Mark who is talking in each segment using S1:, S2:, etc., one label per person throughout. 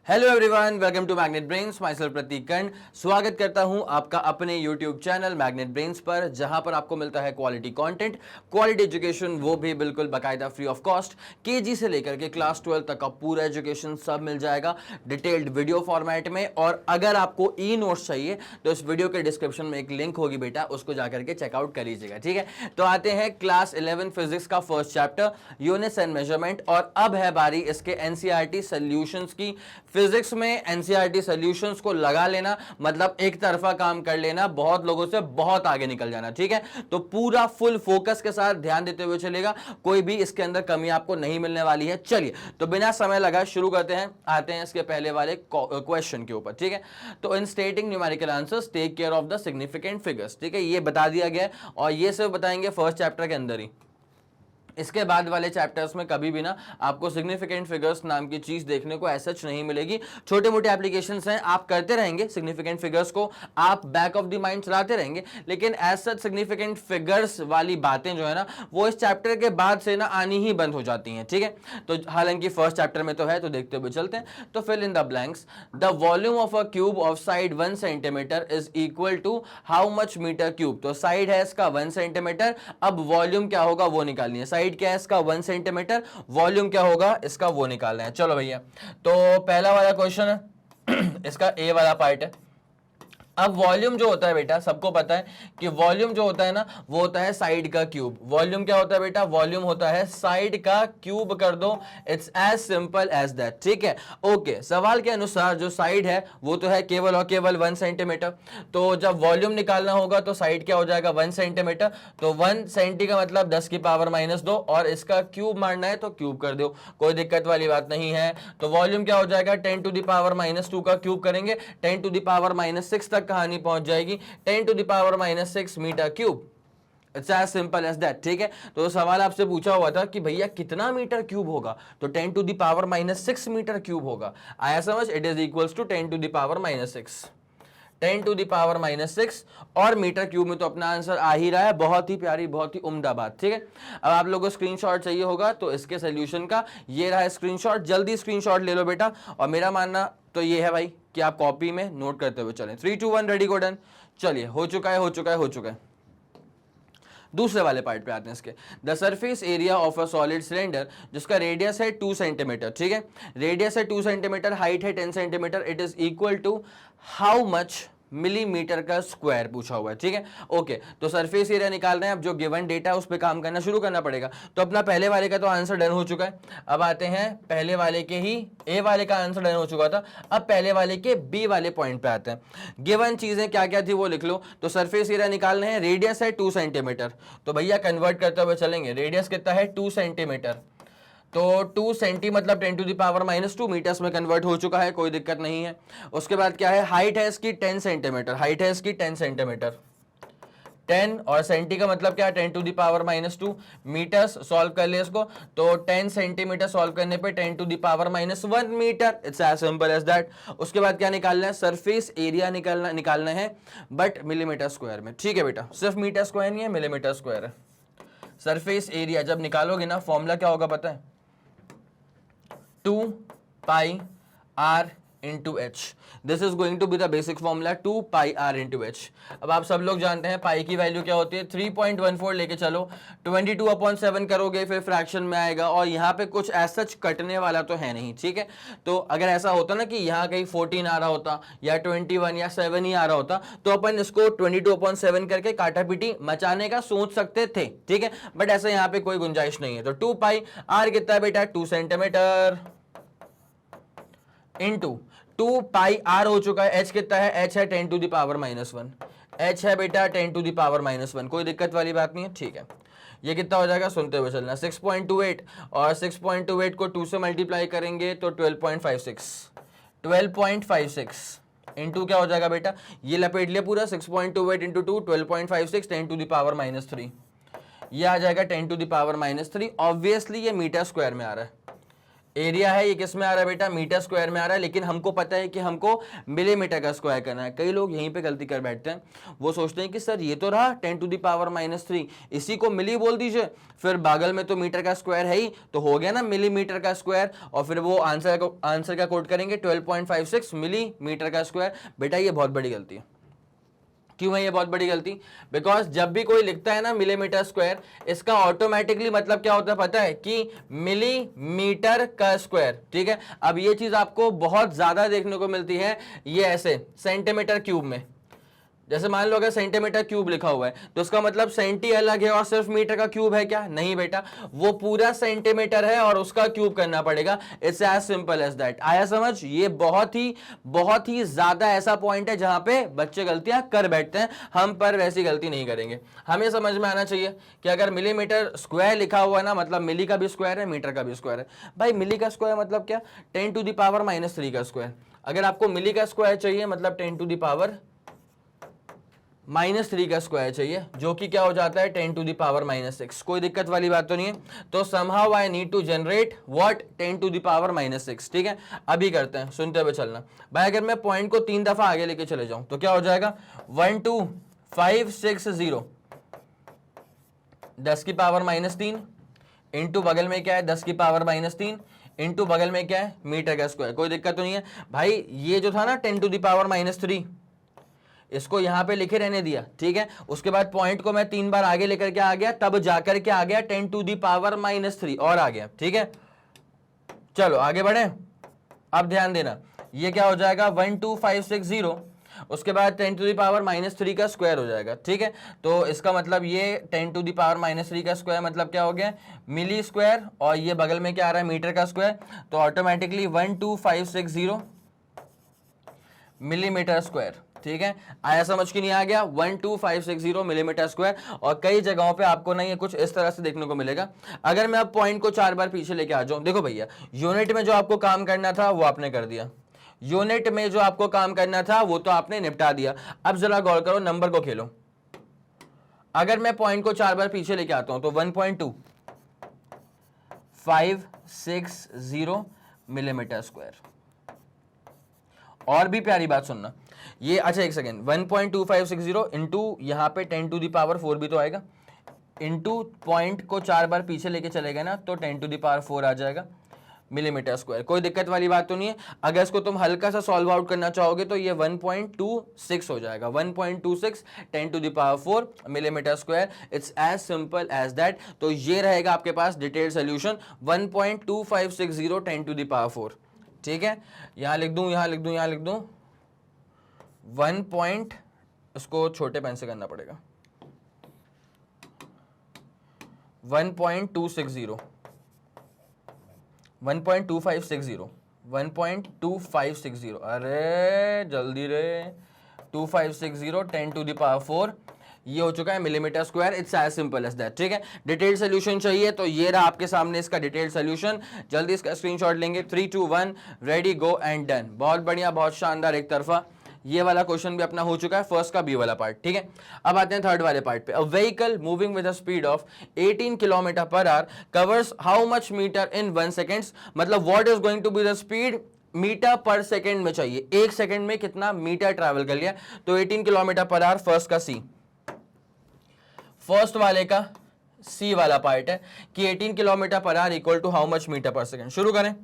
S1: Hello everyone, welcome to Magnet Brains. Myself Prateek Karn स्वागत करता हूं आपका अपने यूट्यूब चैनल मैग्नेट ब्रेन्स पर, जहां पर आपको मिलता है क्वालिटी कंटेंट, क्वालिटी एजुकेशन, वो भी बिल्कुल बाकायदा फ्री ऑफ कॉस्ट। केजी से लेकर के क्लास 12 तक का पूरा एजुकेशन सब मिल जाएगा डिटेल्ड वीडियो फॉर्मेट में। और अगर आपको ई नोट्स चाहिए तो इस वीडियो के डिस्क्रिप्शन में एक लिंक होगी बेटा, उसको जाकर के चेकआउट कर लीजिएगा। ठीक है, तो आते हैं क्लास 11 फिजिक्स का first chapter units and measurement. और अब है बारी इसके एनसीईआरटी सॉल्यूशंस की। फिजिक्स में एनसीईआरटी सॉल्यूशंस को लगा लेना मतलब एक तरफा काम कर लेना, बहुत लोगों से बहुत आगे निकल जाना। ठीक है, तो पूरा फुल फोकस के साथ ध्यान देते हुए चलेगा, कोई भी इसके अंदर कमी आपको नहीं मिलने वाली है। चलिए, तो बिना समय लगाए शुरू करते हैं, आते हैं इसके पहले वाले क्वेश्चन के ऊपर। ठीक है, तो in stating numerical answers take care of the significant figures. ठीक है, ये बता दिया गया और ये सिर्फ बताएंगे फर्स्ट चैप्टर के अंदर ही। इसके बाद वाले चैप्टर्स में कभी भी ना आपको सिग्निफिकेंट फिगर्स नाम की चीज देखने को ऐसा नहीं मिलेगी। छोटे मोटे एप्लीकेशंस हैं, आप करते रहेंगे सिग्निफिकेंट फिगर्स को, आप बैक ऑफ द माइंड चलाते रहेंगे, लेकिन एज सच सिग्निफिकेंट फिगर्स वाली बातें जो है ना वो इस चैप्टर के बाद से ना आनी ही बंद हो जाती हैं। ठीक है, तो हालांकि फर्स्ट चैप्टर में तो है, तो देखते हुए चलते हैं। तो fill in the blanks. The volume of a cube of side 1 centimetre is equal to how much metre cube. तो साइड है इसका 1 सेंटीमीटर, अब वॉल्यूम क्या होगा वो निकालनी है। साइड क्या है इसका 1 सेंटीमीटर, वॉल्यूम क्या होगा इसका वो निकालना है। चलो भैया, तो पहला वाला क्वेश्चन है इसका ए वाला पार्ट है। अब वॉल्यूम जो होता है बेटा, सबको पता है कि वॉल्यूम जो होता है ना वो होता है साइड का क्यूब। वॉल्यूम क्या होता है बेटा? वॉल्यूम होता है साइड का क्यूब कर दो, it's as simple as that. ठीक है, ओके। सवाल के अनुसार जो साइड है वो तो है केवल और केवल 1 सेंटीमीटर, तो जब वॉल्यूम निकालना होगा तो साइड क्या हो जाएगा? 1 सेंटीमीटर। तो 1 सेंटी का मतलब 10 की पावर -2, और इसका क्यूब मारना है तो क्यूब कर दो, कोई दिक्कत वाली बात नहीं है। तो वॉल्यूम क्या हो जाएगा? 10 टू द पावर -2 का क्यूब करेंगे, 10 टू द पावर -6 तक कहानी पहुंच जाएगी, 10 to the power -6 metre cube. It's as simple as that. ठीक है, तो सवाल आपसे पूछा हुआ था कि भैया कितना मीटर क्यूब होगा, तो 10 to the power -6 metre cube होगा। आया समझ? It is equals to 10 to the power -6, 10 to the power -6, और मीटर क्यूब में तो अपना आंसर आ ही रहा है। बहुत ही प्यारी, बहुत ही उम्दा बात। ठीक है, अब आप लोगों को स्क्रीनशॉट चाहिए होगा तो इसके सोल्यूशन का ये रहा स्क्रीनशॉट, जल्दी स्क्रीनशॉट ले लो बेटा। और मेरा मानना तो ये है भाई कि आप कॉपी में नोट करते हुए चलें। 3 2 1 रेडी गो डन। चलिए, हो चुका है, हो चुका है, हो चुका है। दूसरे वाले पार्ट पे आते हैं इसके। The surface area of a solid cylinder जिसका रेडियस है 2 सेंटीमीटर। ठीक है, रेडियस है 2 सेंटीमीटर, हाइट है 10 centimetre, it is equal to how much millimetre का स्क्वायर पूछा हुआ है। ठीक है, ओके। तो सरफेस एरिया निकालना है, अब जो गिवन डेटा है उस पर काम करना शुरू करना पड़ेगा। तो अपना पहले वाले का तो आंसर डन हो चुका है। अब आते हैं पहले वाले के ही, ए वाले का आंसर डन हो चुका था, अब पहले वाले के बी वाले पॉइंट पे आते हैं। गिवन चीजें क्या क्या थी वो लिख लो। तो सरफेस एरिया निकालना है, रेडियस है 2 सेंटीमीटर, तो भैया कन्वर्ट करते हुए चलेंगे। रेडियस कितना है? 2 सेंटीमीटर, तो 2 सेंटी मतलब 10 टू द पावर -2 मीटर्स में कन्वर्ट हो चुका है, कोई दिक्कत नहीं है। उसके बाद क्या है? हाइट है इसकी 10 सेंटीमीटर, हाइट है इसकी 10 सेंटीमीटर, 10 और सेंटी का मतलब क्या? 10 to the power -2 metres. Solve कर ले इसको, तो 10 सेंटीमीटर सॉल्व करने पे 10 to the power -1 metre. It's as simple as that. उसके बाद क्या निकालना है? सरफेस एरिया निकालना है, बट मिलीमीटर स्क्वायर में। ठीक है बेटा, सिर्फ मीटर स्क्वायर नहीं है, मिलीमीटर स्क्वायर है। सरफेस एरिया जब निकालोगे ना, फॉर्मूला क्या होगा पता है? 2 pi r into h. This is going to be the basic formula, 2 pi r into h. अब आप सब लोग जानते हैं पाई की वैल्यू क्या होती है? 3.14 लेके चलो, 22/7 करोगे फिर फ्रैक्शन में आएगा, और यहाँ पे कुछ ऐसा कटने वाला तो है नहीं। ठीक है, तो अगर ऐसा होता ना कि यहाँ कहीं 14 आ रहा होता या 21 या 7 ही आ रहा होता तो अपन इसको 22/7 करके काटा पीटी मचाने का सोच सकते थे। ठीक है, बट ऐसा यहाँ पे कोई गुंजाइश नहीं है। तो 2 pi r कितना है बेटा? 2 सेंटीमीटर इंटू 2 पाई आर हो चुका है। h कितना है? h है 10 टू द पावर -1, h है बेटा 10 टू द पावर -1, कोई दिक्कत वाली बात नहीं है। ठीक है, ये कितना हो जाएगा? सुनते हुए चलना, 6.28, और 6.28 को 2 से मल्टीप्लाई करेंगे तो 12.56, 12.56 इंटू क्या हो जाएगा बेटा? ये लपेट लिया पूरा, 6.28 इंटू 2, 12.56, 10 टू द पावर -3, ये आ जाएगा 10 टू द पावर -3। ऑब्वियसली ये मीटर स्क्वायर में आ रहा है, एरिया है ये किस में आ रहा है बेटा, मीटर स्क्वायर में आ रहा है, लेकिन हमको पता है कि हमको मिलीमीटर का स्क्वायर करना है। कई लोग यहीं पे गलती कर बैठते हैं, वो सोचते हैं कि सर ये तो रहा 10⁻³ इसी को मिली बोल दीजिए, फिर बगल में तो मीटर का स्क्वायर है ही, तो हो गया ना मिलीमीटर का स्क्वायर, और फिर वो आंसर का कोट करेंगे 12.56 मिलीमीटर का स्क्वायर। बेटा ये बहुत बड़ी गलती है। क्यों है ये बहुत बड़ी गलती? बिकॉज जब भी कोई लिखता है ना मिलीमीटर स्क्वायर, इसका ऑटोमेटिकली मतलब क्या होता है पता है, कि मिलीमीटर का स्क्वायर। ठीक है, अब ये चीज आपको बहुत ज्यादा देखने को मिलती है, ये ऐसे सेंटीमीटर क्यूब में। जैसे मान लो अगर सेंटीमीटर क्यूब लिखा हुआ है तो उसका मतलब सेंटी अलग है और सिर्फ मीटर का क्यूब है क्या? नहीं बेटा, वो पूरा सेंटीमीटर है और उसका क्यूब करना पड़ेगा। It's as simple as that. आया समझ? ये बहुत ही ज्यादा ऐसा पॉइंट है जहां पे बच्चे गलतियां कर बैठते हैं, हम पर वैसी गलती नहीं करेंगे। हमें समझ में आना चाहिए कि अगर मिलीमीटर स्क्वायर लिखा हुआ है ना, मतलब मिली का भी स्क्वायर है, मीटर का भी स्क्वायर है। भाई मिली का स्क्वायर मतलब क्या? 10⁻³ का स्क्वायर। अगर आपको मिली का स्क्वायर चाहिए मतलब 10⁻³ का स्क्वायर चाहिए, जो कि क्या हो जाता है 10⁻⁻6। कोई दिक्कत वाली बात तो नहीं है। तो somehow I need to generate what 10⁻⁻6। ठीक है, अभी करते हैं, सुनते हुए चलना। भाई अगर मैं पॉइंट को 3 दफा आगे लेके चले जाऊं तो क्या हो जाएगा? 12560 10⁻³ इंटू बगल में क्या है 10⁻³ इंटू बगल में क्या है मीटर का स्क्वायर। कोई दिक्कत तो नहीं है भाई। ये जो था ना 10⁻³ इसको यहां पे लिखे रहने दिया, ठीक है। उसके बाद पॉइंट को मैं 3 बार आगे लेकर के आ गया, तब जाकर के आ गया 10⁻³ और आ गया, ठीक है। चलो आगे बढ़े। अब ध्यान देना, ये क्या हो जाएगा 12560, उसके बाद 10⁻³ का स्क्वायर हो जाएगा, ठीक है। तो इसका मतलब ये 10⁻³ का स्क्वायर मतलब क्या हो गया मिली स्क्वायर, और ये बगल में क्या आ रहा है मीटर का स्क्वायर, तो ऑटोमेटिकली 12560 मिलीमीटर स्क्वायर। ठीक है, आया समझ की नहीं आ गया? 12560 मिलीमीटर स्क्वायर। और कई जगहों पे आपको ना ये कुछ इस तरह से देखने को मिलेगा। अगर मैं अब पॉइंट को 4 बार पीछे लेके आ जाऊं, देखो भैया यूनिट में जो आपको काम करना था वो आपने कर दिया, यूनिट में जो आपको काम करना था वो तो आपने निपटा दिया। अब जरा गौर करो, नंबर को खेलो। अगर मैं पॉइंट को 4 बार पीछे लेके आता हूं तो 1.2560 मिलीमीटर स्क्वायर। और भी प्यारी बात सुनना, ये अच्छा एक सेकेंड, 1.2560 इंटू यहाँ पे 10⁻⁴ भी तो आएगा, इंटू पॉइंट को 4 बार पीछे लेके चलेगा ना तो 10⁻⁴ आ जाएगा मिलीमीटर स्क्वायर। कोई दिक्कत वाली बात तो नहीं है। अगर इसको तुम हल्का सा सॉल्व आउट करना चाहोगे तो ये 1.26 हो जाएगा, 1.26 10⁻⁴ millimetre square. It's as simple as that. तो ये रहेगा आपके पास डिटेल्ड सोल्यूशन 1.2560 10⁻⁴। ठीक है, यहां लिख दूं, यहां लिख दूं, यहां लिख दूं 1 पॉइंट, इसको छोटे पेन से करना पड़ेगा, 1.260 1.2560 1.2560, अरे जल्दी रे, 2560 10⁻⁴ ये हो चुका है millimetre square. It's as simple as that. ठीक है, डिटेल्ड सोल्यूशन चाहिए तो ये रहा आपके सामने इसका डिटेल्ड सोल्यूशन। जल्दी इसका स्क्रीनशॉट लेंगे, 3 2 1 रेडी गो एंड डन। बहुत बढ़िया, बहुत शानदार, एक तरफा। ये वाला क्वेश्चन भी अपना हो चुका है, फर्स्ट का बी वाला पार्ट। ठीक है, अब आते हैं थर्ड वाले पार्ट पे। A vehicle moving with a speed of 18 km/h covers how much metre in 1 seconds. मतलब what is going to be the speed metre per second में चाहिए, एक सेकेंड में कितना मीटर ट्रैवल कर लिया। तो 18 km/h फर्स्ट का सी, फर्स्ट वाले का सी वाला पार्ट है कि 18 km/h equal to how much metre per second. शुरू करें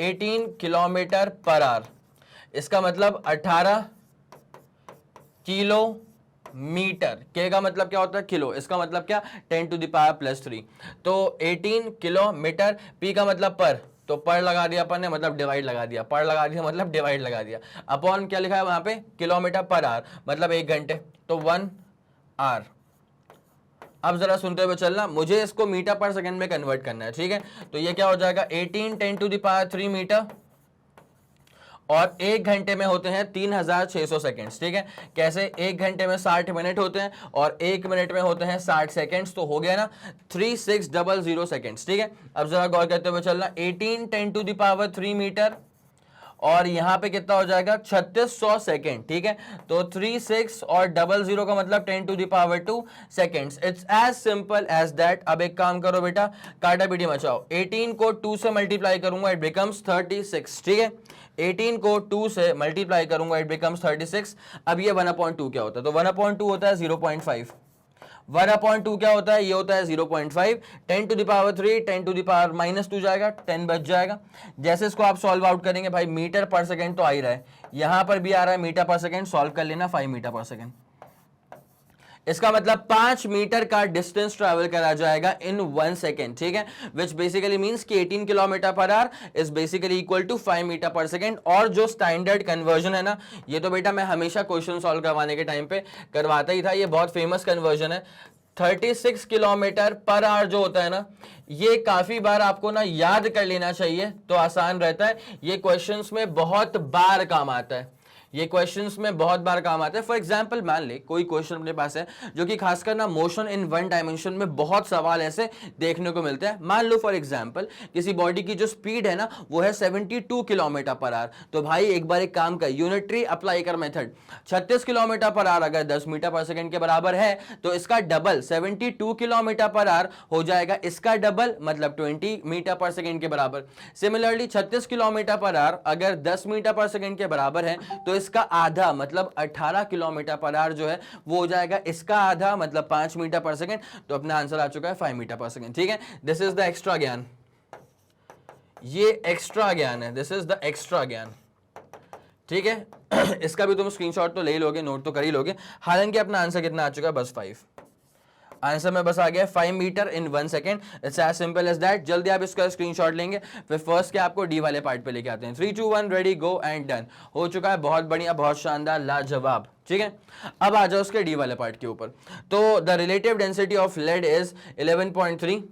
S1: 18 km/h, इसका मतलब 18 किलोमीटर। के का मतलब क्या होता है किलो, इसका मतलब क्या 10⁻⁻3। तो 18 किलोमीटर, पी का मतलब पर, तो पर लगा दिया अपन ने, मतलब डिवाइड लगा दिया, पर लगा दिया मतलब डिवाइड लगा दिया, अपॉन क्या लिखा है वहां पे किलोमीटर/h, मतलब 1 घंटे, तो 1 आवर। अब जरा सुनते हुए चलना, मुझे इसको मीटर पर सेकंड में कन्वर्ट करना है। ठीक है, तो ये क्या हो जाएगा 18 10⁻³ मीटर, और 1 घंटे में होते हैं 3600 सेकेंड्स। ठीक है, कैसे? 1 घंटे में 60 मिनट होते हैं और 1 मिनट में होते हैं 60 सेकेंड्स, तो हो गया ना 3600 सेकेंड्स। ठीक है, अब जरा गौर करते हुए चलना, 18 10⁻³ मीटर और यहाँ पे कितना हो जाएगा 3600 सेकेंड, ठीक है। तो 36 और 00 का मतलब 10⁻² seconds. It's as simple as that. अब एक काम करो बेटा, काटा पीटी मचाओ। 18 को 2 से मल्टीप्लाई करूंगा, इट बिकम्स 36, ठीक है। 18 को 2 से मल्टीप्लाई करूंगा, इट बिकम्स 36। अब ये 1/2 क्या होता है? तो 1/2 होता है 0.5। 1/2 क्या होता है? ये होता है 0.5। 10⁻³ 10⁻⁻² जाएगा, 10 बच जाएगा। जैसे इसको आप सॉल्व आउट करेंगे भाई, मीटर पर सेकेंड तो आ ही रहा है, यहां पर भी आ रहा है मीटर पर सेकेंड, सॉल्व कर लेना 5 मीटर पर सेकेंड। इसका मतलब 5 मीटर का डिस्टेंस ट्रैवल करा जाएगा इन 1 सेकेंड, ठीक है। विच बेसिकली मींस कि 18 kilometre per hour is basically equal to 5 metre per second. और जो स्टैंडर्ड कन्वर्जन है ना, ये तो बेटा मैं हमेशा क्वेश्चन सॉल्व करवाने के टाइम पे करवाता ही था, ये बहुत फेमस कन्वर्जन है। 36 किलोमीटर पर आवर जो होता है ना, ये काफी बार आपको ना याद कर लेना चाहिए, तो आसान रहता है। ये क्वेश्चंस में बहुत बार काम आता है, ये क्वेश्चंस में बहुत बार काम आता है। फॉर एग्जांपल मान ले कोई क्वेश्चन अपने पास है जो कि खासकर ना मोशन इन 1 डायमेंशन में बहुत सवाल ऐसे देखने को मिलते हैं। मान लो फॉर एग्जांपल किसी बॉडी की जो स्पीड है ना वो है 72 किलोमीटर पर आवर। तो भाई एक बार एक काम कर, यूनिटरी अप्लाई कर मेथड। 36 किलोमीटर पर आवर अगर 10 मीटर पर सेकेंड के बराबर है तो इसका डबल 72 किलोमीटर पर आवर हो जाएगा, इसका डबल मतलब 20 मीटर पर सेकेंड के बराबर। सिमिलरली 36 किलोमीटर पर आवर अगर 10 मीटर पर सेकेंड के बराबर है तो इसका आधा मतलब 18 किलोमीटर पर आवर जो है वो हो जाएगा इसका आधा मतलब 5 मीटर पर सेकेंड। तो अपना आंसर आ चुका है 5 मीटर पर सेकेंड, ठीक है। दिस इज द एक्स्ट्रा ज्ञान, ये एक्स्ट्रा ज्ञान है, दिस इज द एक्स्ट्रा ज्ञान, ठीक है। इसका भी तुम स्क्रीनशॉट तो ले ही लोगे, नोट तो कर ही लोगे। हालांकि अपना आंसर कितना आ चुका है? बस 5। आंसर में बस आ गया 5 metre in 1 second. It's as simple as that. जल्दी आप इसका स्क्रीनशॉट लेंगे, फिर फर्स्ट के आपको डी वाले पार्ट पे लेके आते हैं। 3 2 1 रेडी गो एंड डन। हो चुका है, बहुत बढ़िया, बहुत शानदार, लाजवाब, ठीक है। अब आ जाओ उसके डी वाले पार्ट के ऊपर। तो the relative density of lead is 11.3।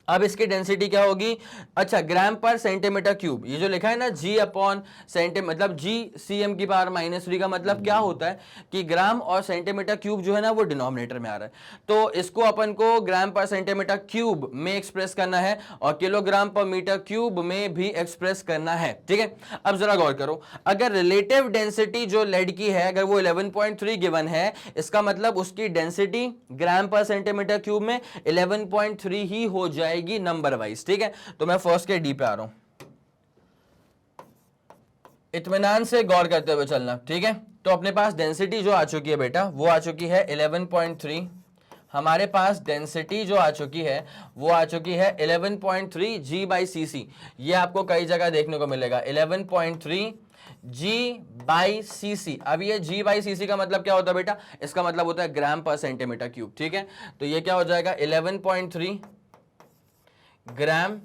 S1: अब इसकी डेंसिटी क्या होगी? अच्छा, ग्राम पर सेंटीमीटर क्यूब। ये जो लिखा है ना G अपॉन सेंटीमीटर मतलब G⁻³ का मतलब क्या होता है कि ग्राम और सेंटीमीटर क्यूब जो है ना वो डिनोमिनेटर में आ रहा है। तो इसको अपन को ग्राम पर सेंटीमीटर क्यूब में एक्सप्रेस करना है और किलोग्राम पर मीटर क्यूब में भी एक्सप्रेस करना है, ठीक है। अब जरा गौर करो, अगर रिलेटिव डेंसिटी जो लेड की है अगर वो 11.3 गिवन है, इसका मतलब उसकी डेंसिटी ग्राम पर सेंटीमीटर क्यूब में 11.3 ही हो जाएगी नंबर वाइज, ठीक है। तो मैं फर्स्ट के डी पे आ रहा हूं, इत्मीनान से गौर करते हुए चलना, ठीक है। तो अपने पास डेंसिटी जो आ चुकी है बेटा वो आ चुकी है 11.3। हमारे पास डेंसिटी जो आ चुकी है वो आ चुकी है 11.3 G/cc। ये आपको कई जगह देखने को मिलेगा 11.3 G/cc। अब ये G/cc का मतलब क्या होता है बेटा? इसका मतलब होता है ग्राम पर सेंटीमीटर क्यूब, ठीक है। तो ये क्या हो जाएगा 11.3 ग्राम।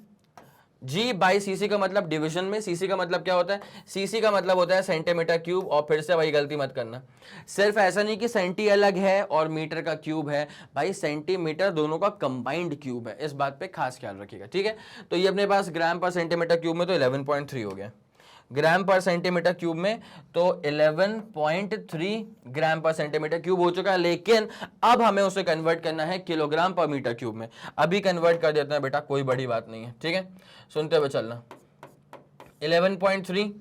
S1: G/cc का मतलब डिवीजन में, cc का मतलब क्या होता है? cc का मतलब होता है सेंटीमीटर क्यूब। और फिर से वही गलती मत करना, सिर्फ ऐसा नहीं कि सेंटी अलग है और मीटर का क्यूब है, भाई सेंटीमीटर दोनों का कंबाइंड क्यूब है, इस बात पे खास ख्याल रखिएगा, ठीक है। तो ये अपने पास ग्राम पर सेंटीमीटर क्यूब में तो 11.3 हो गया, ग्राम पर सेंटीमीटर क्यूब में तो 11.3 ग्राम पर सेंटीमीटर क्यूब हो चुका है। लेकिन अब हमें उसे कन्वर्ट करना है किलोग्राम पर मीटर क्यूब में। अभी कन्वर्ट कर देते हैं बेटा, कोई बड़ी बात नहीं है, ठीक है। सुनते हुए चलना, 11.3।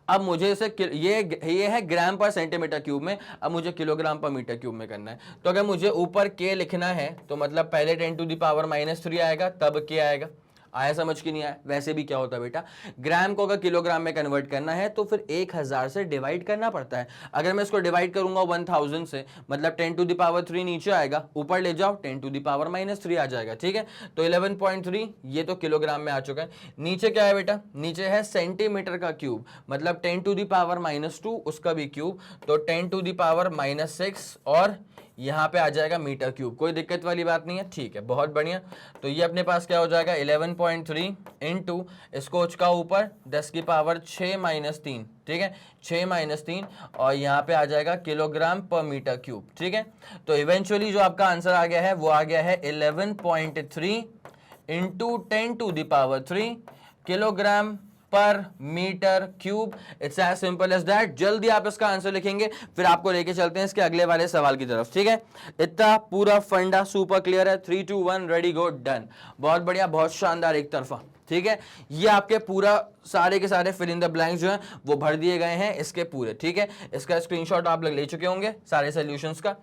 S1: अब मुझे इसे ये है ग्राम पर सेंटीमीटर क्यूब में, अब मुझे किलोग्राम पर मीटर क्यूब में करना है। तो अगर मुझे ऊपर के लिखना है तो मतलब पहले 10⁻³ आएगा, तब के आएगा। आया समझ की नहीं आया? वैसे भी क्या होता है बेटा, ग्राम को अगर किलोग्राम में कन्वर्ट करना है तो फिर 1000 से डिवाइड करना पड़ता है। अगर मैं इसको डिवाइड करूंगा 1000 से मतलब 10⁻³ नीचे आएगा, ऊपर ले जाओ 10⁻³ आ जाएगा, ठीक है। तो 11.3 ये तो किलोग्राम में आ चुका है। नीचे क्या है बेटा? नीचे है सेंटीमीटर का क्यूब, मतलब 10⁻² उसका भी क्यूब, तो 10⁻⁻6 और यहां पे आ जाएगा मीटर क्यूब। कोई दिक्कत वाली बात नहीं है, ठीक है, बहुत बढ़िया। तो ये अपने पास क्या हो जाएगा 11.3 इंटू इसको उचका ऊपर 10⁻6-3, ठीक है, 6-3 और यहाँ पे आ जाएगा किलोग्राम पर मीटर क्यूब, ठीक है। तो इवेंचुअली जो आपका आंसर आ गया है वो आ गया है 11.3 into 10⁻³ kilogram per metre cube. It's as simple as that. जल्दी आप इसका आंसर लिखेंगे, फिर आपको लेके चलते हैं इसके अगले वाले सवाल की तरफ, ठीक है। इतना पूरा फंडा सुपर क्लियर है। 3 2 1 रेडी गो डन। बहुत बढ़िया, बहुत शानदार एक तरफा, ठीक है। ये आपके पूरा सारे के सारे फिल इन द ब्लैंक्स जो हैं वो भर दिए गए हैं इसके पूरे, ठीक है। इसका स्क्रीनशॉट आप लोग ले चुके होंगे सारे सॉल्यूशंस का।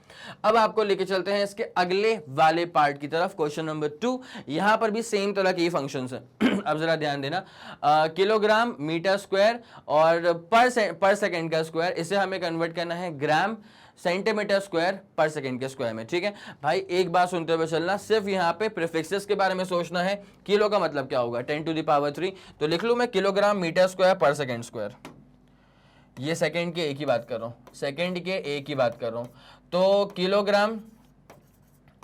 S1: अब आपको लेके चलते हैं इसके अगले वाले पार्ट की तरफ, क्वेश्चन नंबर 2। यहां पर भी सेम तरह के फंक्शंस हैं। अब जरा ध्यान देना, किलोग्राम मीटर स्क्वायर और पर सेकेंड का स्क्वायर, इसे हमें कन्वर्ट करना है ग्राम सेंटीमीटर स्क्वायर पर सेकंड के स्क्वायर में, ठीक है भाई। एक बात सुनते हुए चलना, सिर्फ यहाँ पे प्रीफिक्सेस के बारे में सोचना है। किलो का मतलब क्या होगा, 10 टू द पावर 3, तो लिख लूं मैं kilogram metre square per second square. ये सेकंड के एक ही बात कर रहा हूं, सेकंड के एक ही बात कर रहा हूं। तो kilogram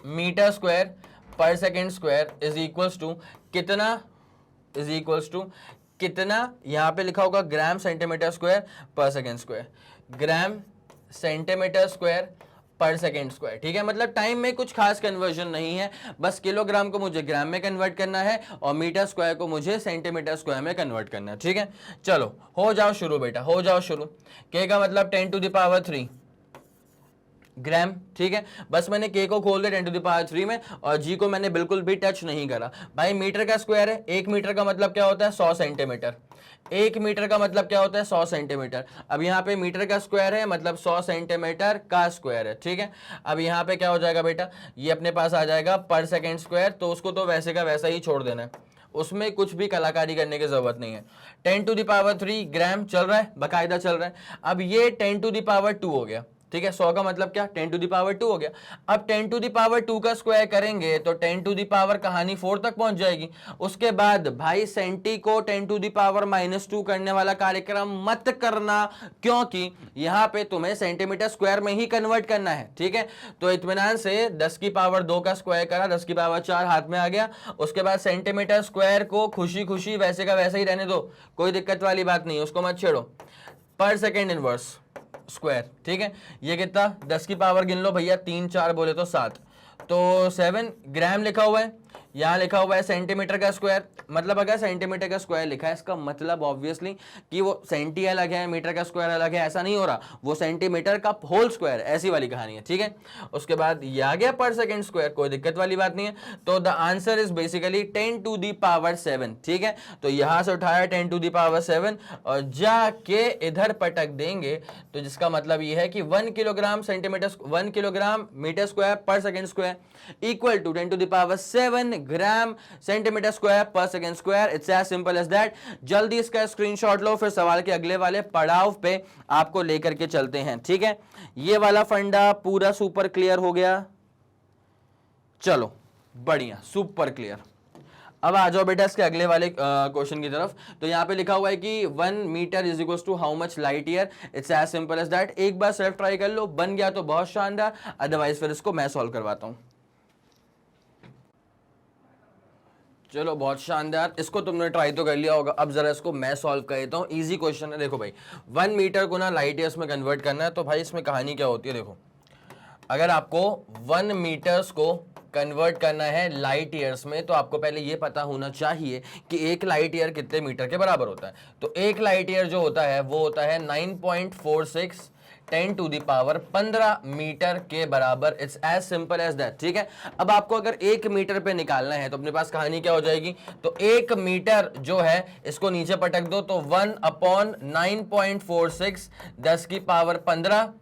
S1: metre square per second square is equals to कितना, इज इक्वल्स टू कितना, यहां पे लिखा होगा gram centimetre square per second square, gram centimetre square per second square, ठीक है। मतलब टाइम में कुछ खास कन्वर्जन नहीं है, बस किलोग्राम को मुझे ग्राम में कन्वर्ट करना है और मीटर स्क्वायर को मुझे सेंटीमीटर स्क्वायर में कन्वर्ट करना है, ठीक है। चलो हो जाओ शुरू बेटा, हो जाओ शुरू। के का मतलब 10 टू द पावर 3 ग्राम, ठीक है। बस मैंने के को खोल दिया 10 टू द पावर 3 में और जी को मैंने बिल्कुल भी टच नहीं करा। भाई मीटर का स्क्वायर है, 1 मीटर का मतलब क्या होता है 100 सेंटीमीटर। 1 मीटर का मतलब क्या होता है 100 सेंटीमीटर। अब यहाँ पे मीटर का स्क्वायर है मतलब 100 सेंटीमीटर का स्क्वायर है, ठीक है। अब यहाँ पे क्या हो जाएगा बेटा, ये अपने पास आ जाएगा पर सेकेंड स्क्वायर, तो उसको तो वैसे का वैसा ही छोड़ देना है, उसमें कुछ भी कलाकारी करने की जरूरत नहीं है। 10 टू द पावर 3 ग्राम चल रहा है, बाकायदा चल रहा है। अब ये 10 टू द पावर 2 हो गया, ठीक है। 100 का मतलब क्या 10 टू द पावर 2 हो गया। अब 10 टू द पावर 2 का स्क्वायर करेंगे तो 10 टू द पावर कहानी 4 तक पहुंच जाएगी। उसके बाद भाई सेंटी को 10 टू द पावर -2 करने वाला कार्यक्रम मत करना, क्योंकि यहां पे तुम्हें सेंटीमीटर स्क्वायर में ही कन्वर्ट करना है, ठीक है। तो इत्मीनान से 10 की पावर 2 का स्क्वायर करा, 10 की पावर 4 हाथ में आ गया। उसके बाद सेंटीमीटर स्क्वायर को खुशी खुशी वैसे का वैसे ही रहने दो, कोई दिक्कत वाली बात नहीं, उसको मत छेड़ो। पर सेकेंड इनवर्स स्क्वायर, ठीक है। ये कितना 10 की पावर गिन लो भैया, 3 4 बोले तो 7, तो 7 ग्राम लिखा हुआ है, यहां लिखा हुआ है सेंटीमीटर का स्क्वायर। मतलब अगर सेंटीमीटर का स्क्वायर लिखा है इसका मतलब ऑब्वियसली कि वो सेंटी अलग है मीटर का स्क्वायर अलग है, ऐसा नहीं हो रहा, वो सेंटीमीटर का होल स्क्वायर, ऐसी वाली कहानी है, ठीक है। उसके बाद ये आ गया पर सेकेंड स्क्वायर, कोई दिक्कत वाली बात नहीं है। तो the answer is basically 10 to the power 7, ठीक है। तो यहां से उठाया 10 टू द पावर 7 और जाके इधर पटक देंगे, तो जिसका मतलब ये है कि 1 kilogram centimetre 1 kilogram metre square per second square equal to 10 to the power 7 gram centimetre square per second square. It's as simple as that. जल्दी इसका स्क्रीनशॉट लो, फिर सवाल के अगले वाले पड़ाव पे आपको लेकर के चलते हैं, ठीक है। ये वाला फंडा पूरा सुपर क्लियर हो गया, चलो बढ़िया सुपर क्लियर। अब आ जाओ बेटा इसके अगले वाले क्वेश्चन की तरफ। तो यहाँ पे लिखा हुआ है कि 1 metre is equal to how much light year. It's as simple as that. एक बार सेल्फ ट्राई कर लो, बन गया तो बहुत शानदार, अदरवाइज फिर इसको मैं सॉल्व करवाता हूं। चलो बहुत शानदार, इसको तुमने ट्राई तो कर लिया होगा, अब जरा इसको मैं सॉल्व कर देता हूँ। इजी क्वेश्चन है, देखो भाई 1 मीटर को ना लाइट ईयर्स में कन्वर्ट करना है। तो भाई इसमें कहानी क्या होती है, देखो अगर आपको 1 मीटर्स को कन्वर्ट करना है लाइट ईयर्स में, तो आपको पहले ये पता होना चाहिए कि एक लाइट ईयर कितने मीटर के बराबर होता है। तो एक लाइट ईयर जो होता है वो होता है 9.46 10 टू दी पावर 15 मीटर के बराबर। It's as simple as that, ठीक है। अब आपको अगर 1 मीटर पे निकालना है तो अपने पास कहानी क्या हो जाएगी, तो 1 मीटर जो है इसको नीचे पटक दो, तो 1/9.46 10 की पावर 15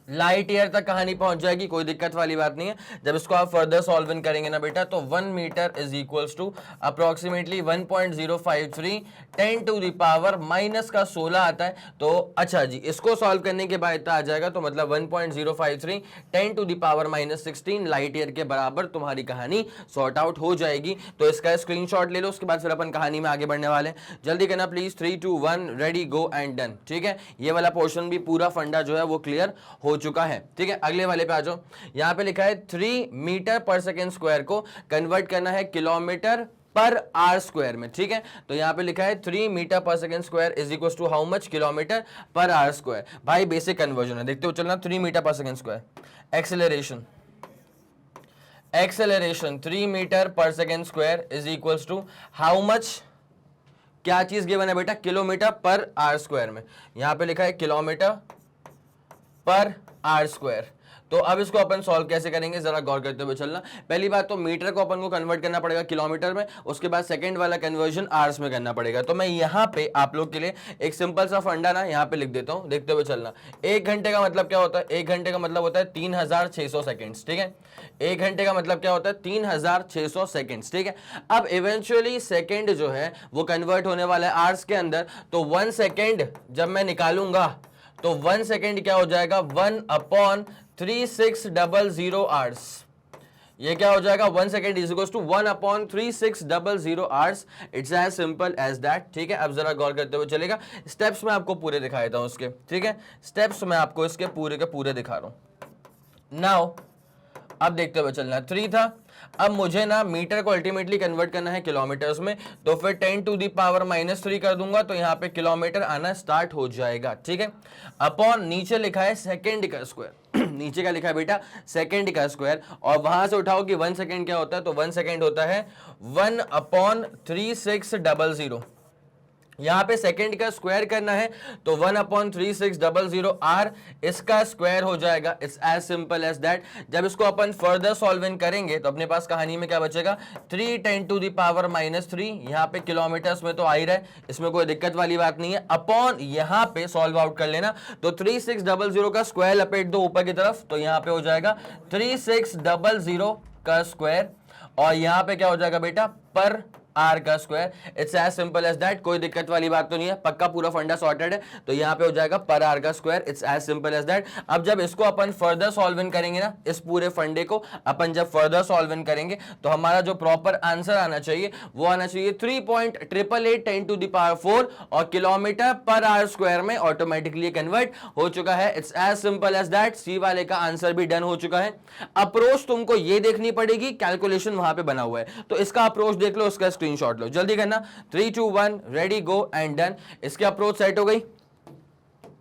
S1: लाइट ईयर तक कहानी पहुंच जाएगी, कोई दिक्कत वाली बात नहीं है। जब इसको आप फर्दर सॉल्व इन करेंगे ना बेटा, तो 1 metre is equals to approximately 1.053 10 to the power minus का 16 आता है। तो अच्छा जी, इसको सॉल्व करने के बाद इतना आ जाएगा, तो मतलब 1.053 10 to the power -16 light year के बराबर तुम्हारी कहानी सॉर्ट आउट हो जाएगी। तो इसका स्क्रीनशॉट ले लो, उसके बाद फिर अपन कहानी में आगे बढ़ने वाले। जल्दी करना please, 3 2 1 ready go and done, ठीक है। ये वाला पोर्शन भी पूरा फंडा जो है वो क्लियर हो चुका है, ठीक है। अगले वाले पे आ जाओ। यहां पे लिखा है 3 मीटर पर सेकेंड स्क्वायर को कन्वर्ट करना है किलोमीटर पर आर स्क्वायर में, ठीक है। तो यहां पे लिखा है 3 metre per second square is equal to how much kilometre per hour square. भाई बेसिक कन्वर्जन है, देखते हो चलना। 3 metre per second square, acceleration 3 metre per second square is equal to how much क्या चीज गिवन है बेटा, किलोमीटर पर आर स्क्वायर में, यहां पे लिखा है किलोमीटर पर आर स्क्वायर। तो अब इसको अपन सॉल्व कैसे करेंगे जरा गौर करते हुए चलना। पहली बात तो मीटर को अपन को कन्वर्ट करना पड़ेगा किलोमीटर में, उसके बाद सेकंड वाला कन्वर्जन आवर्स में करना पड़ेगा। तो मैं यहां पे आप लोग के लिए एक सिंपल सा फंडा ना यहां पे लिख देता हूं, देखते हुए चलना। 1 घंटे का मतलब क्या होता है, 1 घंटे का मतलब होता है 3600 सेकेंड्स, ठीक है। 1 घंटे का मतलब क्या होता है 3600 सेकेंड्स, ठीक है। अब इवेंचुअली सेकेंड जो है वो कन्वर्ट होने वाला है आवर्स के अंदर, तो 1 सेकेंड जब मैं निकालूंगा तो 1 सेकेंड क्या हो जाएगा 1/3600 आवर्स। ये क्या हो जाएगा 1 second is equal to 1/3600 hours. It's as simple as that, ठीक है। अब जरा गौर करते हुए चलेगा, स्टेप्स मैं आपको पूरे दिखा देता हूं उसके, ठीक है। स्टेप्स मैं आपको इसके पूरे के पूरे दिखा रहा हूं नाउ। अब देखते हुए चलना, 3 था। अब मुझे ना मीटर को अल्टीमेटली कन्वर्ट करना है किलोमीटर्स में, तो फिर 10⁻³ कर दूंगा, तो यहाँ पे किलोमीटर आना स्टार्ट हो जाएगा, ठीक है। अपॉन नीचे लिखा है सेकेंड का स्क्वायर नीचे का लिखा है बेटा सेकेंड का स्क्वायर, और वहां से उठाओ कि 1 सेकेंड क्या होता है, तो 1 सेकेंड होता है 1/3600। यहां पे सेकेंड का स्क्वायर करना है तो 1/3600 आर, इसका स्क्वायर हो जाएगा। It's as simple as that. जब इसको अपन फर्दर सॉल्विंग करेंगे तो अपने पास कहानी में क्या बचेगा 3×10⁻³ यहां पे किलोमीटर्स में तो आ ही रहा है, इसमें कोई दिक्कत वाली बात नहीं है। अपॉन यहां पे सॉल्व आउट कर लेना, तो 3600 का स्क्वायर लपेट दो ऊपर की तरफ, तो यहां पे हो जाएगा 3600 का स्क्वायर, और यहां पे क्या हो जाएगा बेटा पर आर का square. It's as simple as that, कोई दिक्कत वाली बात तो नहीं है, पक्का पूरा फंडा सॉर्टेड है। तो यहां पे हो जाएगा पर आर का square. It's as simple as that. अब जब इसको अपन फर्दर सॉल्व इन करेंगे ना, इस पूरे फंडे को अपन जब फर्दर सॉल्व इन करेंगे तो हमारा जो प्रॉपर आंसर आना चाहिए वो आना चाहिए 3.888 और किलोमीटर पर आर स्क्वायर में ऑटोमेटिकली कन्वर्ट हो चुका है। It's as simple as that. C वाले का आंसर भी डन हो चुका है। अप्रोच तुमको ये देखनी पड़ेगी, कैलकुलेशन वहां पे बना हुआ है, तो इसका अप्रोच देख लो, उसका स्क्रीनशॉट लो, जल्दी करना। 3 2 1 रेडी गो एंड डन। इसकी अप्रोच सेट हो गई,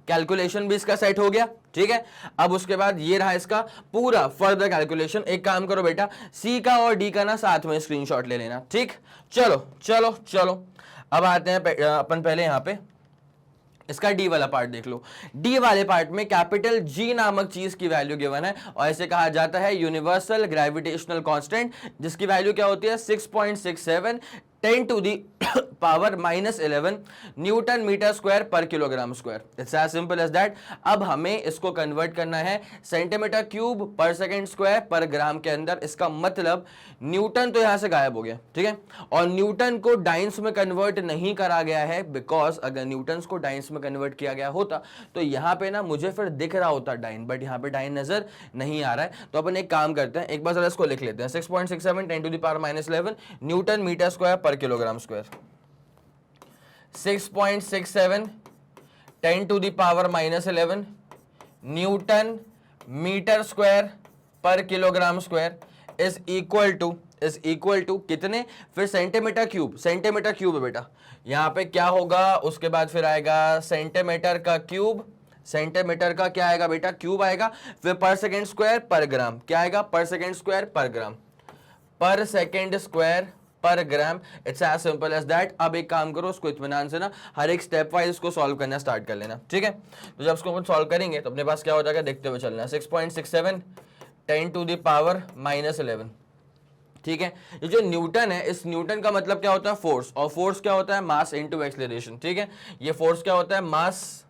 S1: कैलकुलेशन भी इसका सेट हो गया, ठीक है। अब उसके बाद ये रहा इसका पूरा फर्दर कैलकुलेशन। एक काम करो बेटा, सी का और डी का ना साथ में स्क्रीनशॉट ले लेना, ठीक। चलो चलो चलो, अब आते हैं अपन पहले यहां पे इसका डी वाला पार्ट देख लो। डी वाले पार्ट में कैपिटल जी नामक चीज की वैल्यू गिवन है, और ऐसे कहा जाता है यूनिवर्सल ग्रेविटेशनल कांस्टेंट, जिसकी वैल्यू क्या होती है 6.67 10⁻⁻11 newton metre square per kilogram square. It's as simple as that. अब हमें इसको कन्वर्ट करना है centimetre cube per second square per gram के अंदर। इसका मतलब न्यूटन तो यहां से गायब हो गया, ठीक है, और न्यूटन को डाइंस में कन्वर्ट नहीं करा गया है, बिकॉज अगर न्यूटन को डाइंस में कन्वर्ट किया गया होता तो यहां पे ना मुझे फिर दिख रहा होता डाइन, बट यहां पे डाइन नजर नहीं आ रहा है। तो अपन एक काम करते हैं, एक बार जरा इसको लिख लेते हैं 6.67 10⁻⁻11 newton metre square per kilogram square. 6.67 10⁻⁻11 newton metre square per kilogram square is equal to कितने, फिर सेंटीमीटर क्यूब है बेटा, यहां पे क्या होगा, उसके बाद फिर आएगा सेंटीमीटर का क्यूब, सेंटीमीटर का क्या आएगा बेटा क्यूब आएगा, फिर पर सेकेंड स्क्वायर पर ग्राम, क्या आएगा पर सेकेंड स्क्वायर पर ग्राम, पर second square per gram. It's as simple as that. अब एक काम करो, उसको इत्मीनान से ना हर एक स्टेप वाइज उसको सॉल्व करना स्टार्ट कर लेना, ठीक है। तो जब उसको सॉल्व करेंगे तो अपने पास क्या हो जाएगा देखते हुए चलना। 6.67 10⁻⁻11, ठीक है। ये जो न्यूटन है, इस न्यूटन का मतलब क्या होता है फोर्स, और फोर्स क्या होता है मास इनटू एक्सेलरेशन, ठीक है। ये फोर्स क्या होता है मास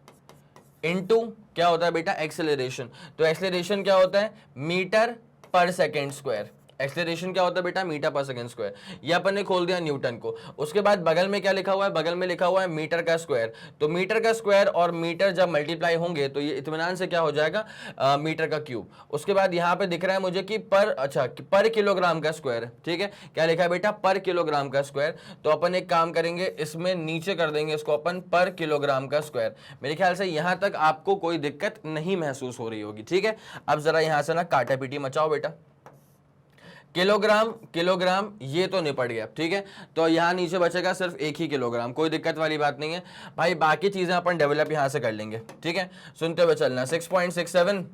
S1: इनटू क्या होता है बेटा एक्सेलरेशन। तो एक्सेलरेशन क्या होता है metre per second square. Acceleration क्या होता है बेटा मीटर पर सेकंड स्क्वायर। ये अपन ने खोल दिया न्यूटन को। उसके बाद बगल में क्या लिखा हुआ है, बगल में लिखा हुआ है मीटर का स्क्वायर। तो मीटर का स्क्वायर और मीटर जब मल्टीप्लाई होंगे तो ये इत्मीनान से क्या हो जाएगा मीटर का क्यूब। उसके बाद यहाँ पे दिख रहा है मुझे कि पर किलोग्राम का स्क्वायर, ठीक है। क्या लिखा है बेटा पर किलोग्राम का स्क्वायर। तो अपन एक काम करेंगे, इसमें नीचे कर देंगे इसको अपन पर किलोग्राम का स्क्वायर। मेरे ख्याल से यहाँ तक आपको कोई दिक्कत नहीं महसूस हो रही होगी, ठीक है। अब जरा यहाँ से ना काटा पीटी मचाओ बेटा। किलोग्राम ये तो निपट गया, ठीक है। तो यहाँ नीचे बचेगा सिर्फ एक ही किलोग्राम, कोई दिक्कत वाली बात नहीं है भाई, बाकी चीजें अपन डेवलप यहाँ से कर लेंगे, ठीक है। सुनते हुए चलना। 6.67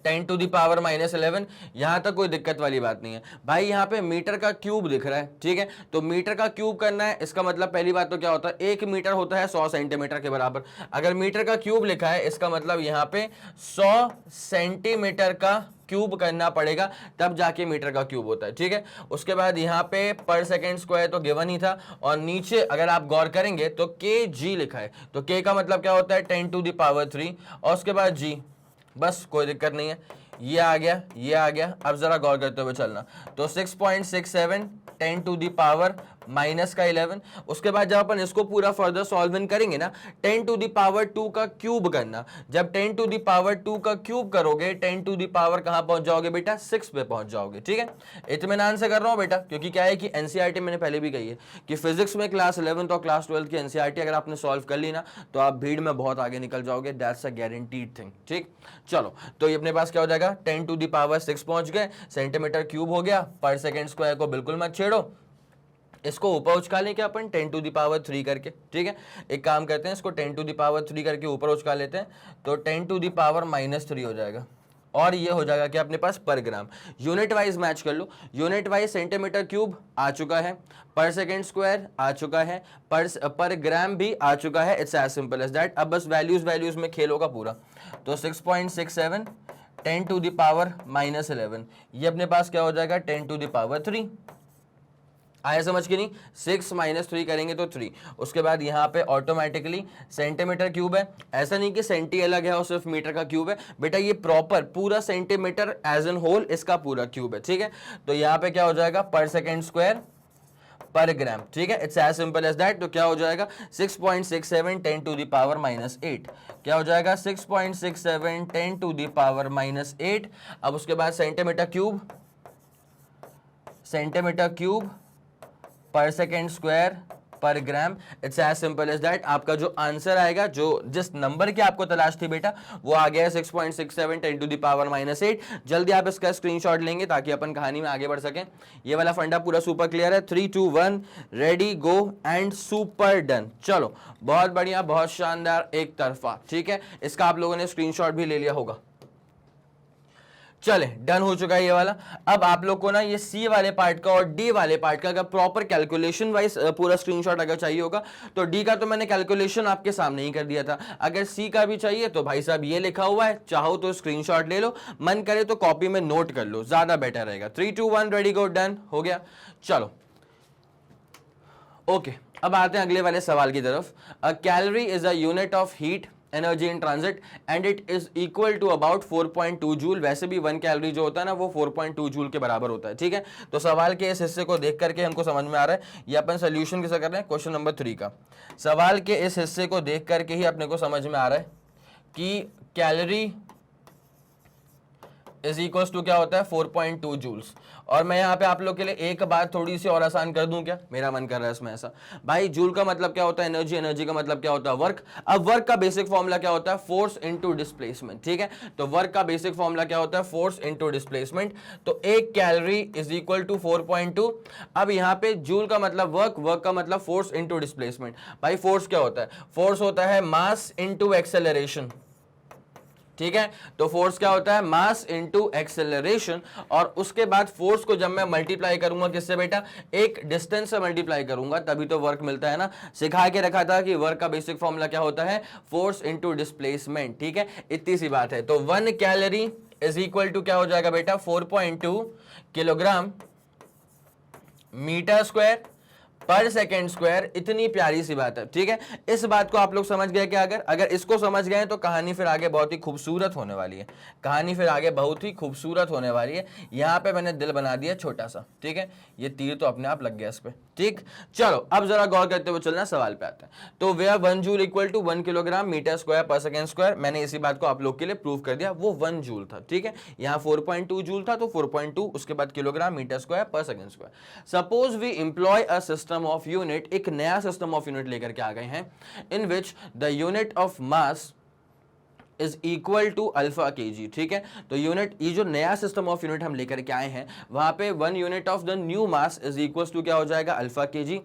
S1: 10 टू द पावर -11, यहां तक कोई दिक्कत वाली बात नहीं है भाई। यहां पे मीटर का क्यूब दिख रहा है, ठीक है, तो मीटर का क्यूब करना है, इसका मतलब पहली बात तो क्या होता है, 1 मीटर होता है 100 सेंटीमीटर के बराबर। अगर मीटर का क्यूब लिखा है इसका मतलब यहां पे 100 सेंटीमीटर का क्यूब करना पड़ेगा, तब जाके मीटर का क्यूब होता है, ठीक है। उसके बाद यहाँ पे पर सेकेंड स्क्वायर तो गिवन ही था, और नीचे अगर आप गौर करेंगे तो के जी लिखा है, तो के का मतलब क्या होता है 10 टू द पावर 3, और उसके बाद जी, बस कोई दिक्कत नहीं है, ये आ गया, ये आ गया। अब जरा गौर करते हुए चलना, तो 6.67 10 टू द पावर माइनस का 11। उसके बाद जब अपन इसको पूरा फर्दर सॉल्व इन करेंगे ना, 10 टू द पावर 2 का क्यूब करना। जब 10 टू द पावर 2 का क्यूब करोगे, 10 टू द पावर कहां पहुंच जाओगे बेटा, 6 पे पहुंच जाओगे, ठीक है। इत्मीनान से कर रहा हूं बेटा, क्योंकि क्या है कि एनसीईआरटी मैंने पहले भी कही है कि फिजिक्स में क्लास 11 और क्लास 12 की एनसीईआरटी अगर आपने सॉल्व कर ली ना, तो आप भीड़ में बहुत आगे निकल जाओगे, दैट्स अ गारंटीड थिंग, ठीक। चलो, तो ये अपने पास क्या हो जाएगा, 10 टू द पावर 6 पहुंच गए, सेंटीमीटर क्यूब हो गया। पर सेकेंड स्क्वायर को बिल्कुल मत छेड़ो, इसको ऊपर उछका लें क्या अपन 10 टू द पावर 3 करके, ठीक है। एक काम करते हैं, इसको 10 टू द पावर 3 करके ऊपर उछका लेते हैं, तो 10 टू द पावर -3 हो जाएगा, और ये हो जाएगा कि अपने पास पर ग्राम। यूनिट वाइज मैच कर लो, यूनिट वाइज सेंटीमीटर क्यूब आ चुका है, पर सेकेंड स्क्वायर आ चुका है, पर ग्राम भी आ चुका है, it's as simple as that. अब बस वैल्यूज में खेलोगा पूरा, तो 6.67 10 टू द पावर -11, ये अपने पास क्या हो जाएगा 10 टू द पावर 3। आया समझ के नहीं, 6 - 3 करेंगे तो 3। उसके बाद यहाँ पे ऑटोमेटिकली सेंटीमीटर क्यूब है, ऐसा नहीं कि सेंटी अलग है और सिर्फ मीटर का क्यूब है बेटा, ये प्रॉपर पूरा सेंटीमीटर एज एन होल इसका पूरा क्यूब है, ठीक है। तो यहाँ पे क्या हो जाएगा पर सेकेंड स्क्वायर पर ग्राम, ठीक है, it's as simple as that. तो क्या हो जाएगा 6.67 10 टू द पावर -8, क्या हो जाएगा 6.67 10 टू द पावर -8। अब उसके बाद centimetre cube per second square per gram, it's as simple as that. आपका जो आंसर आएगा, जो जिस नंबर की आपको तलाश थी बेटा, वो आ गया 6.67 10 टू द पावर -8। जल्दी आप इसका स्क्रीनशॉट लेंगे ताकि अपन कहानी में आगे बढ़ सकें। ये वाला फंडा पूरा सुपर क्लियर है, 3 2 1 ready go and super done. चलो बहुत बढ़िया, बहुत शानदार, एक तरफा, ठीक है। इसका आप लोगों ने स्क्रीनशॉट भी ले लिया होगा। चले, डन हो चुका है ये वाला। अब आप लोग को ना ये सी वाले पार्ट का और डी वाले पार्ट का अगर प्रॉपर कैलकुलेशन वाइज पूरा स्क्रीनशॉट अगर चाहिए होगा, तो डी का तो मैंने कैलकुलेशन आपके सामने ही कर दिया था। अगर सी का भी चाहिए तो भाई साहब ये लिखा हुआ है, चाहो तो स्क्रीनशॉट ले लो, मन करे तो कॉपी में नोट कर लो, ज्यादा बेटर रहेगा। 3 2 1 रेडी गो डन हो गया। चलो ओके, अब आते हैं अगले वाले सवाल की तरफ। A calorie is a unit of heat energy in transit and it is equal to about 4.2 joule. वैसे भी 1 कैलोरी जो होता है ना, वो 4.2 जूल के बराबर होता है, ठीक है। तो सवाल के इस हिस्से को देख करके हमको समझ में आ रहा है ये अपन सोल्यूशन कैसे कर रहे हैं, क्वेश्चन नंबर 3 का। सवाल के इस हिस्से को देख करके ही अपने को समझ में आ रहा है कि कैलोरी इज इक्वल्स टू क्या होता है 4.2 जूल्स। और मैं यहाँ पे आप लोग के लिए एक बात थोड़ी सी और आसान कर दूं क्या, मेरा मन कर रहा है इसमें ऐसा। भाई जूल का मतलब क्या होता है एनर्जी, एनर्जी का मतलब क्या होता है वर्क। अब वर्क का बेसिक फॉर्मूला क्या होता है फोर्स इनटू डिस्प्लेसमेंट, ठीक है। तो वर्क का बेसिक फॉर्मूला क्या होता है फोर्स इनटू डिस्प्लेसमेंट। तो एक कैलोरी इज इक्वल टू 4.2। अब यहाँ पे जूल का मतलब वर्क, वर्क का मतलब फोर्स इनटू डिस्प्लेसमेंट। भाई फोर्स क्या होता है, फोर्स होता है मास इनटू एक्सेलरेशन, ठीक है। तो फोर्स क्या होता है मास इनटू एक्सेलरेशन। और उसके बाद फोर्स को जब मैं मल्टीप्लाई करूंगा किससे बेटा, एक डिस्टेंस से मल्टीप्लाई करूंगा, तभी तो वर्क मिलता है ना। सिखा के रखा था कि वर्क का बेसिक फॉर्मूला क्या होता है फोर्स इनटू डिस्प्लेसमेंट, ठीक है। इतनी सी बात है। तो 1 कैलोरी इज इक्वल टू क्या हो जाएगा बेटा 4.2 kilogram metre square per second square. इतनी प्यारी सी बात है, ठीक है। इस बात को आप लोग समझ गए क्या, अगर इसको समझ गए तो कहानी फिर आगे बहुत ही खूबसूरत होने वाली है, कहानी फिर आगे बहुत ही खूबसूरत होने वाली है। यहाँ पे मैंने दिल बना दिया छोटा सा, ठीक है। ये तीर तो अपने आप लग गया इस पे, ठीक। चलो अब जरा गौर करते हुए चलना, सवाल पे आते हैं। तो where 1 joule equal to 1 kilogram metre square per second square. मैंने इसी बात को आप लोग के लिए प्रूव कर दिया, वो 1 जूल था, ठीक है। यहाँ 4.2 जूल था, तो 4.2 उसके बाद kilogram metre square per second square. Suppose we employ a system of unit, एक नया सिस्टम ऑफ यूनिट लेकर के आ गए हैं, in which the unit of mass is equal to alpha K G, ठीक है। तो यूनिट, ये जो नया सिस्टम ऑफ यूनिट हम लेकर के आए हैं, वहां पे 1 unit of the new mass is equal to क्या हो जाएगा, alpha K ji.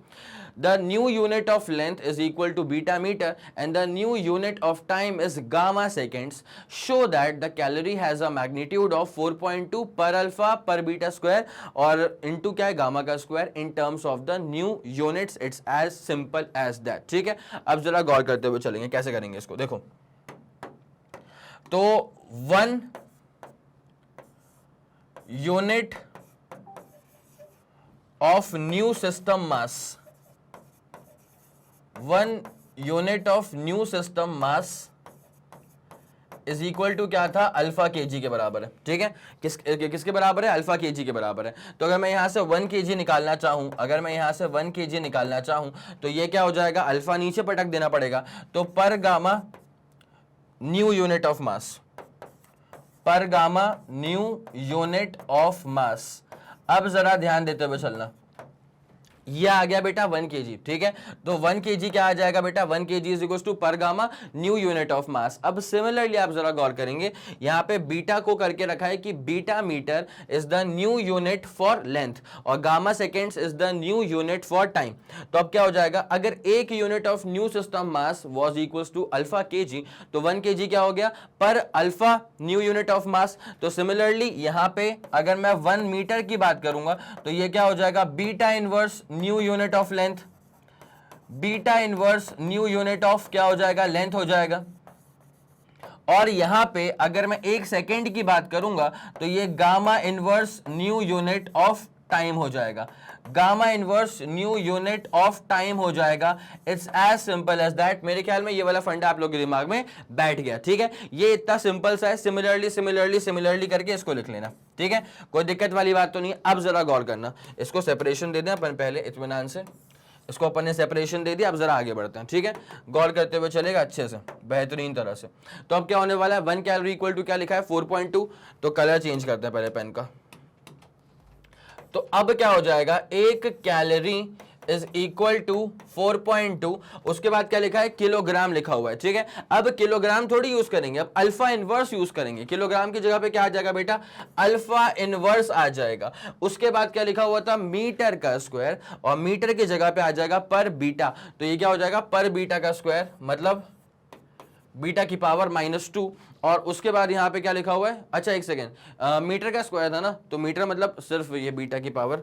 S1: The new unit of length is equal to beta meter and the new unit of time is gamma seconds. Show that the calorie has a magnitude of 4.2 per alpha per beta square और into क्या है, gamma का square in terms of the new units. It's as simple as that, ठीक है। अब जरा गौर करते हुए चलेंगे, कैसे करेंगे इसको, देखो। तो 1 unit of new system mass, 1 unit of new system mass is equal to क्या था, अल्फा केजी के बराबर है, ठीक है। किसके बराबर है, अल्फा केजी के बराबर है। तो अगर मैं यहां से 1 केजी निकालना चाहूं, अगर मैं यहां से 1 केजी निकालना चाहूं तो ये क्या हो जाएगा, अल्फा नीचे पटक देना पड़ेगा, तो per gamma new unit of mass, per gamma new unit of mass. अब जरा ध्यान देते हुए चलना, ये आ गया बेटा 1 kg, ठीक है। तो 1 kg क्या आ जाएगा बेटा, 1 kg इज इक्वल टू पर gamma new unit of mass. अब सिमिलरली आप जरा गौर करेंगे, यहां पे बीटा को करके रखा है कि beta metre is the new unit for length और gamma seconds is the new unit for time. तो अब क्या हो जाएगा, अगर 1 unit of new system mass was equals to alpha kg, तो 1 kg क्या हो गया, per alpha new unit of mass. तो सिमिलरली यहां पे अगर मैं 1 मीटर की बात करूंगा तो ये क्या हो जाएगा, beta inverse new unit of length, beta inverse new unit of क्या हो जाएगा, लेंथ हो जाएगा। और यहां पे अगर मैं 1 सेकेंड की बात करूंगा तो ये gamma inverse new unit of time हो जाएगा, gamma inverse new unit of time हो जाएगा। It's as simple as that. मेरे ख्याल में ये वाला फंडा आप लोगों के दिमाग में बैठ गया, ठीक है। ये इतना सिंपल सा है, सिमिलरली सिमिलरली सिमिलरली करके इसको लिख लेना, ठीक है, कोई दिक्कत वाली बात तो नहीं। अब जरा गौर करना, इसको सेपरेशन दे दें अपन पहले इत्मीनान से, इसको अपन ने सेपरेशन दे दिया। अब जरा आगे बढ़ते हैं, ठीक है, गौर करते हुए चलेगा अच्छे से, बेहतरीन तरह से। तो अब क्या होने वाला है, 1 कैलोरी इक्वल टू क्या लिखा है, 4.2। तो कलर चेंज करते हैं पहले पेन का। तो अब क्या हो जाएगा, 1 कैलोरी इज इक्वल टू 4.2। उसके बाद क्या लिखा है, किलोग्राम लिखा हुआ है, ठीक है। अब किलोग्राम थोड़ी यूज करेंगे, अब अल्फा इनवर्स यूज करेंगे। किलोग्राम की जगह पे क्या आ जाएगा बेटा, अल्फा इनवर्स आ जाएगा। उसके बाद क्या लिखा हुआ था, मीटर का स्क्वायर, और मीटर की जगह पे आ जाएगा पर बीटा। तो ये क्या हो जाएगा, पर बीटा का स्क्वायर, मतलब बीटा की पावर -2। और उसके बाद यहाँ पे क्या लिखा हुआ है, अच्छा एक सेकेंड, मीटर का स्क्वायर था ना, तो मीटर मतलब सिर्फ ये बीटा की पावर,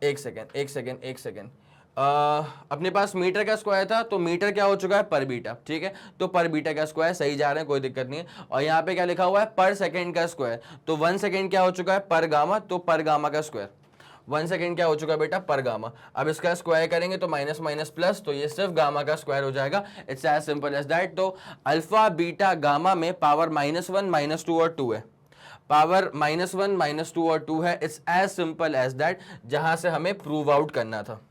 S1: एक सेकेंड, अपने पास मीटर का स्क्वायर था, तो मीटर क्या हो चुका है, पर बीटा, ठीक है। तो पर बीटा का स्क्वायर सही जा रहे हैं, कोई दिक्कत नहीं है। और यहाँ पे क्या लिखा हुआ है, पर सेकेंड का स्क्वायर, तो 1 सेकेंड क्या हो चुका है, पर गामा, तो पर गामा का स्क्वायर, 1 सेकेंड क्या हो चुका है बेटा, पर गामा। अब इसका स्क्वायर करेंगे तो माइनस माइनस प्लस, तो ये सिर्फ गामा का स्क्वायर हो जाएगा। It's as simple as that. तो अल्फा बीटा गामा में पावर -1 -2 और 2 है, पावर -1 -2 और 2 है। It's as simple as that, जहां से हमें प्रूव आउट करना था।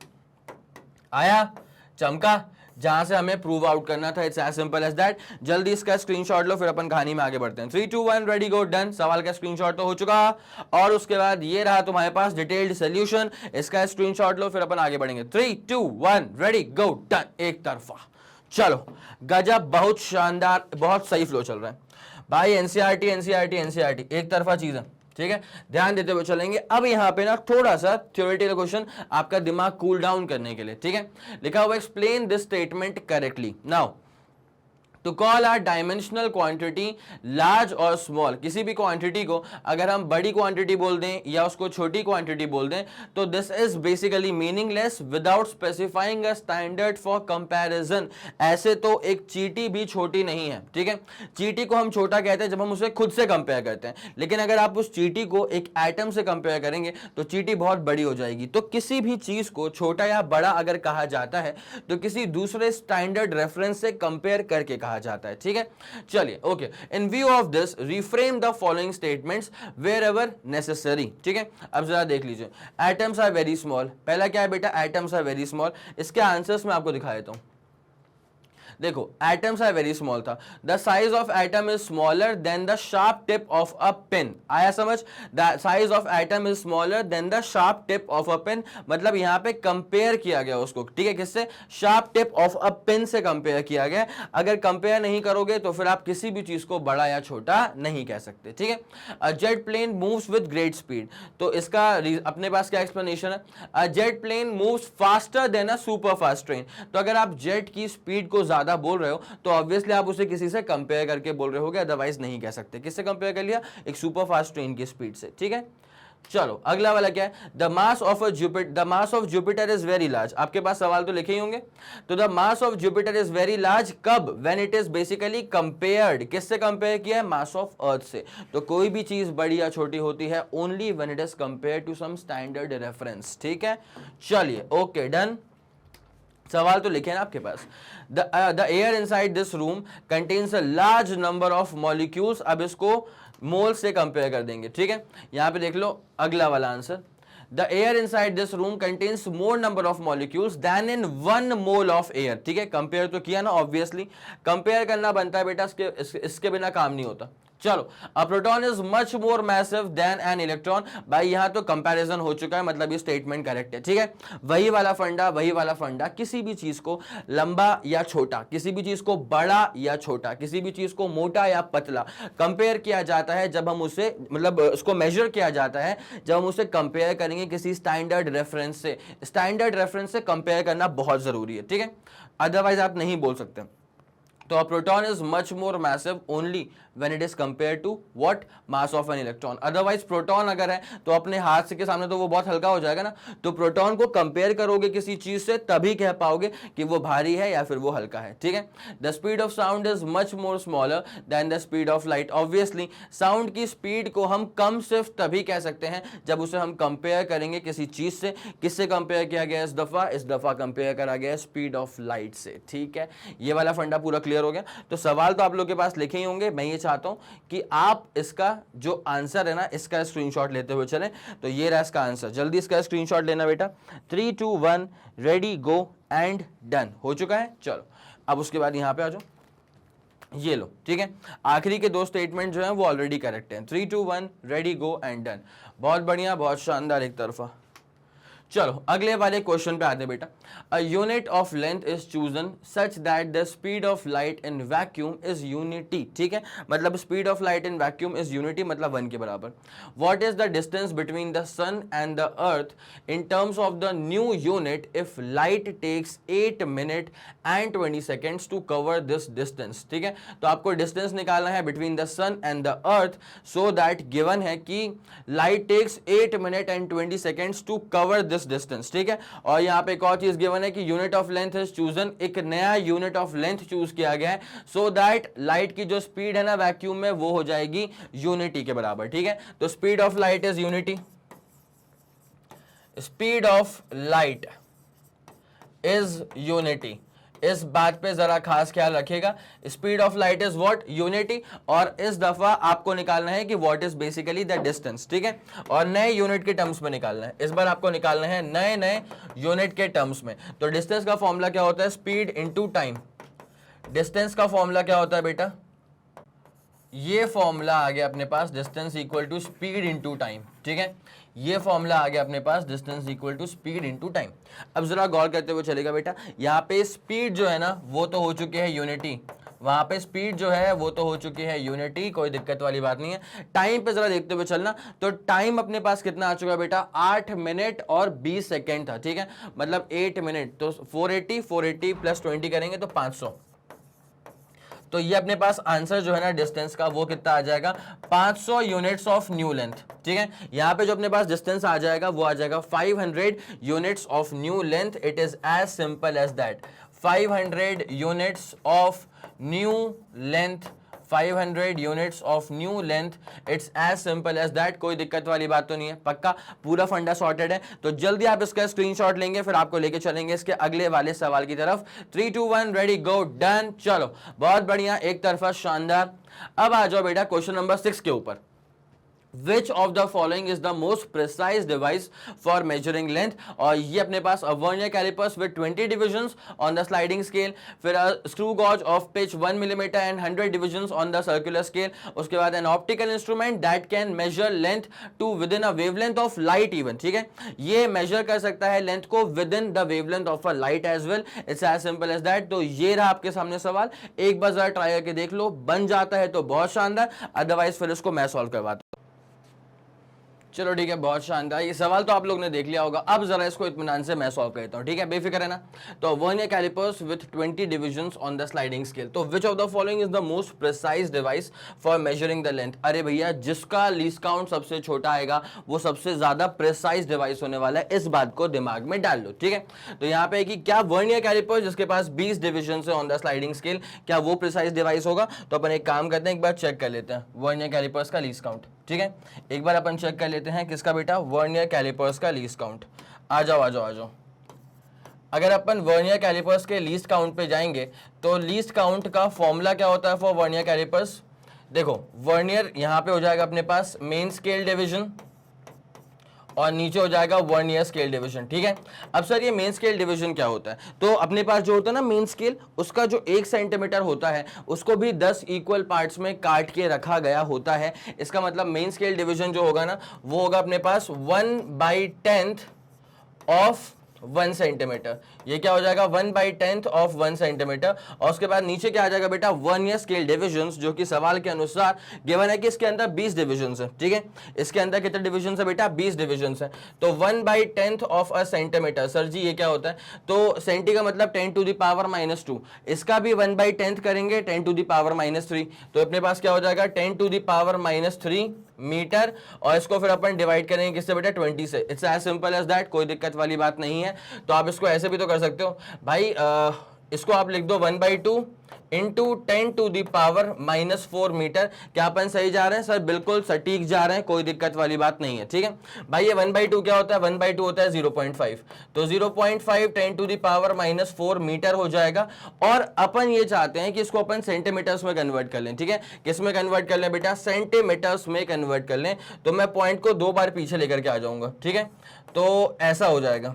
S1: आया, चमका, जहां से हमें प्रूव आउट करना था। It's as simple as that. जल्दी इसका स्क्रीनशॉट लो, फिर अपन कहानी में आगे बढ़ते हैं। 3 2 1 रेडी गो डन। सवाल का स्क्रीनशॉट तो हो चुका, और उसके बाद ये रहा तुम्हारे पास डिटेल्ड सोल्यूशन। इसका स्क्रीनशॉट लो, फिर अपन आगे बढ़ेंगे। 3 2 1 रेडी गो डन। एक तरफा, चलो गजब, बहुत शानदार, बहुत सही फ्लो चल रहा है भाई। एनसीईआरटी एनसीईआरटी एनसीईआरटी एक तरफा चीज है, ठीक है, ध्यान देते हुए चलेंगे। अब यहाँ पे ना थोड़ा सा थ्योरेटिकल क्वेश्चन आपका दिमाग कूल डाउन करने के लिए, ठीक है। लिखा हुआ explain this statement correctly. Now to call are dimensional quantity large और स्मॉल, किसी भी क्वांटिटी को अगर हम बड़ी क्वांटिटी बोल दें या उसको छोटी क्वांटिटी बोल दें, तो this is basically meaningless without specifying a standard for comparison. ऐसे तो एक चींटी भी छोटी नहीं है, ठीक है। चींटी को हम छोटा कहते हैं जब हम उसे खुद से कंपेयर करते हैं, लेकिन अगर आप उस चींटी को एक एटम से कंपेयर करेंगे तो चींटी बहुत बड़ी हो जाएगी। तो किसी भी चीज को छोटा या बड़ा अगर कहा जाता है तो किसी दूसरे स्टैंडर्ड रेफरेंस से कंपेयर करके कहा जाता है, ठीक है। चलिए, okay, in view of this reframe the following statements wherever necessary, ठीक है। अब जरा देख लीजिए, एटम्स आर वेरी स्मॉल। पहला क्या है बेटा, एटम्स आर वेरी स्मॉल। इसके आंसर्स मैं आपको दिखा देता हूं। देखो एटम्स आर वेरी स्मॉल था, the size of atom is smaller than the sharp tip of a pen. आया समझ? The size of atom is smaller than the sharp tip of a pen, मतलब यहां पे कंपेयर किया गया उसको, ठीक है, किससे? Sharp tip of a pen से कंपेयर किया गया। अगर कंपेयर नहीं करोगे तो फिर आप किसी भी चीज को बड़ा या छोटा नहीं कह सकते, ठीक है। A jet plane moves with great speed, तो इसका अपने पास क्या एक्सप्लेनेशन है? A jet plane moves faster than a super fast train. तो अगर आप जेट की स्पीड को ज्यादा बोल रहे हो तो ऑब्वियसली आप उसे किसी से कंपेयर करके बोल रहे होगे, अदरवाइज नहीं कह सकते। किससे कंपेयर कर लिया? एक सुपर फास्ट ट्रेन की स्पीड से, ठीक है। चलो अगला वाला क्या है? The mass of Jupiter is very large. आपके पास सवाल तो लिखे ही होंगे। तो the mass of Jupiter is very large कब? When it is basically compared, किससे कंपेयर किया है? मास ऑफ अर्थ से। तो कोई भी चीज बड़ी या छोटी होती है only when it is compared to some standard reference, ठीक है। चलिए ओके डन। सवाल तो लिखे ना आपके पास। The air inside this room contains a large number of molecules. अब इसको मोल से कंपेयर कर देंगे, ठीक है। यहां पे देख लो अगला वाला answer, the air inside this room contains more number of molecules than in 1 mole of air, ठीक है। कंपेयर तो किया ना, ऑब्वियसली कंपेयर करना बनता है बेटा, इसके बिना काम नहीं होता। चलो, a proton is much more massive than an electron. भाई यहां तो कंपैरिजन हो चुका है, मतलब ये स्टेटमेंट करेक्ट है, ठीक है। वही वाला फंडा, किसी भी चीज को लंबा या छोटा, किसी भी चीज को बड़ा या छोटा, किसी भी चीज को मोटा या पतला कंपेयर किया जाता है जब हम उसे, मतलब उसको मेजर किया जाता है जब हम उसे कंपेयर करेंगे किसी स्टैंडर्ड रेफरेंस से। स्टैंडर्ड रेफरेंस से कंपेयर करना बहुत जरूरी है, ठीक है, अदरवाइज आप नहीं बोल सकते। तो a proton is much more massive only when it is compared to what? mass of an electron। Otherwise proton अगर है तो अपने हाथ से के सामने तो वो बहुत हल्का हो जाएगा ना। तो प्रोटॉन को कंपेयर करोगे किसी चीज से तभी कह पाओगे कि वो भारी है या फिर वो हल्का है, ठीक है। The speed of sound is much more smaller than the speed of light. Obviously sound की स्पीड को हम कम सिर्फ तभी कह सकते हैं जब उसे हम कंपेयर करेंगे किसी चीज से। किससे कंपेयर किया गया इस दफा कंपेयर करा गया स्पीड ऑफ लाइट से, ठीक है। ये वाला फंडा पूरा क्लियर हो गया। तो सवाल तो आप लोग के पास लिखे ही होंगे। मैं ये चाहता हूं कि आप इसका जो आंसर है ना, इसका स्क्रीनशॉट लेते हुए चलें। तो ये रहा इसका आंसर, जल्दी इसका स्क्रीनशॉट लेना बेटा। 3 2 1 रेडी गो एंड डन हो चुका है। चलो अब उसके बाद यहां पे आ जाओ, ये लो, ठीक है। आखिरी के 2 स्टेटमेंट जो हैं वो ऑलरेडी करेक्ट हैं। 3 2 1 रेडी गो एंड डन। बहुत बढ़िया, बहुत शानदार एक तरफा। चलो अगले वाले क्वेश्चन पे आते हैं बेटा। A unit of length is chosen such that the speed of light in vacuum is unity, ठीक है। मतलब speed of light in vacuum is unity, मतलब 1 के बराबर। What is the distance between the sun and the earth in terms of the new unit if light takes 8 minute and 20 seconds to cover this distance, ठीक है। तो आपको distance निकालना है between the sun and the earth, so that given है कि light takes 8 minute and 20 seconds to cover distance, ठीक है। और यहां पे एक और चीज गिवन है कि unit of length is chosen, एक नया यूनिट ऑफ लेंथ चूज किया गया है, सो दैट लाइट की जो स्पीड है ना वैक्यूम में वो हो जाएगी यूनिटी के बराबर, ठीक है। तो speed of light is unity, speed of light is unity. इस बात पे जरा खास ख्याल रखिएगा। Speed of light is what? Unity. और इस दफा आपको निकालना है कि what is basically the distance, ठीक है। और नए यूनिट के टर्म्स में निकालना है। इस बार आपको निकालना है नए यूनिट के टर्म्स में। तो डिस्टेंस का फॉर्मूला क्या होता है? Speed into time. डिस्टेंस का फॉर्मूला क्या होता है बेटा? ये फॉर्मूला आ गया अपने पास, distance equal to speed into time, ठीक है। ये फॉर्मूला आ गया अपने पास, distance equal to speed into time. अब जरा गौर करते हुए चलेगा बेटा, यहाँ पे स्पीड जो है ना वो तो हो चुकी है यूनिटी, वहां पे स्पीड जो है वो तो हो चुकी है यूनिटी, कोई दिक्कत वाली बात नहीं है। टाइम पे जरा देखते हुए चलना। तो टाइम अपने पास कितना आ चुका है बेटा? 8 मिनट और 20 सेकेंड था, ठीक है। मतलब 8 मिनट, तो 480 प्लस 20 करेंगे तो 500। तो ये अपने पास आंसर जो है ना डिस्टेंस का वो कितना आ जाएगा? 500 यूनिट्स ऑफ न्यू लेंथ, ठीक है। यहां पे जो अपने पास डिस्टेंस आ जाएगा वो आ जाएगा 500 units of new length. It is as simple as that. 500 units of new length, 500 units of new length, it's as simple as that. कोई दिक्कत वाली बात तो नहीं है, पक्का पूरा फंडा सॉर्टेड है। तो जल्दी आप इसका स्क्रीनशॉट लेंगे, फिर आपको लेके चलेंगे इसके अगले वाले सवाल की तरफ। 3 2 1 रेडी गो डन। चलो बहुत बढ़िया, एक तरफा शानदार। अब आ जाओ बेटा क्वेश्चन नंबर 6 के ऊपर। Which of the following is the most precise device for measuring length? और ये अपने पास a vernier calipers with 20 divisions on the sliding scale, फिर a screw gauge of pitch 1 millimeter and 100 divisions on the circular scale, उसके बाद an optical instrument that can measure length to within a wavelength of light even, ठीक है, ये measure कर सकता है length को within the wavelength of a light as well. It's as simple as that. तो ये रहा आपके सामने सवाल, एक बार जरा ट्राई करके देख लो, बन जाता है तो बहुत शानदार, अदरवाइज फिर इसको मैं सॉल्व करवाता हूं। चलो ठीक है, बहुत शानदार, ये सवाल तो आप लोग ने देख लिया होगा। अब जरा इसको इत्मीनान से मैं सॉल्व करता हूं, ठीक है, बेफिक्र है ना। तो vernier callipers with 20 divisions on the sliding scale, तो which of the following is the most precise device for measuring the length? अरे भैया, जिसका लीस्ट काउंट सबसे छोटा आएगा वो सबसे ज्यादा प्रिसाइज डिवाइस होने वाला है, इस बात को दिमाग में डाल लो, ठीक है। तो यहाँ पे कि क्या वर्नियर कैलिपर जिसके पास 20 डिविजन है ऑन द स्लाइडिंग स्केल, क्या वो प्रिसाइज डिवाइस होगा? तो अपन एक काम करते हैं, एक बार चेक कर लेते हैं वर्नियर कैलिपर्स का लीस्ट काउंट, ठीक है। एक बार अपन चेक कर लेते हैं किसका बेटा, वर्नियर कैलिपर्स का लीस्ट काउंट। आ जाओ आ जाओ आ जाओ। अगर अपन वर्नियर कैलिपर्स के लीस्ट काउंट पे जाएंगे तो लीस्ट काउंट का फॉर्मूला क्या होता है फॉर वर्नियर कैलिपर्स? देखो, वर्नियर यहां पे हो जाएगा अपने पास मेन स्केल डिवीजन और नीचे हो जाएगा वर्नियर स्केल डिवीजन, ठीक है। अब सर ये मेन स्केल डिवीजन क्या होता है? तो अपने पास जो होता है ना मेन स्केल, उसका जो 1 सेंटीमीटर होता है उसको भी 10 इक्वल पार्ट्स में काट के रखा गया होता है। इसका मतलब मेन स्केल डिवीजन जो होगा ना वो होगा अपने पास 1/10 ऑफ 1 सेंटीमीटर। ये क्या हो जाएगा, 1/10 ऑफ 1 सेंटीमीटर। और उसके बाद नीचे क्या आ जाएगा बेटा, वर्नियर स्केल डिविजन्स, जो कि सवाल के अनुसार गिवन है कि इसके अंदर 20 डिविजन्स है, ठीक है। इसके अंदर कितने डिविजन्स है बेटा, 20 डिविजन्स है। तो 1/10 ऑफ अ सेंटीमीटर, सर जी ये क्या होता है? तो सेंटी का मतलब 10 टू द पावर -2, इसका भी 1/10 करेंगे 10 टू द पावर -3, तो अपने पास क्या हो जाएगा 10 टू द पावर -3 मीटर। और इसको फिर अपन डिवाइड करेंगे किससे बेटा, 20 से। It's as simple as that, कोई दिक्कत वाली बात नहीं है। तो आप इसको ऐसे भी तो कर सकते हो भाई, इसको आप लिख दो 1/2 into 10 to the power -4 metre. क्या अपन सही जा रहे हैं सर? बिल्कुल सटीक जा रहे हैं, कोई दिक्कत वाली बात नहीं है, ठीक है भाई। ये 1/2 क्या होता है? 1/2 होता है 0.5, तो 0.5 10 टू द पावर -4 मीटर हो जाएगा। और अपन ये चाहते हैं कि इसको अपन सेंटीमीटर्स में कन्वर्ट कर लें, ठीक है। किस में कन्वर्ट कर लें बेटा? सेंटीमीटर्स में कन्वर्ट कर लें। तो मैं पॉइंट को 2 बार पीछे लेकर के आ जाऊंगा, ठीक है। तो ऐसा हो जाएगा,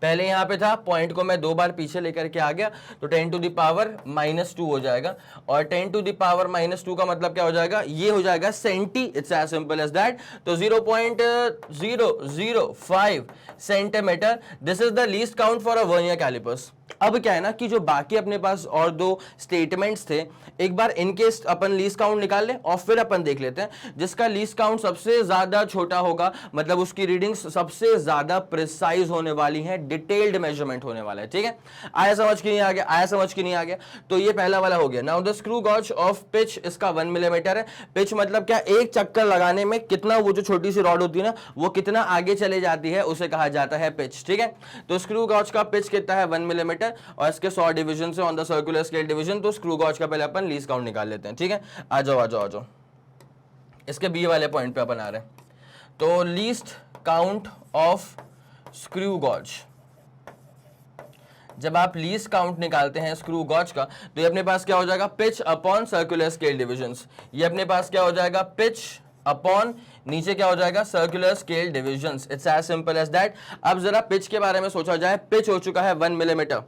S1: पहले यहां पे था, पॉइंट को मैं 2 बार पीछे लेकर के आ गया, तो 10 टू द पावर -2 हो जाएगा। और 10 टू द पावर -2 का मतलब क्या हो जाएगा? ये हो जाएगा centi. It's as simple as that. तो 0.005 centimetre, this is the least count for a vernier callipers. अब क्या है ना कि जो बाकी अपने पास और 2 स्टेटमेंट्स थे, एक बार इनके अपन लीस्ट काउंट निकाल लें और फिर अपन देख लेते हैं जिसका लीस्ट काउंट सबसे ज्यादा छोटा होगा, मतलब उसकी रीडिंग्स सबसे ज्यादा प्रिसाइज होने वाली है, डिटेल्ड मेजरमेंट होने वाला है, ठीक है। आया समझ की नहीं आ गया? आया समझ की नहीं आ गया? तो ये पहला वाला हो गया। Now the screw gauge of pitch, इसका 1 मिलीमीटर है। पिच मतलब क्या? एक चक्कर लगाने में कितना, वो जो छोटी सी रॉड होती है ना वो कितना आगे चले जाती है, उसे कहा जाता है पिच, ठीक है। तो स्क्रू गॉज का पिच कितना है? 1 मिलीमीटर, और इसके 100 डिवीजन से on the circular scale division. तो स्क्रू गॉज का पहले अपन लीस्ट काउंट निकाल लेते हैं, ठीक है। आ जाओ आ जाओ आ जाओ, इसके बी वाले पॉइंट पे अपन आ रहे हैं। तो least count of screw gauge, जब आप लीस्ट काउंट निकालते हैं स्क्रू गॉज का, तो ये अपने पास क्या हो जाएगा? Pitch upon circular scale divisions. ये अपने पास क्या हो जाएगा? पिच अपॉन नीचे क्या हो जाएगा? Circular scale divisions. It's as simple as that. अब जरा पिच के बारे में सोचा जाए। पिच हो चुका है 1 मिलीमीटर,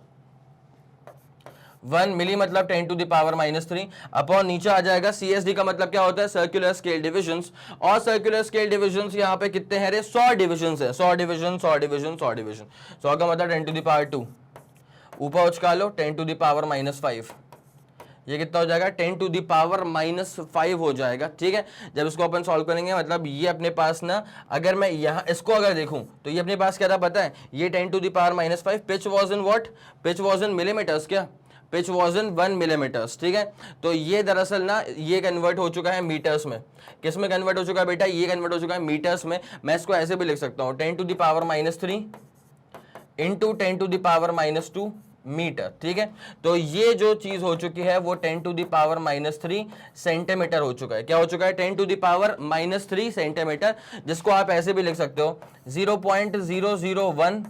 S1: 1 मिली मतलब 10 टू द पावर -3 अपॉन नीचे आ जाएगा CSD का मतलब क्या होता है? Circular scale divisions. और सर्कुलर स्केल डिविजन्स यहाँ पे कितने हैं रे? 100 डिविजन्स है। 100 डिविजन 100 डिविजन 100 डिविजन, 100 का मतलब 10 टू द पावर 2, ऊपर उचका लो 10 टू द पावर -5। ये कितना हो जाएगा? 10 टू द पावर -5 हो जाएगा, ठीक है। जब इसको अपन सॉल्व करेंगे, मतलब ये अपने पास ना, अगर मैं यहाँ इसको अगर देखूं तो ये अपने पास क्या था पता है? ये 10 to the power -5। Pitch was in what? Pitch was in millimetres. क्या? पिच वॉज इन 1 मिलीमीटर्स, ठीक है। तो ये दरअसल ना ये कन्वर्ट हो चुका है मीटर्स में। किस में कन्वर्ट हो चुका है बेटा? ये कन्वर्ट हो चुका है मीटर्स में। मैं इसको ऐसे भी लिख सकता हूँ, 10 to the power -3 into 10 to the power -2 metre, ठीक है। तो ये जो चीज हो चुकी है वो 10 टू द पावर -3 सेंटीमीटर हो चुका है। क्या हो चुका है? 10 टू द पावर -3 सेंटीमीटर, जिसको आप ऐसे भी लिख सकते हो 0.001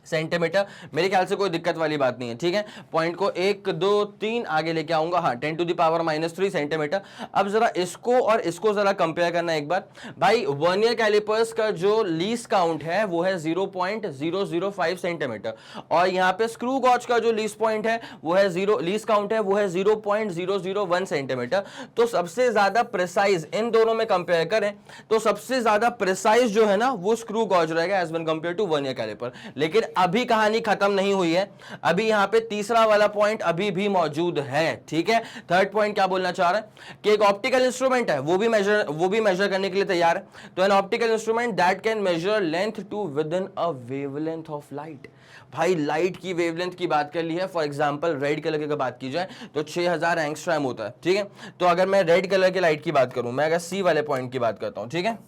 S1: सेंटीमीटर। मेरे ख्याल से कोई दिक्कत वाली बात नहीं है, ठीक है। पॉइंट को 1 2 3 आगे लेके आऊंगा, हाँ 10 टू द पावर -3 सेंटीमीटर। अब जरा इसको और इसको जरा कंपेयर करना एक बार भाई। वर्नियर कैलिपर्स का जो लीस्ट काउंट है वो है 0.005 सेंटीमीटर, और यहाँ पे स्क्रू गॉज का जो लीस्ट पॉइंट है वो है लीस्ट काउंट है वो है 0.001 सेंटीमीटर। तो सबसे ज्यादा प्रिसाइज इन दोनों में कंपेयर करें तो सबसे ज्यादा प्रिसाइज जो है ना वो स्क्रू गॉज रहेगा as one compare to vernier calliper. लेकिन अभी कहानी खत्म नहीं हुई है, अभी यहां पे तीसरा वाला पॉइंट अभी भी मौजूद है, ठीक है। थर्ड पॉइंट क्या बोलना चाह रहे हैं कि एक ऑप्टिकल इंस्ट्रूमेंट है वो भी मेजर करने के लिए तैयार है। तो an optical instrument that can measure length to within a wavelength of light. भाई लाइट की वेवलेंथ की बात कर ली है, फॉर एग्जांपल रेड कलर की बात की जाए तो 6000 एंगस्ट्रॉम होता है, ठीक है। तो अगर मैं रेड कलर की लाइट की बात करूं, मैं अगर सी वाले पॉइंट की बात करता हूं, ठीक है,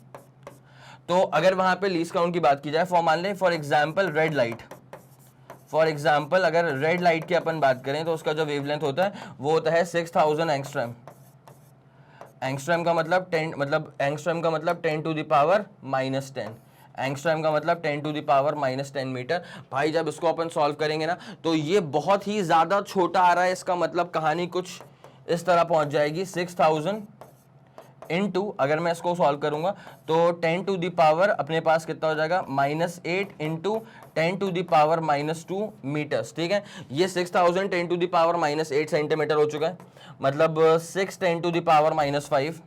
S1: तो अगर वहां पे लीस्ट काउंट की बात की जाए मान लें for example red light, for example अगर रेड लाइट की अपन बात करें तो उसका जो वेवलेंथ होता है वो होता है 6000 एंगस्ट्रॉम। एंगस्ट्रॉम का मतलब 10 टू द पावर -10, एंगस्ट्रॉम का मतलब 10 टू द पावर -10 मीटर। भाई जब इसको अपन सॉल्व करेंगे ना तो ये बहुत ही ज्यादा छोटा आ रहा है, इसका मतलब कहानी कुछ इस तरह पहुंच जाएगी 6000 इनटू, अगर मैं इसको सॉल्व करूंगा तो 10 टू द पावर अपने पास कितना हो जाएगा -8 into 10 to the power -2 metres, ठीक है। ये 6000 10 टू द पावर -8 सेंटीमीटर हो चुका है, मतलब 6 10 टू द पावर -5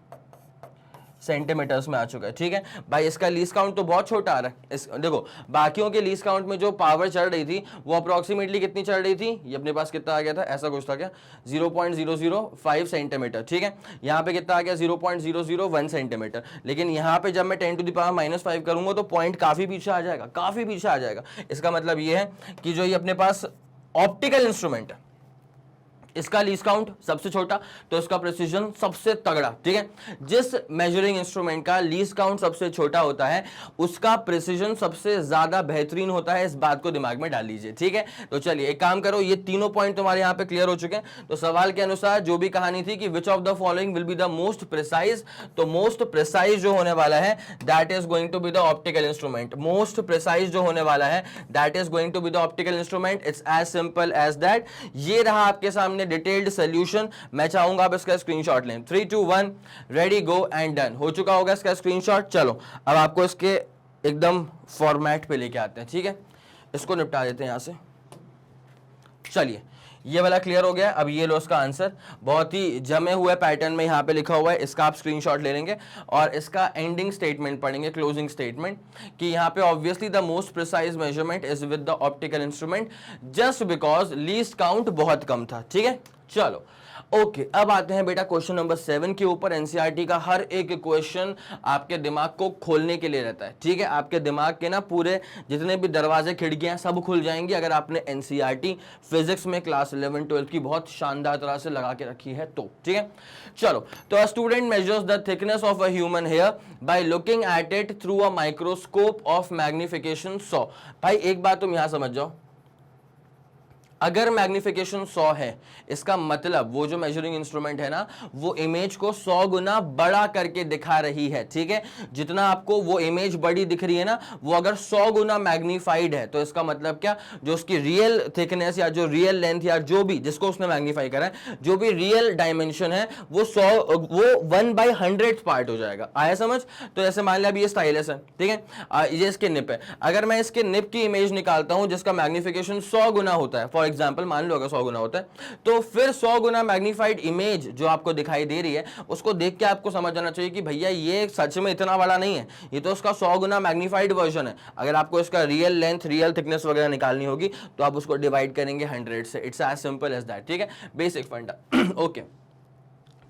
S1: सेंटीमीटर्स में आ चुका है, ठीक है भाई। इसका लीस्ट काउंट तो बहुत छोटा आ रहा है। देखो बाकियों के लीस्ट काउंट में जो पावर चढ़ रही थी वो अप्रोक्सीमेटली कितनी चढ़ रही थी, ये अपने पास कितना आ गया था, ऐसा कुछ था क्या, 0.005 सेंटीमीटर, ठीक है। यहाँ पे कितना आ गया 0.001 सेंटीमीटर। लेकिन यहाँ पे जब मैं 10 टू द पावर -5 करूंगा तो पॉइंट काफी पीछे आ जाएगा, काफी पीछे आ जाएगा। इसका मतलब ये है कि जो ये अपने पास ऑप्टिकल इंस्ट्रूमेंट है इसका लीस्ट काउंट सबसे छोटा तो इसका प्रिसीजन सबसे तगड़ा, ठीक है। जिस मेजरिंग इंस्ट्रूमेंट का लीस्ट काउंट सबसे छोटा होता है उसका प्रिसीजन सबसे ज्यादा बेहतरीन होता है, इस बात को दिमाग में डाल लीजिए, ठीक है। तो चलिए एक काम करो, ये तीनों पॉइंट तुम्हारे यहां पे क्लियर हो चुके हैं। तो सवाल के अनुसार जो भी कहानी थी कि which of the following will be the most precise, तो मोस्ट प्रिसाइज जो होने वाला है that is going to be the optical instrument. Most precise जो होने वाला है that is going to be the optical instrument. It's as simple as that. ये रहा आपके सामने डिटेल्ड सॉल्यूशन। मैं चाहूंगा आप इसका स्क्रीनशॉट लें। 3 2 1 रेडी गो एंड डन। हो चुका होगा इसका स्क्रीनशॉट। चलो अब आपको इसके एकदम फॉर्मेट पे लेके आते हैं, ठीक है। इसको निपटा देते हैं यहां से। चलिए ये वाला क्लियर हो गया। अब ये लो इसका आंसर, बहुत ही जमे हुए पैटर्न में यहाँ पे लिखा हुआ है, इसका आप स्क्रीनशॉट ले लेंगे और इसका एंडिंग स्टेटमेंट पढ़ेंगे, क्लोजिंग स्टेटमेंट, कि यहाँ पे obviously the most precise measurement is with the optical instrument just because least count बहुत कम था, ठीक है। चलो ओके अब आते हैं बेटा क्वेश्चन नंबर 7 के ऊपर। एनसीईआरटी का हर एक क्वेश्चन आपके दिमाग को खोलने के लिए रहता है, ठीक है। आपके दिमाग के ना पूरे जितने भी दरवाजे खिड़कियां सब खुल जाएंगी अगर आपने एनसीईआरटी फिजिक्स में क्लास 11 12 की बहुत शानदार तरह से लगा के रखी है तो, ठीक है। चलो तो student measures the thickness of a human hair by looking at it through a microscope of magnification 100। भाई एक बात तुम यहां समझ जाओ, अगर मैग्निफिकेशन 100 है इसका मतलब वो जो मेजरिंग इंस्ट्रूमेंट है ना वो इमेज को 100 गुना बड़ा करके दिखा रही है, ठीक है। जितना आपको वो इमेज बड़ी दिख रही है ना वो अगर 100 गुना मैग्नीफाइड है तो इसका मतलब क्या, जो उसकी रियल थिकनेस या जो रियल लेंथ या जो भी जिसको उसने मैग्नीफाई करा है जो भी रियल डायमेंशन है वो 1/100 पार्ट हो जाएगा। आया समझ। तो ऐसे मान लिया अभी ये स्टाइलस है, ठीक है, ये इसके निप है। अगर मैं इसके निप की इमेज निकालता हूं जिसका मैग्निफिकेशन 100 गुना होता है, फॉर एग्जाम्पल मान लो अगर 100 गुना होता है तो फिर 100 गुना मैग्नीफाइड इमेज जो आपको दिखाई दे रही है उसको देख के आपको समझ जाना चाहिए कि भैया ये सच में इतना बड़ा नहीं है, ये तो उसका 100 गुना मैग्नीफाइड वर्जन है। अगर आपको इसका रियल लेंथ रियल थिकनेस वगैरह निकालनी होगी तो आप उसको डिवाइड करेंगे 100 से। It's as simple as that, ठीक है, बेसिक फंडा। ओके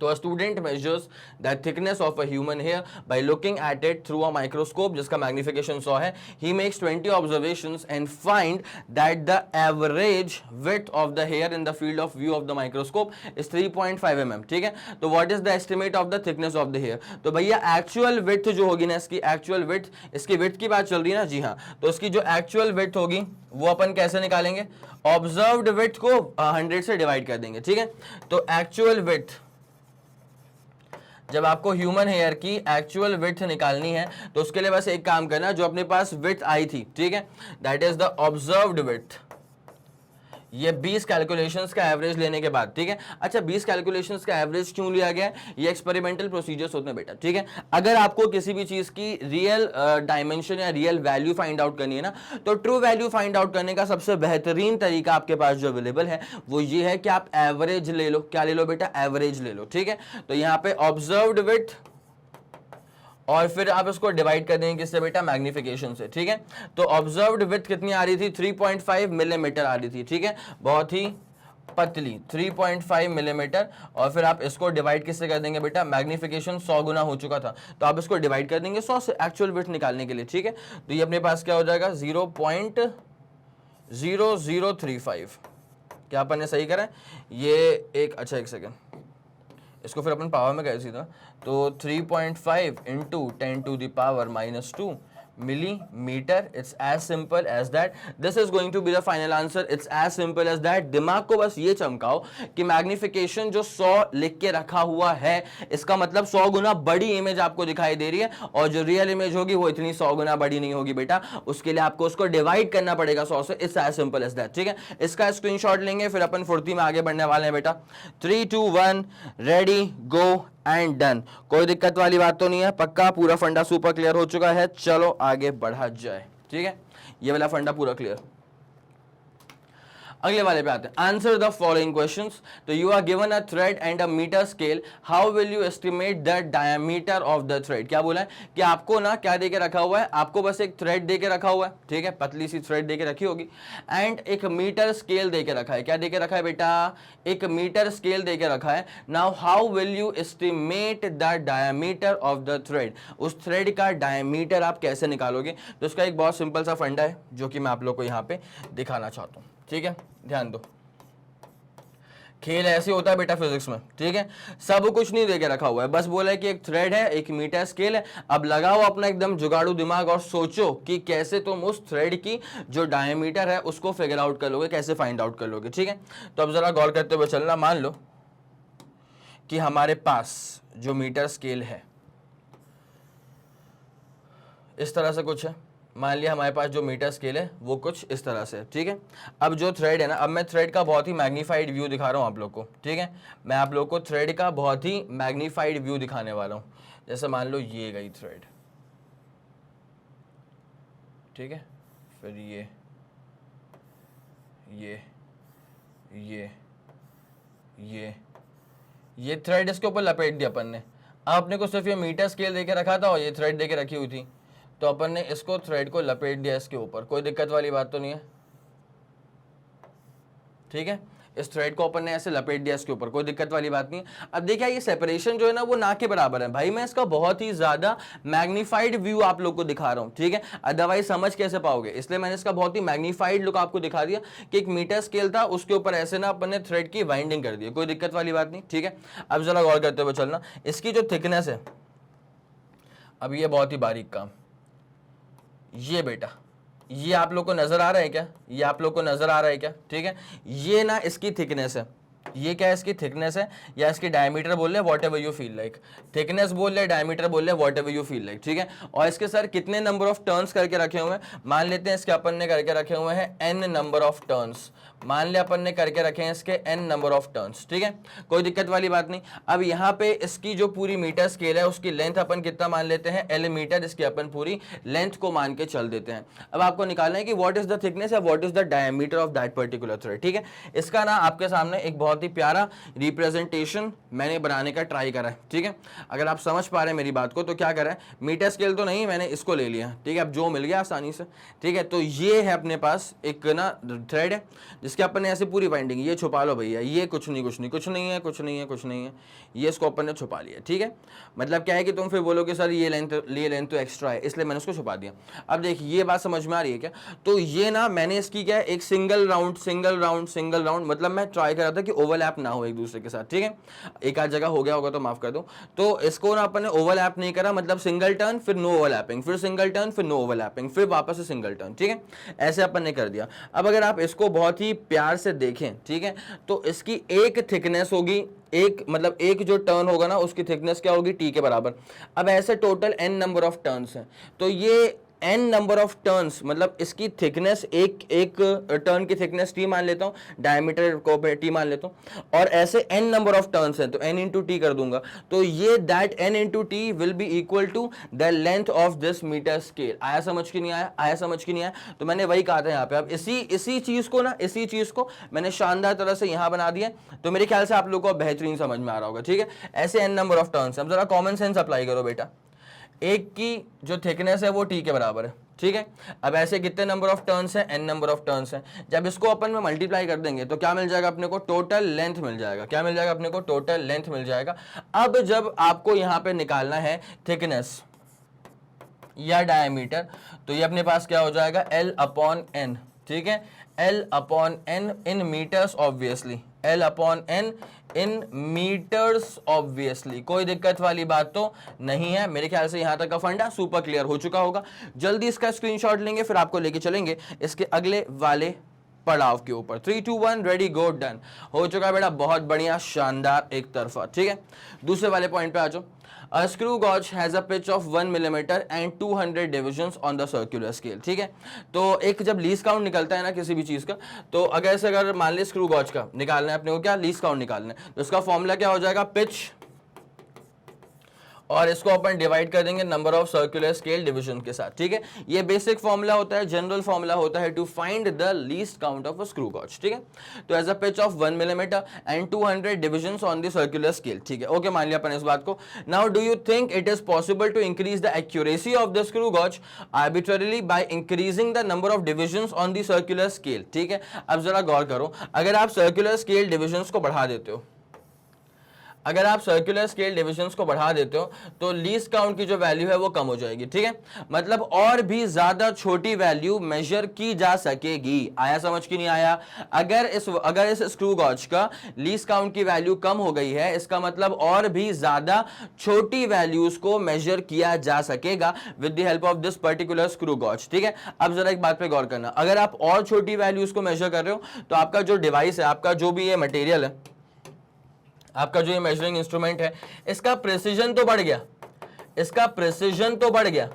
S1: तो student measures the thickness of a human hair by looking at it through a microscope जिसका मैग्निफिकेशन 100 है। He makes 20 observations and find that the average width of the hair in the field of view of the microscope is 3.5 mm, ठीक है। तो what is the estimate of the thickness of the hair. तो भैया actual width जो होगी ना इसकी actual width, इसकी विड्थ की बात चल रही है ना, जी हाँ, तो इसकी जो एक्चुअल विड्थ होगी वो अपन कैसे निकालेंगे, ऑब्जर्व्ड विड्थ को 100 से डिवाइड कर देंगे, ठीक है। तो एक्चुअल विड्थ जब आपको ह्यूमन हेयर की एक्चुअल विड्थ निकालनी है तो उसके लिए बस एक काम करना, जो अपने पास विड्थ आई थी, ठीक है, that is the observed width, ये 20 कैलकुलेशंस का एवरेज लेने के बाद, ठीक है। अच्छा 20 कैलकुलेशंस का एवरेज क्यों लिया गया है, ये एक्सपेरिमेंटल प्रोसीजर्स होते हैं बेटा, ठीक है। अगर आपको किसी भी चीज की रियल डायमेंशन या रियल वैल्यू फाइंड आउट करनी है ना, तो ट्रू वैल्यू फाइंड आउट करने का सबसे बेहतरीन तरीका आपके पास जो अवेलेबल है वो ये है कि आप एवरेज ले लो। क्या ले लो बेटा, एवरेज ले लो, ठीक है। तो यहाँ पे ऑब्जर्व्ड विड्थ और फिर आप इसको डिवाइड कर देंगे किससे बेटा, मैग्निफिकेशन से, ठीक है। तो ऑब्जर्व्ड विड्थ कितनी आ रही थी, 3.5 मिलीमीटर आ रही थी, ठीक है, बहुत ही पतली 3.5 मिलीमीटर। और फिर आप इसको डिवाइड किससे कर देंगे बेटा, मैग्निफिकेशन 100 गुना हो चुका था, तो आप इसको डिवाइड कर देंगे 100 से एक्चुअल विड्थ निकालने के लिए, ठीक है। तो ये अपने पास क्या हो जाएगा, 0.0035। क्या अपन ने सही करा है ये एक, अच्छा एक सेकेंड, इसको फिर अपन पावर में कैसे सीधा, तो 3.5 into 10⁻⁻² millimetre. It's as simple as that, this is going to be the final answer, it's as simple as that. दिमाग को बस ये चमकाओ कि मैग्निफिकेशन जो 100 लिख के रखा हुआ है, इसका मतलब 100 गुना बड़ी इमेज आपको दिखाई दे रही है, और जो रियल इमेज होगी वो इतनी 100 गुना बड़ी नहीं होगी बेटा, उसके लिए आपको उसको डिवाइड करना पड़ेगा 100 से। It's as simple as that, ठीक है। इसका स्क्रीनशॉट लेंगे, फिर अपन फुर्ती में आगे बढ़ने वाले हैं बेटा। 3 2 1 रेडी गो एंड डन। कोई दिक्कत वाली बात तो नहीं है, पक्का पूरा फंडा सुपर क्लियर हो चुका है, चलो आगे बढ़ा जाए, ठीक है। ये वाला फंडा पूरा क्लियर। अगले वाले पे आते हैं, आंसर द फॉलोइंग क्वेश्चंस। तो you are given a thread and a metre scale, how will you estimate the diameter of the thread. क्या बोला है कि आपको ना क्या देके रखा हुआ है, आपको बस एक थ्रेड देके रखा हुआ है, ठीक है, पतली सी थ्रेड देके रखी होगी, एंड एक मीटर स्केल देके रखा है। क्या देके रखा है बेटा, एक मीटर स्केल देके रखा है। Now how will you estimate the diameter of the thread, उस थ्रेड का डायमीटर आप कैसे निकालोगे। तो उसका एक बहुत सिंपल सा फंडा है जो कि मैं आप लोग को यहाँ पे दिखाना चाहता हूँ, ठीक है, ध्यान दो। खेल ऐसे होता है बेटा फिजिक्स में, ठीक है, सब कुछ नहीं देके रखा हुआ है, बस बोला है कि एक थ्रेड है, एक मीटर स्केल है। अब लगाओ अपना एकदम जुगाड़ू दिमाग और सोचो कि कैसे तुम उस थ्रेड की जो डायमीटर है उसको फिगर आउट कर लोगे, कैसे फाइंड आउट कर लोगे, ठीक है। तो अब जरा गौर करते हुए चलना। मान लो कि हमारे पास जो मीटर स्केल है इस तरह से कुछ है, मान लिया हमारे पास जो मीटर स्केल है वो कुछ इस तरह से, ठीक है। अब जो थ्रेड है ना, अब मैं थ्रेड का बहुत ही मैग्नीफाइड व्यू दिखा रहा हूँ आप लोग को, ठीक है, मैं आप लोग को थ्रेड का बहुत ही मैग्नीफाइड व्यू दिखाने वाला हूँ। जैसे मान लो ये गई थ्रेड, ठीक है, फिर ये थ्रेड इसके ऊपर लपेट दिया अपन ने। अब अपने को सिर्फ ये मीटर स्केल देके रखा था और ये थ्रेड देके रखी हुई थी, तो अपन ने इसको थ्रेड को लपेट दिया इसके ऊपर। कोई दिक्कत वाली बात तो नहीं है, ठीक है, इस थ्रेड को अपन ने ऐसे लपेट दिया इसके ऊपर, कोई दिक्कत वाली बात नहीं है। अब देखिए ये सेपरेशन जो है ना वो ना के बराबर है भाई, मैं इसका बहुत ही ज्यादा मैग्नीफाइड व्यू आप लोग को दिखा रहा हूं, ठीक है, अदरवाइज समझ कैसे पाओगे, इसलिए मैंने इसका बहुत ही मैग्नीफाइड लुक आपको दिखा दिया कि एक मीटर स्केल था, उसके ऊपर ऐसे ना अपन ने थ्रेड की वाइंडिंग कर दी, कोई दिक्कत वाली बात नहीं, ठीक है। अब जरा गौर करते हुए चलना, इसकी जो थिकनेस है, अब ये बहुत ही बारीक काम, ये बेटा ये आप लोग को नजर आ रहा है क्या, ये आप लोग को नजर आ रहा है क्या, ठीक है, ये ना इसकी थिकनेस है, ये क्या है इसकी थिकनेस है, या इसकी डायमीटर बोल रहे what ever you feel like, thickness बोल रहे डायमीटर बोल रहे what ever you feel like, ठीक है। और इसके सर कितने नंबर ऑफ टर्न्स करके रखे हुए हैं, मान लेते हैं इसके अपन ने करके रखे हुए हैं n नंबर ऑफ टर्न्स, मान लिया अपन ने करके रखे हैं इसके n नंबर ऑफ टर्न्स, ठीक है, कोई दिक्कत वाली बात नहीं। अब यहाँ पे इसकी जो पूरी मीटर स्केल है उसकी लेंथ अपन कितना मान लेते हैं, L मीटर, इसकी अपन पूरी लेंथ को मान के चल देते हैं। अब आपको निकालना है कि व्हाट इज द थिकनेस या what is the diameter of that particular thread, ठीक है। इसका ना आपके सामने एक बहुत ही प्यारा रिप्रेजेंटेशन मैंने बनाने का ट्राई करा है, ठीक है। अगर आप समझ पा रहे हैं मेरी बात को तो क्या करा है, मीटर स्केल तो नहीं, मैंने इसको ले लिया, ठीक है, अब जो मिल गया आसानी से, ठीक है। तो ये है अपने पास एक ना थ्रेड है जिसके अपन ने ऐसे पूरी बाइंडिंग, ये छुपा लो भैया, ये कुछ नहीं है, ये इसको अपन ने छुपा लिया, ठीक है। मतलब क्या है कि तुम फिर बोलोगे सर ये लेंथ तो एक्स्ट्रा है, इसलिए मैंने उसको छुपा दिया। अब देखिए ये बात समझ में आ रही है क्या, तो ये ना मैंने इसकी क्या है एक सिंगल राउंड, मतलब मैं ट्राई कर रहा था कि ओवरलैप ना हो एक दूसरे के साथ, ठीक है। एक आध जगह हो गया होगा तो माफ कर दो, तो इसको ना अपन ने ओवरलैप नहीं करा, मतलब सिंगल टर्न फिर नो ओवरलैपिंग, फिर सिंगल टर्न फिर नो ओवरलैपिंग, फिर वापस से सिंगल टर्न, ठीक है, ऐसे अपन ने कर दिया। अब अगर आप इसको बहुत ही प्यार से देखें, ठीक है, तो इसकी एक थिकनेस होगी, एक मतलब एक जो टर्न होगा ना उसकी थिकनेस क्या होगी, टी के बराबर। अब ऐसे total n number of turns हैं, तो ये n नंबर ऑफ टर्न्स मतलब इसकी थिकनेस, एक एक टर्न की थिकनेस t मान लेता हूँ, डायमीटर को t मान लेता हूँ, और ऐसे n नंबर ऑफ टर्न्स हैं तो n इंटू टी कर दूंगा, तो ये that n into t will be equal to the length of this metre scale. आया समझ की नहीं आया, आया समझ की नहीं आया? तो मैंने वही कहा था यहाँ पे, अब इसी चीज को ना, इसी चीज को मैंने शानदार तरह से यहाँ बना दिया, तो मेरे ख्याल से आप लोगों को बेहतरीन समझ में आ रहा होगा, ठीक है। ऐसे n नंबर ऑफ टर्न्स, अब जरा कॉमन सेंस अप्लाई करो बेटा, एक की जो थिकनेस है वो टी के बराबर है, ठीक है। अब ऐसे कितने नंबर ऑफ टर्न्स हैं, n नंबर ऑफ टर्न्स हैं। जब इसको अपन में मल्टीप्लाई कर देंगे तो क्या मिल जाएगा अपने को, टोटल लेंथ मिल जाएगा। क्या मिल जाएगा अपने को, टोटल लेंथ मिल जाएगा। अब जब आपको यहां पे निकालना है थिकनेस या डायमीटर, तो ये अपने पास क्या हो जाएगा, L अपॉन n, ठीक है, L upon n in metres obviously, L upon n in metres obviously. कोई दिक्कत वाली बात तो नहीं है, मेरे ख्याल से यहां तक का फंडा सुपर क्लियर हो चुका होगा। जल्दी इसका स्क्रीनशॉट लेंगे, फिर आपको लेके चलेंगे इसके अगले वाले पड़ाव के ऊपर। 3 2 1 रेडी गो, डन हो चुका बेटा, बहुत बढ़िया, शानदार एक तरफा, ठीक है। दूसरे वाले पॉइंट पे आ जाओ। A screw gauge has a pitch of 1 millimeter and 200 divisions on the circular scale, ठीक है। तो एक जब लीस्ट काउंट निकलता है ना किसी भी चीज का, तो अगर मान ली स्क्रू गॉज का निकालना है अपने को, क्या लीस्ट काउंट निकालना है, तो इसका फॉर्मूला क्या हो जाएगा, पिच, और इसको अपन डिवाइड कर देंगे number of circular scale division के साथ, ठीक है। ये बेसिक फॉर्मूला होता है, जनरल फॉर्मूला होता है to find the least count of a screw gauge, ठीक है। तो as a pitch of 1 millimetre and 200 divisions on the circular scale, ठीक है, ओके, मान लिया अपन इस बात को। Now do you think it is possible to increase the accuracy of the screw gauge arbitrarily by increasing the number of divisions on the circular scale, ठीक है। अब जरा गौर करो, अगर आप सर्कुलर स्केल डिविजन्स को बढ़ा देते हो, अगर आप सर्कुलर स्केल डिविजन्स को बढ़ा देते हो तो लीस्ट काउंट की जो वैल्यू है वो कम हो जाएगी, ठीक है। मतलब और भी ज्यादा छोटी वैल्यू मेजर की जा सकेगी। आया समझ की नहीं आया? अगर इस स्क्रू गॉज का लीस्ट काउंट की वैल्यू कम हो गई है, इसका मतलब और भी ज्यादा छोटी वैल्यूज को मेजर किया जा सकेगा with the help of this particular screw gauge, ठीक है। अब जरा एक बात पे गौर करना, अगर आप और छोटी वैल्यूज को मेजर कर रहे हो तो आपका जो डिवाइस है, आपका जो भी ये मटेरियल है, आपका जो ये मेजरिंग इंस्ट्रूमेंट है, इसका प्रिसीजन तो बढ़ गया, इसका प्रिसीजन तो बढ़ गया।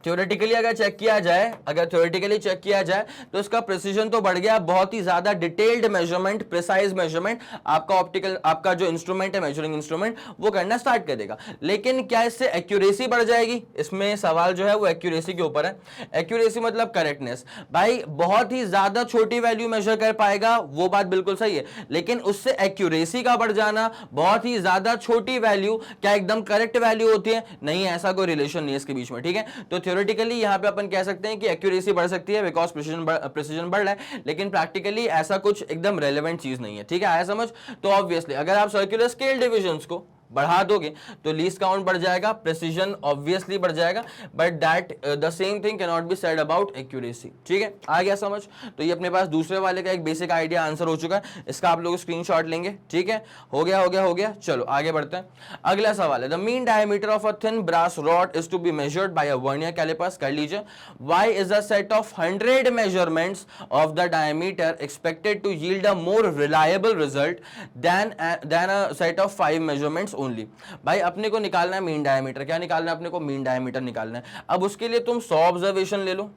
S1: थ्योरेटिकली अगर चेक किया जाए, अगर थ्योरेटिकली चेक किया जाए तो इसका प्रिसीजन तो बढ़ गया, बहुत ही ज्यादा डिटेल्ड मेजरमेंट, प्रिसाइज मेजरमेंट आपका ऑप्टिकल, आपका जो इंस्ट्रूमेंट है, मेजरिंग इंस्ट्रूमेंट, वो करना स्टार्ट कर देगा। लेकिन क्या इससे एक्यूरेसी बढ़ जाएगी? इसमें सवाल जो है वो एक्यूरेसी के ऊपर है। एक्यूरेसी मतलब करेक्टनेस। भाई बहुत ही ज्यादा छोटी वैल्यू मेजर कर पाएगा, वो बात बिल्कुल सही है, लेकिन उससे एक्यूरेसी का बढ़ जाना, बहुत ही ज्यादा छोटी वैल्यू क्या एकदम करेक्ट वैल्यू होती है? नहीं, ऐसा कोई रिलेशन नहीं है इसके बीच में, ठीक है। तो थ्योरेटिकली यहां पे अपन कह सकते हैं कि एक्यूरेसी बढ़ सकती है बिकॉज प्रिसीजन बढ़ रहा है, लेकिन प्रैक्टिकली ऐसा कुछ एकदम रेलेवेंट चीज नहीं है, ठीक है। आया समझ? तो ऑब्वियसली अगर आप सर्कुलर स्केल डिविजन्स को बढ़ा दोगे तो लीस्ट काउंट बढ़ जाएगा, प्रिसीजन ऑब्वियसली बढ़ जाएगा, but that the same thing can not be said about accuracy, ठीक है। आ गया समझ? तो ये अपने पास दूसरे वाले का एक बेसिक आइडिया आंसर हो चुका है, इसका आप लोग स्क्रीनशॉट लेंगे, ठीक है। हो गया हो गया हो गया, चलो आगे बढ़ते हैं। अगला सवाल है, the mean diameter of a thin brass rod is to be measured by a vernier callipers. कर लीजिए, why is a set of 100 measurements of the diameter expected to yield a more reliable result than a set of 5 measurements only. भाई अपने को निकालना है mean diameter, क्या निकालना है अपने को? मीन डायमीटर निकालना है। अब उसके लिए तुम 100 ऑब्जर्वेशन ले लो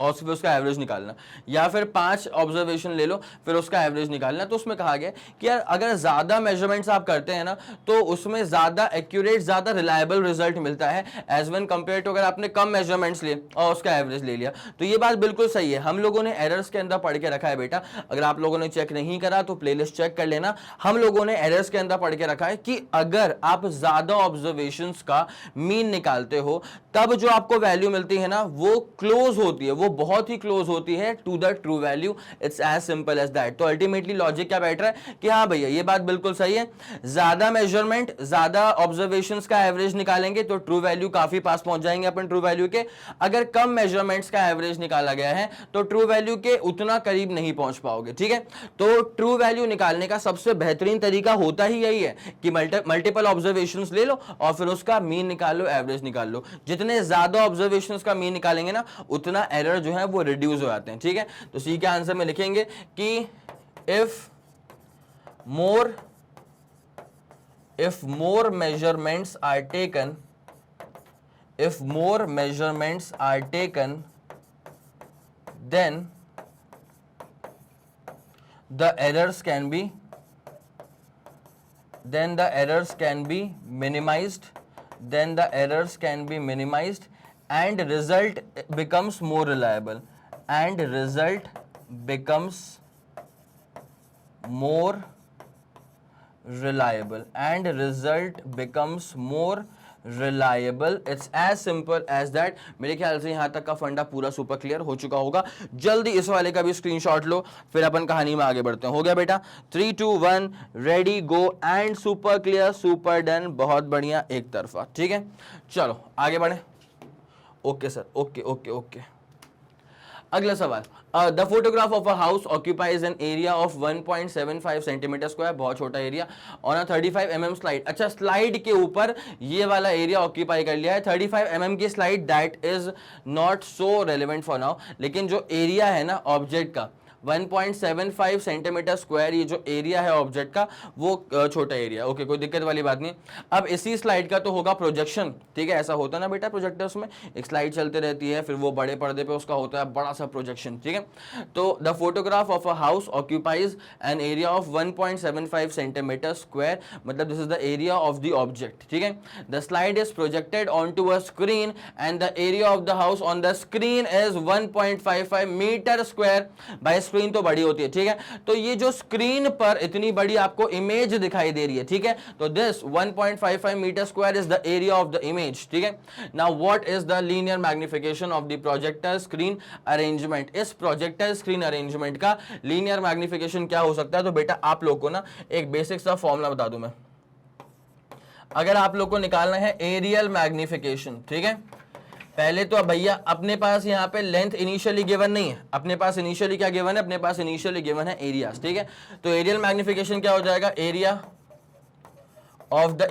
S1: और फिर उसका एवरेज निकालना, या फिर 5 ऑब्जर्वेशन ले लो फिर उसका एवरेज निकालना। तो उसमें कहा गया कि यार अगर ज्यादा मेजरमेंट्स आप करते हैं ना तो उसमें ज्यादा एक्यूरेट, ज्यादा रिलायबल रिजल्ट मिलता है एज वन कंपेयर टू अगर आपने कम मेजरमेंट्स लिए और उसका एवरेज ले लिया। तो ये बात बिल्कुल सही है, हम लोगों ने एरर्स के अंदर पढ़ के रखा है बेटा। अगर आप लोगों ने चेक नहीं करा तो प्लेलिस्ट चेक कर लेना। हम लोगों ने एरर्स के अंदर पढ़ के रखा है कि अगर आप ज्यादा ऑब्जर्वेशंस का मीन निकालते हो तब जो आपको वैल्यू मिलती है ना वो क्लोज होती है, वो बहुत ही क्लोज होती है to the true value. It's as simple as that. तो अल्टीमेटली लॉजिक क्या बैठ रहा है कि हाँ भैया ये बात बिल्कुल सही है, ज्यादा मेजरमेंट, ज्यादा ऑब्जर्वेशंस का एवरेज निकालेंगे तो ट्रू वैल्यू काफी पास पहुंच जाएंगे अपन ट्रू वैल्यू के। अगर कम मेजरमेंट्स का एवरेज निकाला गया है तो ट्रू वैल्यू के उतना करीब नहीं पहुंच पाओगे, ठीक है। तो ट्रू वैल्यू निकालने का सबसे बेहतरीन तरीका होता ही यही है कि मल्टीपल ऑब्जर्वेशंस ले लो और फिर उसका मीन निकाल लो, एवरेज निकाल लो। जितने ज्यादा ऑब्जर्वेशंस का मीन निकालेंगे ना उतना एरर एरर जो है वो रिड्यूस हो जाते हैं, ठीक है। तो सी के आंसर में लिखेंगे कि if more measurements are taken, then the errors can be minimized, and result becomes more reliable, it's as simple as that. मेरे ख्याल से यहां तक का फंडा पूरा सुपर क्लियर हो चुका होगा। जल्दी इस वाले का भी स्क्रीनशॉट लो, फिर अपन कहानी में आगे बढ़ते हैं। हो गया बेटा? 3 2 1 ready go and super clear, super done, बहुत बढ़िया, एक तरफा, ठीक है। चलो आगे बढ़े। Okay sir, okay. अगला सवाल, the photograph of a house occupies an area of 1.75 centimetre square, बहुत छोटा area, on a 35 mm slide. अच्छा, स्लाइड के ऊपर ये वाला एरिया ऑक्यूपाई कर लिया है, 35 mm की slide, that is not so relevant for now. लेकिन जो एरिया है ना ऑब्जेक्ट का 1.75 सेंटीमीटर स्क्वायर, ये जो एरिया है ऑब्जेक्ट का वो छोटा एरिया, ओके, कोई दिक्कत वाली बात नहीं। अब इसी स्लाइड का तो होगा प्रोजेक्शन, ठीक है, ऐसा होता है ना बेटा प्रोजेक्टर्स में, एक स्लाइड चलते रहती है, फिर वो बड़े पर्दे पे उसका होता है बड़ा सा प्रोजेक्शन, ठीक है। तो the photograph of a house occupies an area of 1.75 centimetre square, मतलब this is the area of the object, ठीक है। The slide is projected on to a screen and the area of the house on the screen is 1.55 metre square by screen तो बड़ी होती है, ठीक है। तो ये जो स्क्रीन पर इतनी बड़ी आपको इमेज दिखाई दे रही है, ठीक है, तो this 1.55 metre square is the area of the image, ठीक है। Now what is the linear magnification of the projector screen arrangement? इस प्रोजेक्टर स्क्रीन अरेंजमेंट का लीनियर मैग्निफिकेशन क्या हो सकता है? तो बेटा आप लोग को ना एक बेसिक सा फॉर्मूला बता दूं मैं। अगर आप लोग को निकालना है एरियल मैग्निफिकेशन, ठीक है, पहले तो भैया अपने पास यहाँ पे लेंथ इनिशियली गिवन नहीं है, अपने पास इनिशियली क्या गिवन है? अपने पास इनिशियली गिवन है एरियाज, ठीक है। तो एरियल मैग्निफिकेशन क्या हो जाएगा? Area of the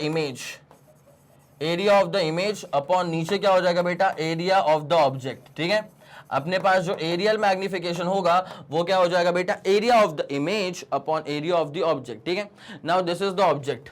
S1: image upon नीचे क्या हो जाएगा बेटा? एरिया ऑफ द ऑब्जेक्ट, ठीक है। अपने पास जो एरियल मैग्निफिकेशन होगा वो क्या हो जाएगा बेटा? Area of the image upon area of the object, ठीक है। Now this is the object,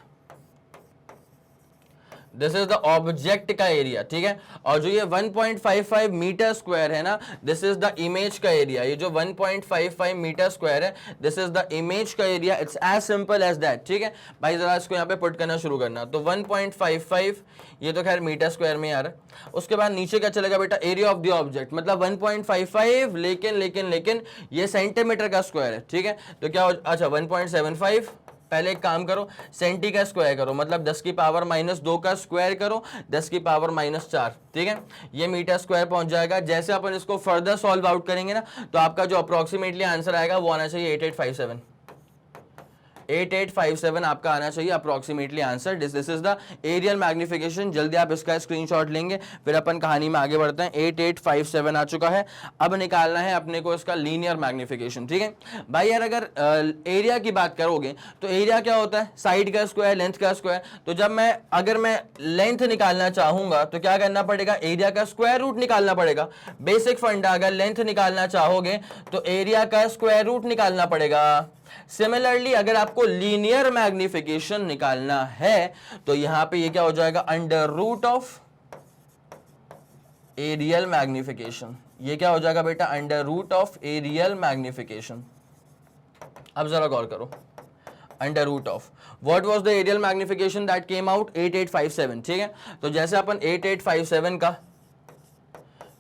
S1: this is the object का एरिया, ठीक है। और जो ये 1.55 मीटर स्क्वायर है ना, दिस इज द इमेज का एरिया। ये जो 1.55 मीटर स्क्वायर है, दिस इज द इमेज का area. It's as simple as that, ठीक है भाई। जरा इसको यहाँ पे पुट करना शुरू करना। तो 1.55 ये तो खैर मीटर स्क्वायर में आ रहा है। उसके बाद नीचे क्या चलेगा बेटा? एरिया ऑफ द ऑब्जेक्ट, मतलब 1.55, लेकिन ये सेंटीमीटर का स्क्वायर है, ठीक है। तो क्या हो, अच्छा 1.75, पहले एक काम करो, सेंटी का स्क्वायर करो, मतलब 10 की पावर -2 का स्क्वायर करो, 10 की पावर -4, ठीक है। ये मीटर स्क्वायर पहुंच जाएगा। जैसे अपन इसको फर्दर सॉल्व आउट करेंगे ना, तो आपका जो अप्रोक्सीमेटली आंसर आएगा वो आना चाहिए 8857 आपका आना चाहिए approximately answer. This is the areal magnification. जल्दी आप इसका स्क्रीनशॉट लेंगे, फिर अपन कहानी में आगे बढ़ते हैं। 8857 आ चुका है। अब निकालना है अपने को इसका लीनियर मैग्निफिकेशन, ठीक है भाई। यार अगर एरिया की बात करोगे तो एरिया क्या होता है? साइड का स्क्वायर, लेंथ का स्क्वायर। तो जब अगर मैं लेंथ निकालना चाहूंगा तो क्या करना पड़ेगा? एरिया का स्क्वायर रूट निकालना पड़ेगा। बेसिक फंडा, अगर लेंथ निकालना चाहोगे तो एरिया का स्क्वायर रूट निकालना पड़ेगा। सिमिलरली अगर आपको लीनियर मैग्निफिकेशन निकालना है तो यहां पे ये क्या हो जाएगा? Under root of areal magnification. ये क्या हो जाएगा बेटा? Under root of areal magnification. अब जरा गौर करो, under root of what was the areal magnification that came out? 8857, ठीक है। तो जैसे अपन 8857 का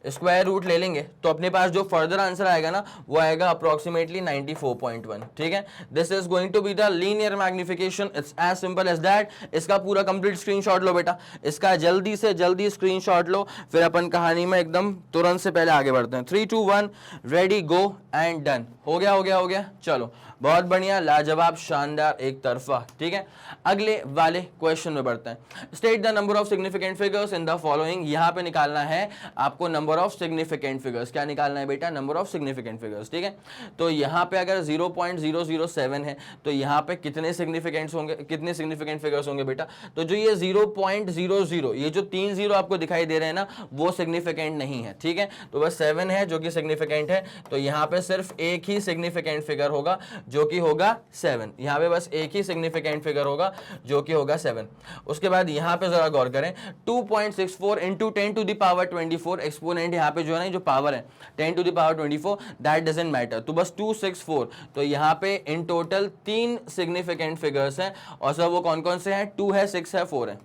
S1: स्क्वायर रूट ले लेंगे तो अपने पास जो फर्दर आंसर आएगा ना वो आएगा अप्रोक्सीमेटली 94.1, ठीक है। This is going to be the linear magnification. It's as simple as that. इसका पूरा कंप्लीट स्क्रीनशॉट लो बेटा, इसका जल्दी से जल्दी स्क्रीनशॉट लो, फिर अपन कहानी में एकदम तुरंत से पहले आगे बढ़ते हैं। 3 2 1 रेडी गो एंड डन। हो गया। चलो बहुत बढ़िया, लाजवाब, शानदार, एक तरफा। ठीक है, अगले वाले क्वेश्चन में बढ़ते हैं। State the number of significant figures in the following. यहां पे निकालना है आपको नंबर ऑफ सिग्निफिकेंट फिगर्स। क्या निकालना है बेटा? Number of significant figures. ठीक है, तो यहां पे अगर 0.007 है तो यहां पे कितने सिग्निफिकेंट्स होंगे, कितने सिग्निफिकेंट फिगर्स होंगे बेटा? तो जो ये 0.00, ये जो 3 जीरो आपको दिखाई दे रहे हैं ना, वो सिग्निफिकेंट नहीं है। ठीक है, तो बस 7 है जो कि सिग्निफिकेंट है, तो यहां पे सिर्फ एक ही सिग्निफिकेंट फिगर होगा जो कि होगा 7। यहां पे बस एक ही सिग्निफिकेंट फिगर होगा जो कि होगा 7। उसके बाद यहां पे जरा गौर करें, 2.64 into 10 to the power 24, exponent यहां पे जो है ना, जो पावर है 10 to the power 24, that doesn't matter, तो बस 264। तो यहां पे इन टोटल 3 सिग्निफिकेंट फिगर्स हैं, और सर वो कौन कौन से हैं? 2 है, 6 है, 4 है।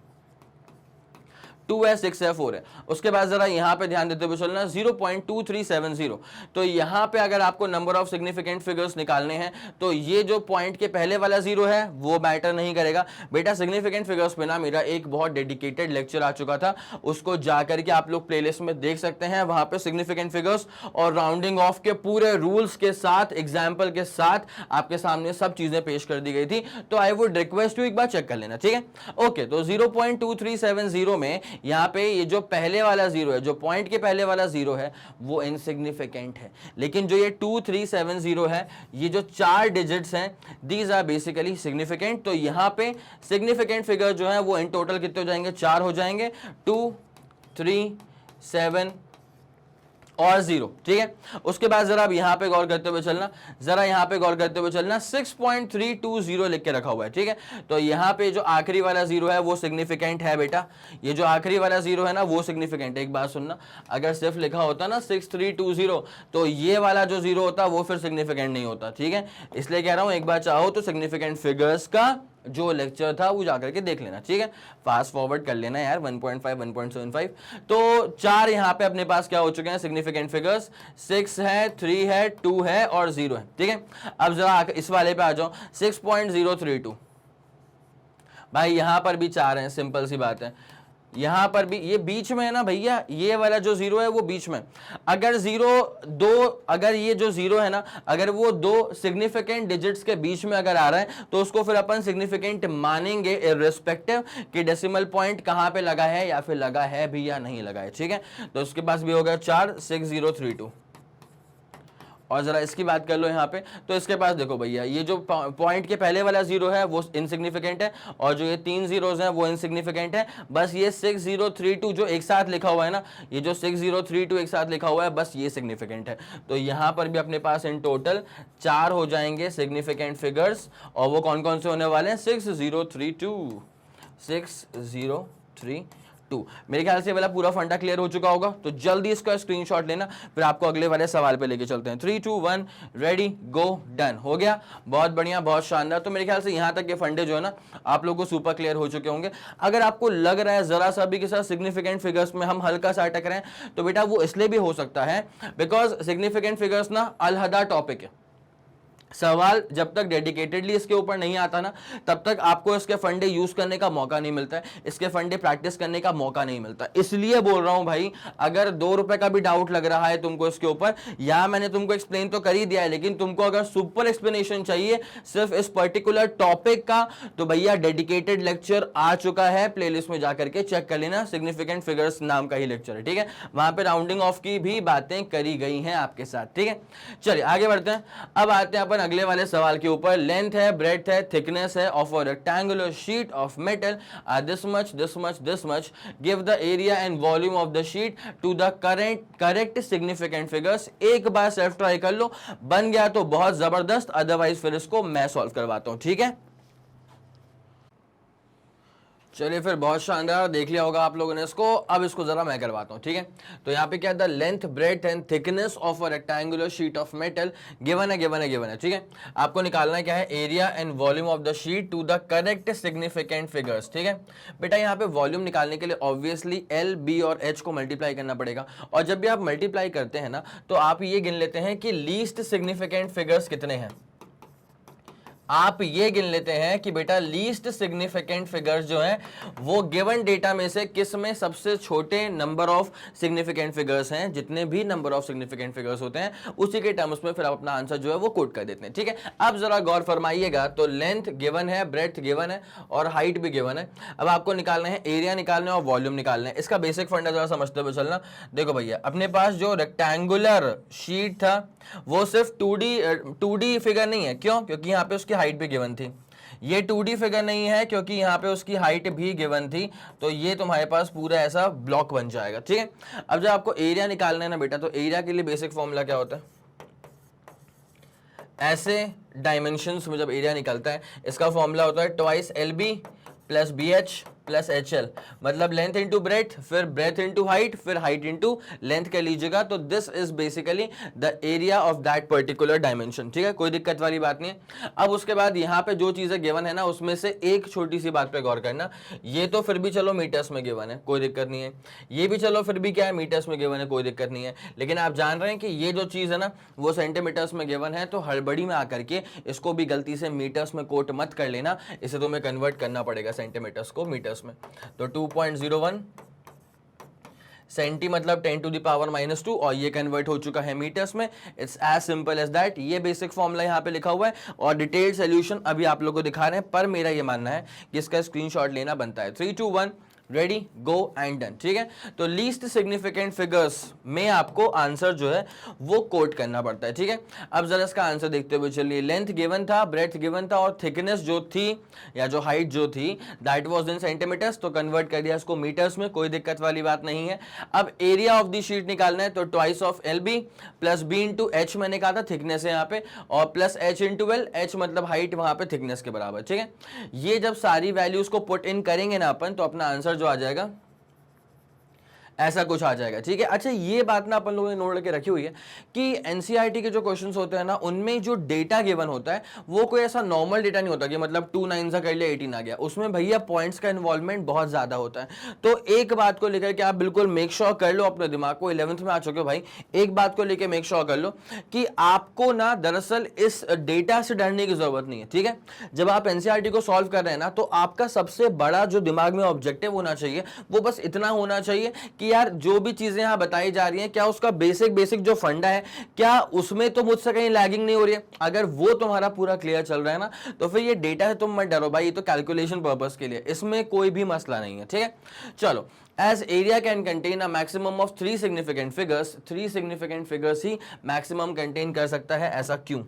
S1: 2 है, 6 है, 4 है। उसके बाद जरा यहां पे ध्यान देते हुए चलना, 0.2370। तो यहां पे अगर आपको नंबर ऑफ सिग्निफिकेंट फिगर्स निकालने हैं तो ये जो पॉइंट के पहले वाला जीरो है वो मैटर नहीं करेगा बेटा। सिग्निफिकेंट फिगर्स पे ना मेरा एक बहुत डेडिकेटेड लेक्चर आ चुका था, उसको जाकर के आप लोग प्लेलिस्ट में देख सकते हैं। वहां पे सिग्निफिकेंट फिगर्स और राउंडिंग ऑफ के पूरे रूल्स के साथ, एग्जाम्पल के साथ आपके सामने सब चीजें पेश कर दी गई थी। तो आई वुड रिक्वेस्ट यू एक बार चेक कर लेना। ठीक है, ओके। तो 0.2370 में यहां पे ये जो पहले वाला जीरो है, जो पॉइंट के पहले वाला जीरो है, वो इनसिग्निफिकेंट है। लेकिन जो ये 2370 है, ये जो 4 डिजिट्स हैं, दीज आर बेसिकली सिग्निफिकेंट। तो यहां पे सिग्निफिकेंट फिगर जो है वो इन टोटल कितने हो जाएंगे? 4 हो जाएंगे, 2, 3, 7 और 0। ठीक है, उसके बाद जरा अब यहां पे गौर करते हुए चलना, जरा यहां पे गौर करते हुए चलना, 6.320 लिख के रखा हुआ है। ठीक है, तो यहां पे जो आखिरी वाला जीरो है वो सिग्निफिकेंट है बेटा। ये जो आखिरी वाला जीरो है ना वो सिग्निफिकेंट है। एक बात सुनना, अगर सिर्फ लिखा होता ना 6320 तो ये वाला जो जीरो होता वो फिर सिग्निफिकेंट नहीं होता। ठीक है, इसलिए कह रहा हूं एक बार चाहो तो सिग्निफिकेंट फिगर्स का जो लेक्चर था वो जाकर के देख लेना। ठीक है, फास्ट फॉरवर्ड कर लेना यार, 1.5 1.75। तो 4 यहां पे अपने पास क्या हो चुके हैं सिग्निफिकेंट फिगर्स? 6 है, 3 है, 2 है और 0 है। ठीक है, अब जरा इस वाले पे आ जाओ, 6.032। भाई यहां पर भी 4 हैं, सिंपल सी बात है। यहां पर भी ये बीच में है ना भैया, ये वाला जो जीरो है वो बीच में। अगर अगर ये जो जीरो है ना, अगर वो 2 सिग्निफिकेंट डिजिट्स के बीच में अगर आ रहा है तो उसको फिर अपन सिग्निफिकेंट मानेंगे, इररिस्पेक्टिव कि डेसिमल पॉइंट कहां पे लगा है या फिर लगा है भी या नहीं लगा है। ठीक है, तो उसके पास भी हो गया 4, 6032। और जरा इसकी बात कर लो यहाँ पे, तो इसके पास देखो भैया, ये जो पॉइंट के पहले वाला जीरो है वो इनसिग्निफिकेंट है, और जो ये 3 जीरोज हैं वो इनसिग्निफिकेंट है। बस ये 6032 जो एक साथ लिखा हुआ है ना, ये जो 6032 एक साथ लिखा हुआ है, बस ये सिग्निफिकेंट है। तो यहाँ पर भी अपने पास इन टोटल 4 हो जाएंगे सिग्निफिकेंट फिगर्स, और वो कौन कौन से होने वाले हैं? 6032, 6032। मेरे ख्याल से वाला पूरा फंडा क्लियर हो चुका होगा। तो जल्दी इसका स्क्रीनशॉट लेना, फिर आपको अगले वाले सवाल पे लेके चलते हैं। 3, 2, 1 रेडी गो, डन। हो गया, बहुत बढ़िया, बहुत शानदार। तो मेरे ख्याल से यहां तक के फंडे जो है ना आप लोगों को सुपर क्लियर हो चुके होंगे। अगर आपको लग रहा है जरा सा भी के साथ सिग्निफिकेंट फिगर्स में हम हल्का सा अटक रहे हैं, तो बेटा वो इसलिए भी हो सकता है बिकॉज सिग्निफिकेंट फिगर्स ना अलहदा टॉपिक है। सवाल जब तक डेडिकेटेडली इसके ऊपर नहीं आता ना, तब तक आपको इसके फंडे यूज करने का मौका नहीं मिलता है, इसके फंडे प्रैक्टिस करने का मौका नहीं मिलता। इसलिए बोल रहा हूं भाई, अगर 2 रुपए का भी डाउट लग रहा है तुमको इसके ऊपर, या मैंने तुमको एक्सप्लेन तो कर ही दिया है, लेकिन तुमको अगर सुपर एक्सप्लेनेशन चाहिए सिर्फ इस पर्टिकुलर टॉपिक का, तो भैया डेडिकेटेड लेक्चर आ चुका है, प्लेलिस्ट में जाकर के चेक कर लेना। सिग्निफिकेंट फिगर्स नाम का ही लेक्चर है। ठीक है, वहां पे राउंडिंग ऑफ की भी बातें करी गई हैं आपके साथ। ठीक है, चलिए आगे बढ़ते हैं। अब आते हैं अपन अगले वाले सवाल के ऊपर। लेंथ है, ब्रेड्थ है, थिकनेस है of a rectangular sheet of metal are this much, this much, this much. Give the area and volume of the sheet to the correct significant figures. एक बार सेल्फ ट्राई कर लो, बन गया तो बहुत जबरदस्त, अदरवाइज फिर इसको मैं सॉल्व करवाता हूं। ठीक है, चलिए फिर, बहुत शानदार, देख लिया होगा आप लोगों ने इसको। अब इसको जरा मैं करवाता हूं। ठीक है, तो यहाँ पे क्या है? The length, breadth and thickness of a rectangular sheet of metal given है, गिवन है, गिवन है। ठीक है, आपको निकालना है क्या है? Area and volume of the sheet to the correct significant figures. ठीक है बेटा, यहाँ पे वॉल्यूम निकालने के लिए ऑब्वियसली L, B और H को मल्टीप्लाई करना पड़ेगा, और जब भी आप मल्टीप्लाई करते हैं ना, तो आप ये गिन लेते हैं कि लीस्ट सिग्निफिकेंट फिगर्स कितने हैं। आप ये गिन लेते हैं कि बेटा लीस्ट सिग्निफिकेंट फिगर्स जो हैं वो गिवन डेटा में से किस में सबसे छोटे नंबर ऑफ सिग्निफिकेंट फिगर्स हैं, जितने भी नंबर ऑफ सिग्निफिकेंट फिगर्स होते हैं उसी के टर्म्स में फिर आप अपना आंसर जो है वो कोट कर देते हैं। ठीक है, अब जरा गौर फरमाइएगा, तो लेंथ गिवन है, ब्रेड्थ गिवन है और हाइट भी गिवन है। अब आपको निकालना है एरिया, निकालना है और वॉल्यूम निकालना है। इसका बेसिक फंडा जरा समझते हुए चलना। देखो भैया, अपने पास जो रेक्टेंगुलर शीट था वो सिर्फ 2D फिगर नहीं है। क्यों? क्योंकि यहाँ पे उसकी हाइट भी गिवन थी। ये 2D फिगर नहीं है क्योंकि यहाँ पे उसकी हाइट भी गिवन थी। तो ये तुम्हारे पास पूरा ऐसा ब्लॉक बन जाएगा। ठीक है, अब जब आपको एरिया निकालना है ना बेटा, तो एरिया के लिए बेसिक फॉर्मूला क्या होता है? ऐसे डायमेंशंस में जब एरिया निकलता है इसका फॉर्मूला होता है twice LB plus BH plus HL, मतलब लेंथ इंटू ब्रेथ, फिर ब्रेथ इंटू हाइट, फिर हाइट इंटू लेंथ कह लीजिएगा। तो this is basically the area of that particular dimension. ठीक है, कोई दिक्कत वाली बात नहीं है। अब उसके बाद यहाँ पे जो चीजें गिवन है ना, उसमें से एक छोटी सी बात पे गौर करना। ये तो फिर भी चलो मीटर्स में गिवन है, कोई दिक्कत नहीं है। ये भी चलो फिर भी क्या है, मीटर्स में गिवन है, कोई दिक्कत नहीं है। लेकिन आप जान रहे हैं कि ये जो चीज है ना वो सेंटीमीटर्स में गिवन है, तो हड़बड़ी में आकर के इसको भी गलती से मीटर्स में कोट मत कर लेना, इसे तुम्हें कन्वर्ट करना पड़ेगा सेंटीमीटर्स को मीटर्स में। तो 2.01 सेंटी मतलब 10⁻⁻², और ये कन्वर्ट हो चुका है मीटर्स में। It's as simple as that. ये बेसिक फॉर्मूला यहाँ पे लिखा हुआ है और डिटेल्ड सॉल्यूशन अभी आप लोगों को दिखा रहे हैं, पर मेरा ये मानना है कि इसका स्क्रीनशॉट लेना बनता है। 3, 2, 1 रेडी गो एंड डन। ठीक है, तो लीस्ट सिग्निफिकेंट फिगर्स में आपको आंसर जो है वो कोट करना पड़ता है। ठीक है, अब जरा इसका आंसर देखते हुए चलिए। लेंथ गिवन था, ब्रेथ गिवन था और थिकनेस जो थी या जो हाइट जो थी दैट वाज इन सेंटीमीटर्स, तो कन्वर्ट कर दिया इसको मीटर्स में, कोई दिक्कत वाली बात नहीं है। अब एरिया ऑफ द शीट निकालना है, तो twice of LB plus B into H मैंने कहा था, थिकनेस है यहाँ पे, और plus H into L, H मतलब हाइट वहां पे थिकनेस के बराबर। ठीक है, ये जब सारी वैल्यूज को पुट इन करेंगे ना अपन, तो अपना आंसर जो आ जाएगा ऐसा कुछ आ जाएगा। ठीक है, अच्छा ये बात ना अपन लोगों ने नोट करके रखी हुई है कि एनसीईआरटी के जो क्वेश्चंस होते हैं ना, उनमें जो डेटा गिवन होता है वो कोई ऐसा नॉर्मल डेटा नहीं होता कि मतलब 2 9 सा कर लिया 18 आ गया। उसमें भैया पॉइंट्स का इन्वॉल्वमेंट बहुत ज्यादा होता है। तो एक बात को लेकर के आप बिल्कुल मेक श्योर कर लो अपने दिमाग को, 11th में आ चुके हो भाई, एक बात को लेकर मेक श्योर कर लो कि आपको ना दरअसल इस डेटा से डरने की जरूरत नहीं है। ठीक है, जब आप एनसीईआरटी को सॉल्व कर रहे हैं ना, तो आपका सबसे बड़ा जो दिमाग में ऑब्जेक्टिव होना चाहिए वो बस इतना होना चाहिए कि यार जो भी चीजें यहां बताई जा रही हैं, क्या उसका बेसिक जो फंडा है, क्या उसमें तो मुझसे कहीं लैगिंग नहीं हो रही है। अगर वो तुम्हारा पूरा क्लियर चल रहा है ना, तो फिर ये डेटा है तुम मत डरो भाई, ये तो कैलकुलेशन पर्पस के लिए, इसमें कोई भी मसला नहीं है। ठीक है, चलो। As area can contain a maximum of 3 significant figures, 3 significant figures he maximum contain कर सकता है, ऐसा क्यों?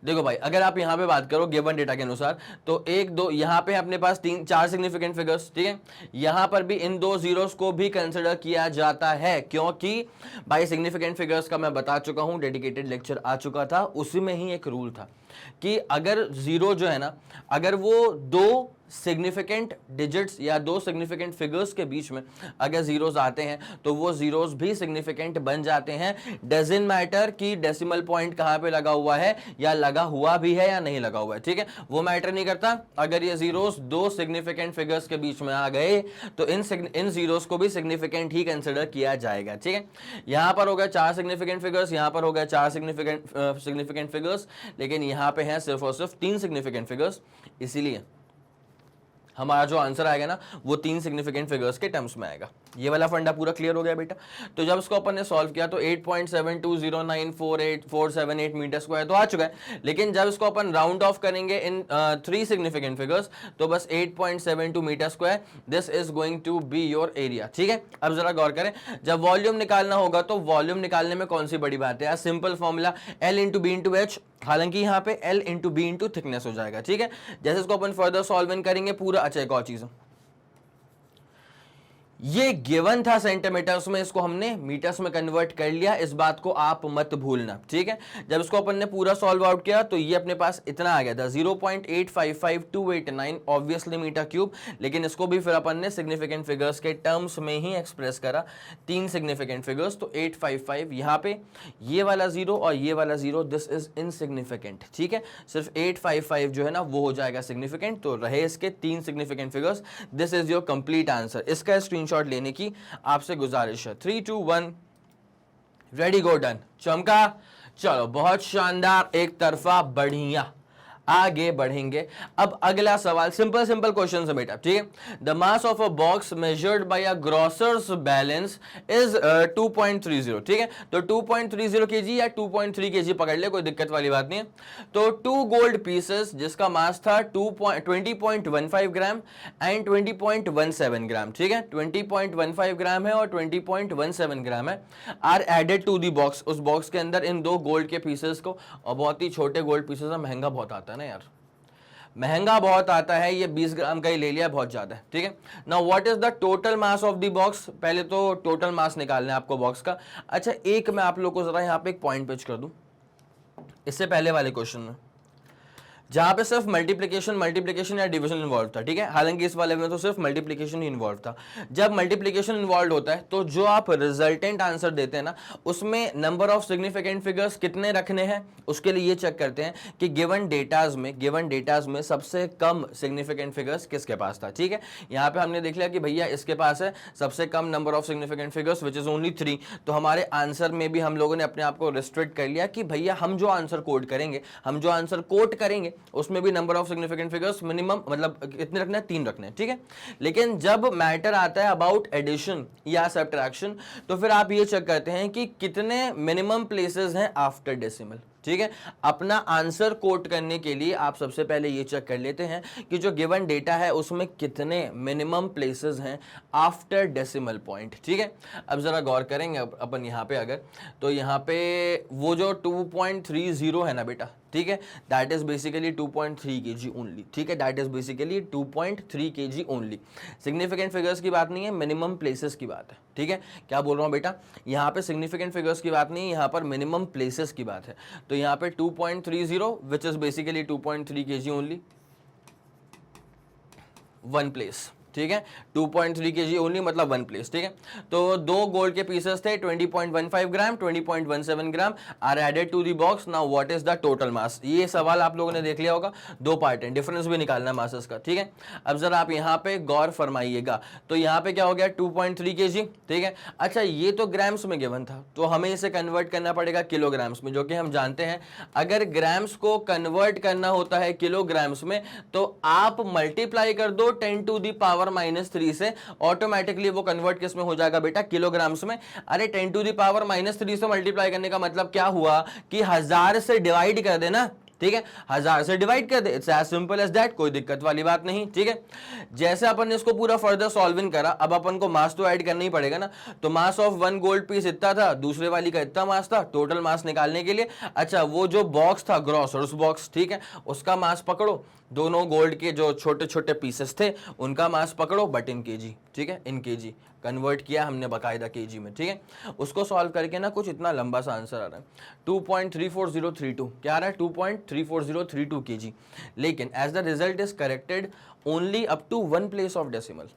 S1: देखो भाई, अगर आप यहां पे बात करो गिवन डेटा के अनुसार, तो 1 2 यहां पे अपने पास 3 4 सिग्निफिकेंट फिगर्स। ठीक है, यहां पर भी इन 2 जीरोस को भी कंसिडर किया जाता है, क्योंकि भाई सिग्निफिकेंट फिगर्स का मैं बता चुका हूं, डेडिकेटेड लेक्चर आ चुका था, उसी में ही एक रूल था कि अगर जीरो जो है ना, अगर वो 2 सिग्निफिकेंट डिजिट्स या 2 सिग्निफिकेंट फिगर्स के बीच में अगर जीरोस आते हैं तो वो जीरोस भी सिग्निफिकेंट बन जाते हैं। डजंट मैटर कि डेसिमल पॉइंट कहां पे लगा हुआ है या लगा हुआ भी है या नहीं लगा हुआ है। ठीक है, वो मैटर नहीं करता। अगर ये जीरोस 2 सिग्निफिकेंट फिगर्स के बीच में आ गए तो इन जीरोस को भी सिग्निफिकेंट ही कंसिडर किया जाएगा। ठीक है, यहां पर हो गए 4 सिग्निफिकेंट फिगर्स, यहां पर हो गए 4 सिग्निफिकेंट फिगर्स, लेकिन यहां पे है सिर्फ और सिर्फ 3 सिग्निफिकेंट फिगर्स, इसीलिए हमारा जो आंसर आएगा ना वो 3 सिग्निफिकेंट फिगर्स के टर्म्स में आएगा। ये वाला फंडा पूरा क्लियर हो गया बेटा। तो जब इसको अपन ने सॉल्व किया तो 8.72094847 मीटर स्क्वायर तो आ चुका है, लेकिन जब इसको अपन राउंड ऑफ करेंगे इन 3 सिग्निफिकेंट फिगर्स तो बस 8.72 metre square, this is going to be your area. ठीक है, अब जरा गौर करें, जब वॉल्यूम निकालना होगा तो वॉल्यूम निकालने में कौन सी बड़ी बात है, simple formula L into B into H, हालांकि यहाँ पे L into B into thickness हो जाएगा। ठीक है, जैसे इसको अपन फर्दर सॉल्व इन करेंगे पूरा। अच्छा एक और चीज, ये गिवन था सेंटीमीटर्स में, इसको हमने मीटर्स में कन्वर्ट कर लिया, इस बात को आप मत भूलना। ठीक है, जब इसको अपन ने पूरा सॉल्व आउट किया तो ये अपने पास इतना आ गया था 0.855289 ऑब्वियसली मीटर क्यूब, लेकिन इसको भी फिर अपन ने सिग्निफिकेंट फिगर्स के टर्म्स में ही एक्सप्रेस करा, 3 सिग्निफिकेंट फिगर्स, तो 855 यहाँ पे ये वाला 0 और ये वाला 0, दिस इज इनसिग्निफिकेंट। ठीक है, सिर्फ 855 जो है ना वो हो जाएगा सिग्निफिकेंट, तो रहे इसके 3 significant figures. This is your complete answer. इसका स्क्रीनशॉट लेने की आपसे गुजारिश है। 3 2 1 रेडी गो डन। चमका, चलो बहुत शानदार, एक तरफा, बढ़िया। आगे बढ़ेंगे। अब अगला सवाल, सिंपल सिंपल क्वेश्चन है बेटा, ठीक है। The mass of a box measured by a grocers balance is 2.30, ठीक है। तो 2.30 केजी या 2.3 केजी पकड़ ले, कोई दिक्कत वाली बात नहीं है। तो 2 गोल्ड पीसेस जिसका मास था 20.15 ग्राम एंड 20.17 ग्राम, ठीक है। 20.15 ग्राम है और 20.17 ग्राम है, are added to the box. उस बॉक्स के अंदर इन दो गोल्ड के पीसेस को, और बहुत ही छोटे गोल्ड पीसेस, महंगा बहुत आता है ना यार, महंगा बहुत आता है, ये 20 ग्राम का ही ले लिया, बहुत ज्यादा है, ठीक है। Now what is the total mass of the box, पहले तो टोटल मास निकालना है आपको बॉक्स का। अच्छा, एक मैं आप लोग को जरा यहाँ पे एक पॉइंट पेश कर दूं, इससे पहले वाले क्वेश्चन में जहां पे सिर्फ मल्टीप्लिकेशन या डिवीजन इन्वॉल्व था, ठीक है। हालांकि इस वाले में तो सिर्फ मल्टीप्लिकेशन ही इन्वॉल्व था। जब मल्टीप्लिकेशन इन्वॉल्व होता है तो जो आप रिजल्टेंट आंसर देते हैं ना, उसमें नंबर ऑफ सिग्निफिकेंट फिगर्स कितने रखने हैं, उसके लिए ये चेक करते हैं कि गिवन डेटाज में सबसे कम सिग्निफिकेंट फिगर्स किसके पास था, ठीक है। यहाँ पे हमने देख लिया कि भैया इसके पास है सबसे कम number of significant figures which is only 3। तो हमारे आंसर में भी हम लोगों ने अपने आप को रिस्ट्रिक्ट कर लिया कि भैया हम जो आंसर कोट करेंगे उसमें भी number of significant figures minimum, मतलब कितने रखने हैं, 3 रखने हैं, ठीक है। लेकिन जब मैटर आता है अबाउट एडिशन या सब्ट्रैक्शन, तो फिर आप ये चेक करते हैं कि कितने मिनिमम प्लेसेस हैं आफ्टर डेसिमल, ठीक है। अपना आंसर कोट करने के लिए आप सबसे पहले ये चेक कर लेते हैं कि जो गिवन डेटा है उसमें कितने मिनिमम प्लेसेस हैं आफ्टर डेसिमल पॉइंट, ठीक है। अब जरा गौर करेंगे अपन यहाँ पे, अगर तो यहाँ पे वो जो 2.30 है ना बेटा, ठीक है, that is basically 2.3 kg only, ठीक है। That is basically 2.3 kg only. Significant figures की बात नहीं है, मिनिमम प्लेसेस की बात है, ठीक है। क्या बोल रहा हूँ बेटा, यहाँ पे सिग्निफिकेंट फिगर्स की बात नहीं है, यहाँ पर मिनिमम प्लेसेस की बात है। तो यहाँ पे 2.30 which is basically 2.3 kg only, 1 place, ठीक है। 2.3 kg ओनली मतलब 1 प्लेस, ठीक है। तो 2 गोल्ड के पीसेस थे, 20.15 gram, 20.17 gram are added to the box. Now what is the total mass. ये सवाल आप लोगों ने देख लिया होगा, 2 पार्ट है, डिफरेंस भी निकालना है मासेस का, ठीक है। अब जरा आप यहाँ पे गौर फरमाइएगा, तो यहाँ पे क्या हो गया 2.3 kg, ठीक है। अच्छा, ये तो ग्राम्स में गिवन था, तो हमें इसे कन्वर्ट करना पड़ेगा किलोग्राम्स में, जो कि हम जानते हैं अगर ग्राम्स को कन्वर्ट करना होता है किलोग्राम्स में तो आप मल्टीप्लाई कर दो 10 टू दी पावर -3 से, ऑटोमेटिकली वो कन्वर्ट किस में हो जाएगा बेटा, किलोग्राम्स में। अरे 10 टू दी पावर -3 से मल्टीप्लाई करने का मतलब क्या हुआ कि 1000 से डिवाइड कर देना, ठीक है। 1000 से डिवाइड कर दे, it's as simple as that, कोई दिक्कत वाली बात नहीं, ठीक है। जैसे अपन ने इसको पूरा फर्दर सॉल्विंग करा, अब अपन को मास तो ऐड करना ही पड़ेगा ना। तो मास ऑफ 1 गोल्ड पीस इतना था, दूसरे वाली का इतना मास था, टोटल मास निकालने के लिए। अच्छा, वो जो बॉक्स था ग्रॉसर्स बॉक्स, ठीक है, उसका मास पकड़ो, दोनों गोल्ड के जो छोटे छोटे पीसेस थे उनका मास पकड़ो, बट इन केजी, ठीक है, इन केजी कन्वर्ट किया हमने बाकायदा केजी में, ठीक है। उसको सॉल्व करके ना कुछ इतना लंबा सा आंसर आ रहा है 2.34032, क्या आ रहा है 2.34032 केजी। लेकिन as the result is corrected only up to 1 place of decimal.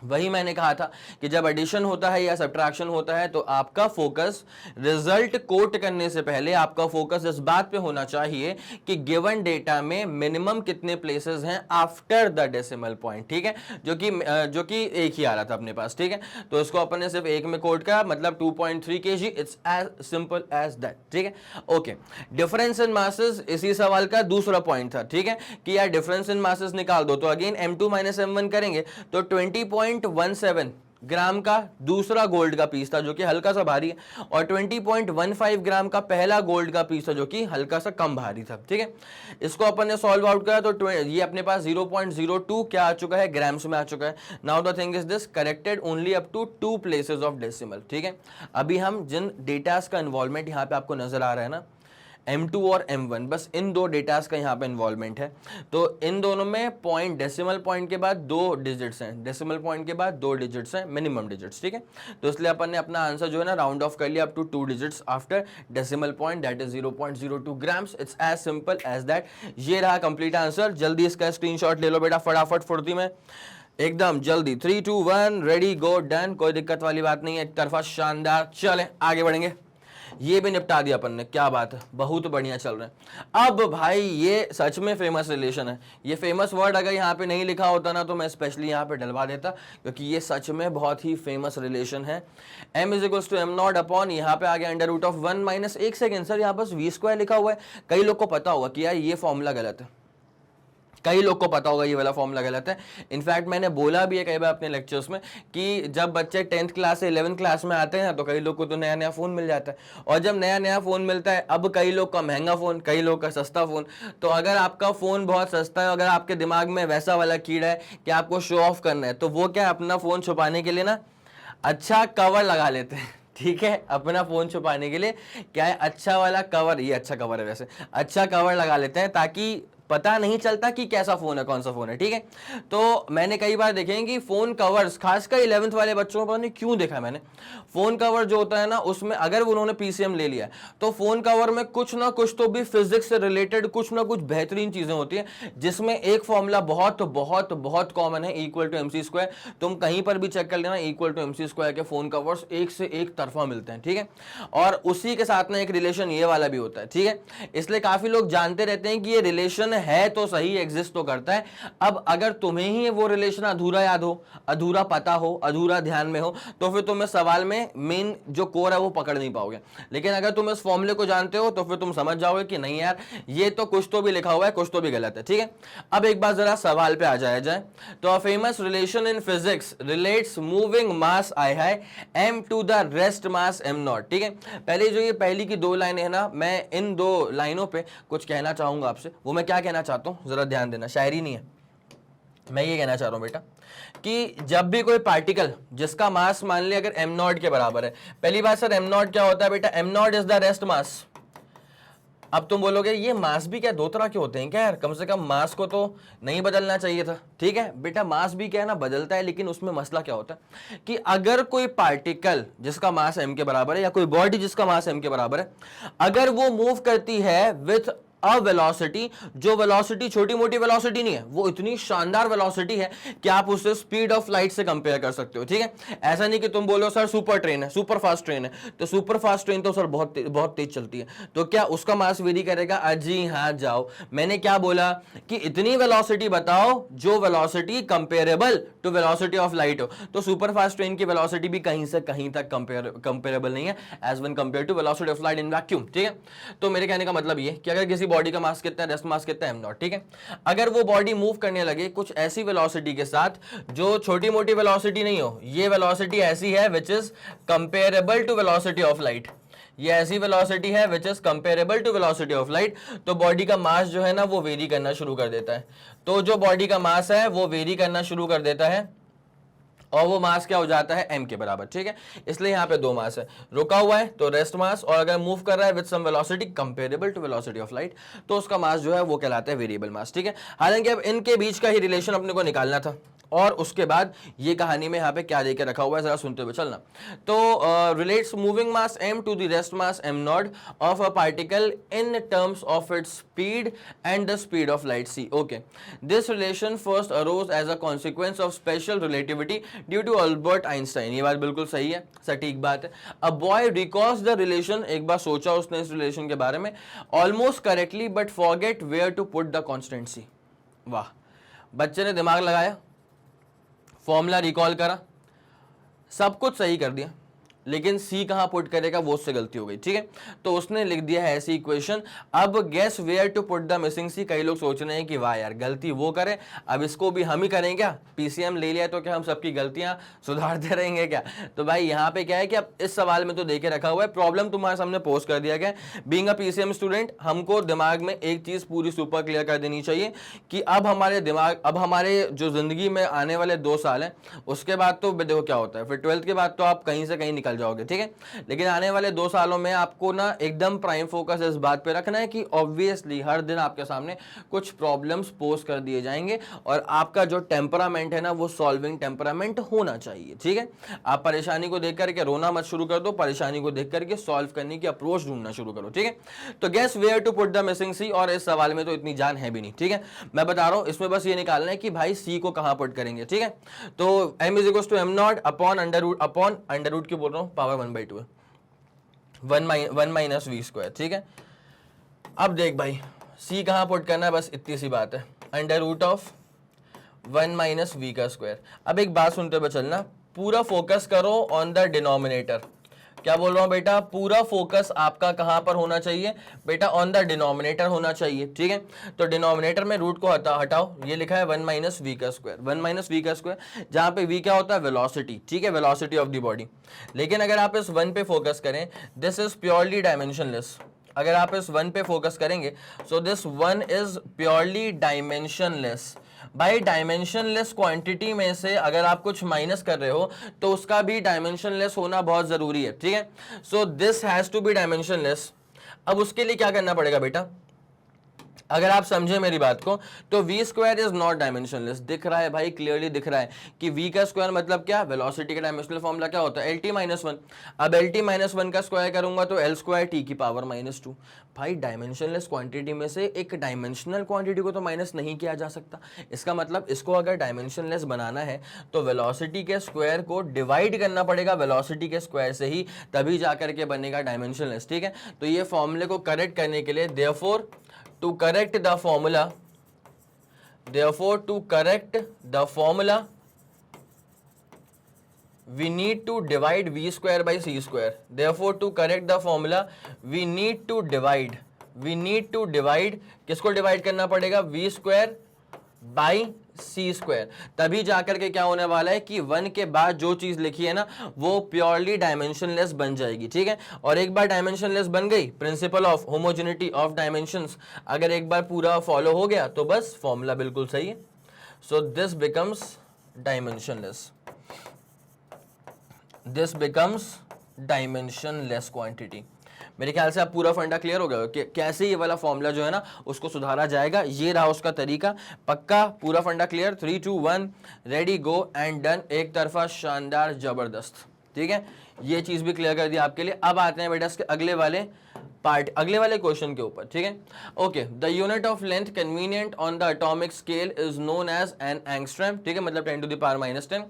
S1: वही मैंने कहा था कि जब एडिशन होता है या सब्ट्रैक्शन होता है तो आपका फोकस रिजल्ट कोट करने से पहले आपका फोकस इस बात पे होना चाहिए कि गिवन डेटा में मिनिमम कितने प्लेसेस हैं आफ्टर द डेसिमल पॉइंट, ठीक है, जो कि एक ही आ रहा था अपने पास, ठीक है। तो इसको अपन ने सिर्फ एक में कोट करा, मतलब 2.3 kg, it's as simple as that, ठीक है। ओके, डिफरेंस इन मासेस इसी सवाल का दूसरा पॉइंट था, ठीक है, कि यार डिफरेंस इन मासेस निकाल दो। तो अगेन M2 - M1 करेंगे तो 20.17 ग्राम का दूसरा गोल्ड का पीस था जो कि हल्का सा भारी है, और 20.15 ग्राम का पहला गोल्ड का पीस था जो कि हल्का सा कम भारी था, ठीक है। इसको अपन ने सॉल्व आउट करा तो ये अपने पास 0.02 क्या आ चुका है, ग्राम्स में आ चुका है। Now the thing is this, corrected only up to 2 places of decimal, ठीक है। अभी हम जिन डेटास का इन्वॉल्वमेंट यहाँ पे आपको नजर आ रहा है ना, M2 और M1, बस इन 2 डेटास का यहाँ पे इन्वॉल्वमेंट है। तो इन दोनों में पॉइंट, डेसिमल पॉइंट के बाद 2 डिजिट्स हैं, डेसिमल पॉइंट के बाद 2 डिजिट्स हैं, मिनिमम डिजिट्स, ठीक है। तो इसलिए अपन ने अपना आंसर जो है ना राउंड ऑफ कर लिया up to 2 digits after decimal point, that is 0.02 grams. It's as simple as that. ये रहा कंप्लीट आंसर। जल्दी इसका स्क्रीनशॉट ले लो बेटा, फटाफट फुर्ती में, एकदम जल्दी। 3 2 1 रेडी गो डन, कोई दिक्कत वाली बात नहीं है, एक तरफा शानदार। चले आगे बढ़ेंगे। ये भी निपटा दिया अपन ने, क्या बात है, बहुत बढ़िया चल रहे हैं। अब भाई ये सच में फेमस रिलेशन है, ये फेमस वर्ड अगर यहाँ पे नहीं लिखा होता ना तो मैं स्पेशली यहाँ पे डलवा देता, क्योंकि ये सच में बहुत ही फेमस रिलेशन है। m is equals to m naught upon, यहाँ पे आ गया अंडर रूट ऑफ 1 माइनस, एक सेकेंड सर यहाँ बस वी स्क्वायर लिखा हुआ है। कई लोग को पता होगा कि यार ये फॉर्मूला गलत है, कई लोग को पता होगा ये वाला फॉर्मूला गलत है। इनफैक्ट मैंने बोला भी है कई बार अपने लेक्चर्स में कि जब बच्चे 10th क्लास से 11th क्लास में आते हैं तो कई लोग को तो नया नया फ़ोन मिल जाता है, और जब नया नया फ़ोन मिलता है, अब कई लोग का महंगा फ़ोन, कई लोग का सस्ता फ़ोन, तो अगर आपका फ़ोन बहुत सस्ता है, अगर आपके दिमाग में वैसा वाला कीड़ा है कि आपको शो ऑफ करना है, तो वो क्या अपना फ़ोन छुपाने के लिए ना अच्छा कवर लगा लेते हैं। ठीक है, अपना फोन छुपाने के लिए क्या है, अच्छा वाला कवर, ये अच्छा कवर है वैसे, अच्छा कवर लगा लेते हैं ताकि पता नहीं चलता कि कैसा फोन है, कौन सा फोन है। ठीक है, तो मैंने कई बार देखे हैं कि फोन कवर्स, खासकर 11th वाले बच्चों को पता नहीं क्यों देखा मैंने, फोन कवर जो होता है ना उसमें अगर उन्होंने पीसीएम ले लिया तो फोन कवर में कुछ ना कुछ तो भी फिजिक्स से रिलेटेड कुछ ना कुछ बेहतरीन चीजें होती है, जिसमें एक फॉर्मूला बहुत बहुत बहुत कॉमन है, इक्वल टू MC स्क्वायर। तुम कहीं पर भी चेक कर लेना, इक्वल टू MC स्क्वायर के फोन कवर्स एक से एक तरफा मिलते हैं। ठीक है, और उसी के साथ में एक रिलेशन ये वाला भी होता है। ठीक है, इसलिए काफी लोग जानते रहते हैं कि ये रिलेशन है तो सही, एग्जिस्ट तो करता है। अब अगर तुम्हें ही वो रिलेशन अधूरा याद हो, अधूरा पता हो, अधूरा ध्यान में हो, तो फिर तुम्हें सवाल में मेन जो कोर है वो पकड़ नहीं पाओगे। लेकिन अगर तुम इस फॉर्मूले को जानते हो तो फिर तुम समझ जाओगे कि नहीं यार ये तो कुछ तो भी लिखा हुआ है, कुछ तो भी गलत है। ठीक है, अब एक बार जरा सवाल पे आ जाया जाए तो a famous relation in physics relates moving mass आई है m to the rest mass m nought. ठीक है, पहले जो ये पहली की दो लाइनें है ना, मैं इन दो लाइनों पे कुछ कहना चाहूंगा आपसे। वो मैं क्या कहना चाहता हूं जरा ध्यान देना, शायरी नहीं है, मैं ये कहना चाह रहा हूं बेटा कि जब भी कोई पार्टिकल जिसका मास मान लिया अगर m नॉट के बराबर है, पहली बात सर m नॉट क्या होता है बेटा, m not is the rest मास। अब तुम बोलोगे ये मास भी क्या दो तरह के होते हैं क्या यार, कम से कम मास को तो नहीं बदलना चाहिए था। ठीक है बेटा, मास भी क्या है ना बदलता है, लेकिन उसमें मसला क्या होता है कि अगर कोई पार्टिकल जिसका मास m के बराबर है या कोई बॉडी जिसका मास m के बराबर है, अगर वो मूव करती है विथ अ वेलोसिटी, जो वेलोसिटी छोटी मोटी वेलोसिटी नहीं है, वो इतनी शानदार वेलोसिटी है कि आप उसे स्पीड ऑफ लाइट से कंपेयर कर सकते हो। ठीक है, ऐसा नहीं कि तुम बोलो सर सुपर ट्रेन है, सुपर फास्ट ट्रेन है, तो सुपर फास्ट ट्रेन तो सर बहुत तेज चलती है, तो क्या उसका मास वेरी करेगा? अजी हाँ जाओ, मैंने क्या बोला कि इतनी वेलोसिटी बताओ जो velocity comparable to velocity of light हो, तो सुपर फास्ट ट्रेन की वेलोसिटी भी कहीं से कहीं तक कंपेरेबल नहीं है as one compare to velocity of light in vacuum. ठीक है, तो मेरे कहने का मतलब ये कि अगर किसी बॉडी का मास कितना है, रेस्ट मास कितना है, m नॉट। ठीक है, अगर वो बॉडी मूव करने लगे कुछ ऐसी वेलोसिटी के साथ जो छोटी मोटी वेलोसिटी नहीं हो, ये वेलोसिटी ऐसी है which is comparable to velocity of light, ये ऐसी वेलोसिटी है which is comparable to velocity of light, तो बॉडी का मास जो है ना वो वेरी करना शुरू कर देता है। तो जो बॉडी का मास है वो वेरी करना शुरू कर देता है और वो मास क्या हो जाता है m के बराबर। ठीक है, इसलिए यहाँ पे दो मास है, रुका हुआ है तो रेस्ट मास, और अगर मूव कर रहा है with some velocity comparable to velocity of light तो उसका मास जो है वो कहलाता है वेरिएबल मास। ठीक है, हालांकि अब इनके बीच का ही रिलेशन अपने को निकालना था, और उसके बाद ये कहानी में यहाँ पे क्या देके रखा हुआ है जरा सुनते हुए चलना। तो relates moving mass m to the rest mass m naught of a particle in terms of its speed and the speed of light c। Okay, this relation first arose as a consequence of special relativity due to Albert Einstein. ये बात बिल्कुल सही है, सटीक बात है। A boy recalls the relation, एक बार सोचा उसने इस रिलेशन के बारे में almost correctly but forget where to put the constant c। वाह, बच्चे ने दिमाग लगाया, फॉर्मूला रिकॉल करा, सब कुछ सही कर दिया, लेकिन सी कहां पुट करेगा वो उससे गलती हो गई। ठीक है, तो उसने लिख दिया है ऐसी इक्वेशन। अब guess where to put the missing c. कई लोग सोच रहे हैं कि वाह यार गलती वो करे, अब इसको भी हम ही करें क्या, पीसीएम ले लिया तो क्या हम सबकी गलतियां सुधारते रहेंगे क्या? तो भाई यहाँ पे क्या है कि अब इस सवाल में तो देके रखा हुआ है, प्रॉब्लम तुम्हारे सामने पोस्ट कर दिया गया। बीइंग अ पीसीएम स्टूडेंट हमको दिमाग में एक चीज पूरी सुपर क्लियर कर देनी चाहिए कि अब हमारे जो जिंदगी में आने वाले 2 साल हैं, उसके बाद तो देखो क्या होता है, फिर 12th के बाद तो आप कहीं से कहीं निकल जाओगे। ठीक है, लेकिन आने वाले 2 सालों में आपको ना एकदम प्राइम फोकस इस बात पे रखना है कि ऑब्वियसली हर दिन आपके सामने कुछ प्रॉब्लम्स पोस्ट कर दिए जाएंगे और आपका जो टेम्परामेंट है ना वो सॉल्विंग टेम्परामेंट होना चाहिए। ठीक है, आप परेशानी को देख करके रोना मत शुरू कर दो, परेशानी को देख करके सॉल्व करने की अप्रोच ढूंढना शुरू करो। ठीक है, तो guess where to put the missing c, और इस सवाल में तो इतनी जान है भी नहीं। ठीक है, मैं बता रहा हूं, इसमें बस ये निकालना है कि भाई सी को कहां पुट करेंगे। ठीक है, तो m is equal to m naught upon under root क्यों बोल रहा हूं, पावर 1/2 है। वन माइनस वी स्क्वायर, ठीक है। अब देख भाई c कहाँ पुट करना है, बस इतनी सी बात है, under root of 1 minus v का स्क्वायर। अब एक बात सुनते हुए चलना, पूरा फोकस करो ऑन द डिनोमिनेटर। क्या बोल रहा हूं बेटा, पूरा फोकस आपका कहां पर होना चाहिए बेटा, ऑन द डिनोमिनेटर होना चाहिए, ठीक है। तो डिनोमिनेटर में रूट को हटाओ, ये लिखा है 1 माइनस वी का स्क्वायर, 1 माइनस वी का स्क्वायर, जहां पे वी क्या होता है, वेलोसिटी, ठीक है, वेलोसिटी ऑफ द बॉडी। लेकिन अगर आप इस 1 पे फोकस करें, दिस इज प्योरली डायमेंशनलेस। अगर आप इस 1 पे फोकस करेंगे, so this 1 is purely dimensionless. भाई डायमेंशनलेस क्वांटिटी में से अगर आप कुछ माइनस कर रहे हो तो उसका भी डायमेंशनलेस होना बहुत जरूरी है, ठीक है। So this has to be dimensionless. अब उसके लिए क्या करना पड़ेगा बेटा, अगर आप समझे मेरी बात को, तो v square is not dimensionless. दिख रहा है भाई, क्लियरली दिख रहा है कि v का स्क्वायर मतलब क्या, वेलोसिटी का डायमेंशनल फॉर्मूला क्या होता है, lt माइनस वन। अब lt माइनस वन का स्क्वायर करूंगा तो l स्क्वायर t की पावर माइनस टू। भाई डायमेंशनलेस क्वांटिटी में से एक डायमेंशनल क्वांटिटी को तो माइनस नहीं किया जा सकता। इसका मतलब इसको अगर डायमेंशनलेस बनाना है तो वेलोसिटी के स्क्वायर को डिवाइड करना पड़ेगा वेलोसिटी के स्क्वायर से ही, तभी जाकर के बनेगा डायमेंशनलेस, ठीक है। तो ये फॉर्मूले को करेक्ट करने के लिए therefore to correct the formula, therefore to correct the formula we need to divide v square by c square. Therefore to correct the formula we need to divide किसको डिवाइड करना पड़ेगा, v square by c square. तभी जाकर के क्या होने वाला है कि 1 के बाद जो चीज लिखी है ना वो प्योरली डायमेंशनलेस बन जाएगी, ठीक है। और एक बार डायमेंशनलेस बन गई, principle of homogeneity of dimensions अगर एक बार पूरा फॉलो हो गया तो बस फॉर्मूला बिल्कुल सही है। So this becomes dimensionless, this becomes dimensionless quantity. मेरे ख्याल से आप पूरा फंडा क्लियर हो गया कि कैसे ये वाला फॉर्मूला जो है ना उसको सुधारा जाएगा। ये रहा उसका तरीका, पक्का पूरा फंडा clear. 3 2 1 ready go and done, एक तरफा शानदार जबरदस्त, ठीक है। ये चीज भी क्लियर कर दी आपके लिए। अब आते हैं बेटा इसके अगले वाले पार्ट, अगले वाले क्वेश्चन के ऊपर, ठीक है। Okay, the unit of length convenient on the atomic scale is known as an angstrom, ठीक है, मतलब 10 to the power minus 10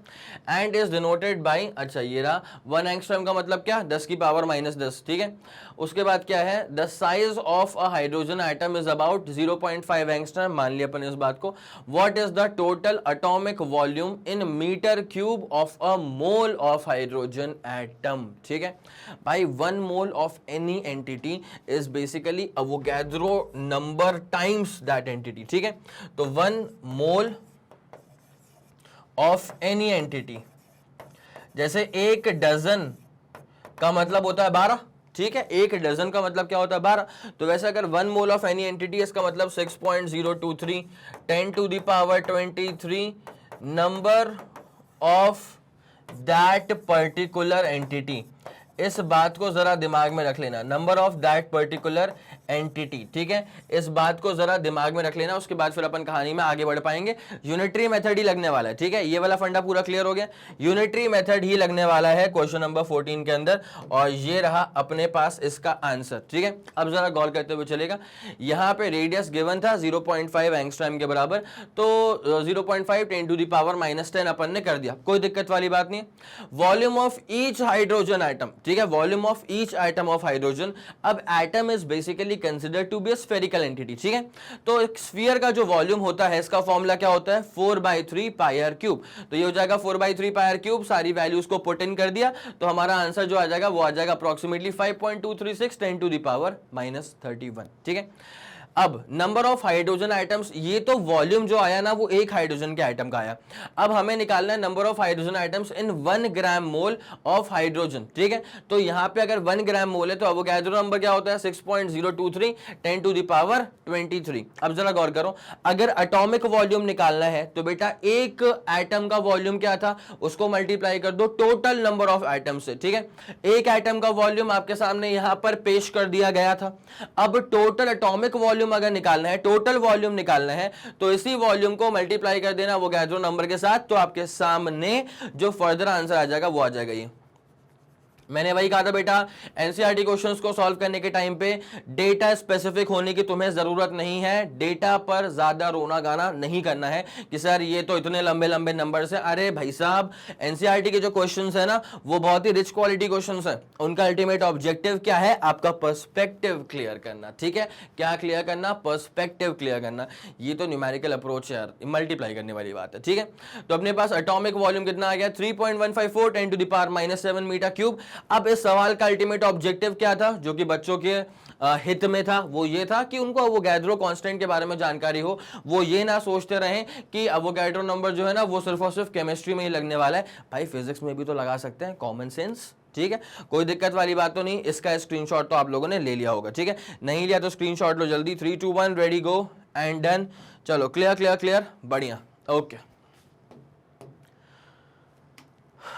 S1: and is denoted by, अच्छा ये रहा 1 एंगस्ट्रम का मतलब क्या, 10 की पावर माइनस 10, ठीक है। उसके बाद क्या है, the size of a hydrogen atom is about 0.5 angstrom, मान लिया अपन इस बात को। What is the total atomic volume in metre cube of a mole of hydrogen atom, ठीक है। भाई 1 mole of any entity is basically Avogadro number times that entity, ठीक है। तो 1 mole of any entity, जैसे एक डजन का मतलब होता है 12, ठीक है, एक डजन का मतलब क्या होता है 12। तो वैसे अगर 1 मोल ऑफ एनी एंटिटी इसका मतलब 6.023 10 to the power 23 number of that particular entity. इस बात को जरा दिमाग में रख लेना, number of that particular entity, ठीक है, इस बात को जरा दिमाग में रख लेना। उसके बाद फिर अपन कहानी में आगे बढ़ पाएंगे। यूनिटरी मेथड ही लगने वाला है, ठीक है, ये वाला फंडा पूरा क्लियर हो गया। यूनिटरी मेथड ही लगने वाला है क्वेश्चन नंबर 14 के अंदर, और ये रहा अपने पास इसका आंसर, ठीक है। अब जरा गौर करते हुए चलेगा, यहाँ पे रेडियस गिवन था 0.5 एंगस्ट्रम के बराबर, तो 0.5 10 टू द पावर माइनस 10 अपन ने कर दिया, कोई दिक्कत वाली बात नहीं है। Volume of each hydrogen atom, ठीक है, volume of each atom of hydrogen. अब atom is basically considered to be a spherical entity, ठीक है। तो एक स्फीयर का जो वॉल्यूम होता है इसका फॉर्मूला क्या होता है, 4/3 पाई आर क्यूब। तो ये हो जाएगा 4/3 पाई आर क्यूब, सारी वैल्यूज को पुट इन कर दिया तो हमारा आंसर जो आ जाएगा वो आ जाएगा approximately 5.236 10 to the power minus 31, ठीक है। अब नंबर ऑफ हाइड्रोजन आइटम्स, ये तो वॉल्यूम जो आया ना वो एक हाइड्रोजन के आइटम का आया। अब हमें निकालना है number of hydrogen items in 1 gram mole of hydrogen, ठीक है। तो यहां पे अगर 1 ग्राम मोल है तो अवोगाड्रो नंबर क्या होता है 6.023 10 टू द पावर 23। अब जरा गौर करो, अगर एटॉमिक वॉल्यूम निकालना है तो बेटा एक एटम का वॉल्यूम क्या था, उसको मल्टीप्लाई कर दो टोटल नंबर ऑफ एटम से, ठीक है। एक एटम का वॉल्यूम आपके सामने यहां पर पेश कर दिया गया था। अब टोटल एटॉमिक वॉल्यूम अगर निकालना है, टोटल वॉल्यूम निकालना है, तो इसी वॉल्यूम को मल्टीप्लाई कर देना अवोगाड्रो नंबर के साथ, तो आपके सामने जो फर्दर आंसर आ जाएगा वो आ जाएगा ये मैंने वही कहा था बेटा, एनसीईआरटी क्वेश्चंस को सॉल्व करने के टाइम पे डेटा स्पेसिफिक होने की तुम्हें जरूरत नहीं है, डेटा पर ज्यादा रोना गाना नहीं करना है कि सर ये तो इतने लंबे लंबे नंबर्स हैं। अरे भाई साहब, एनसीईआरटी के जो क्वेश्चंस है ना वो बहुत ही रिच क्वालिटी क्वेश्चंस है, उनका अल्टीमेट ऑब्जेक्टिव क्या है, आपका पर्सपेक्टिव क्लियर करना। ठीक है, क्या क्लियर करना, पर्सपेक्टिव क्लियर करना। ये तो न्यूमेरिकल अप्रोच है यार, मल्टीप्लाई करने वाली बात है। ठीक है, तो अपने पास एटॉमिक वॉल्यूम कितना आ गया, 3.154 10⁻⁻⁷ मीटर क्यूब। अब इस सवाल का अल्टीमेट ऑब्जेक्टिव क्या था, जो कि बच्चों के हित में था, वो ये था कि उनको अवोगाड्रो कांस्टेंट के बारे में जानकारी हो, वो ये ना सोचते रहें कि अवोगाड्रो नंबर जो है ना वो सिर्फ और सिर्फ केमिस्ट्री में ही लगने वाला है। भाई फिजिक्स में भी तो लगा सकते हैं, कॉमन सेंस। ठीक है, कोई दिक्कत वाली बात तो नहीं। इसका स्क्रीनशॉट तो आप लोगों ने ले लिया होगा। ठीक है, नहीं लिया तो स्क्रीनशॉट लो जल्दी। 3 2 1 रेडी गो एंड डन। चलो क्लियर क्लियर क्लियर, बढ़िया, ओके।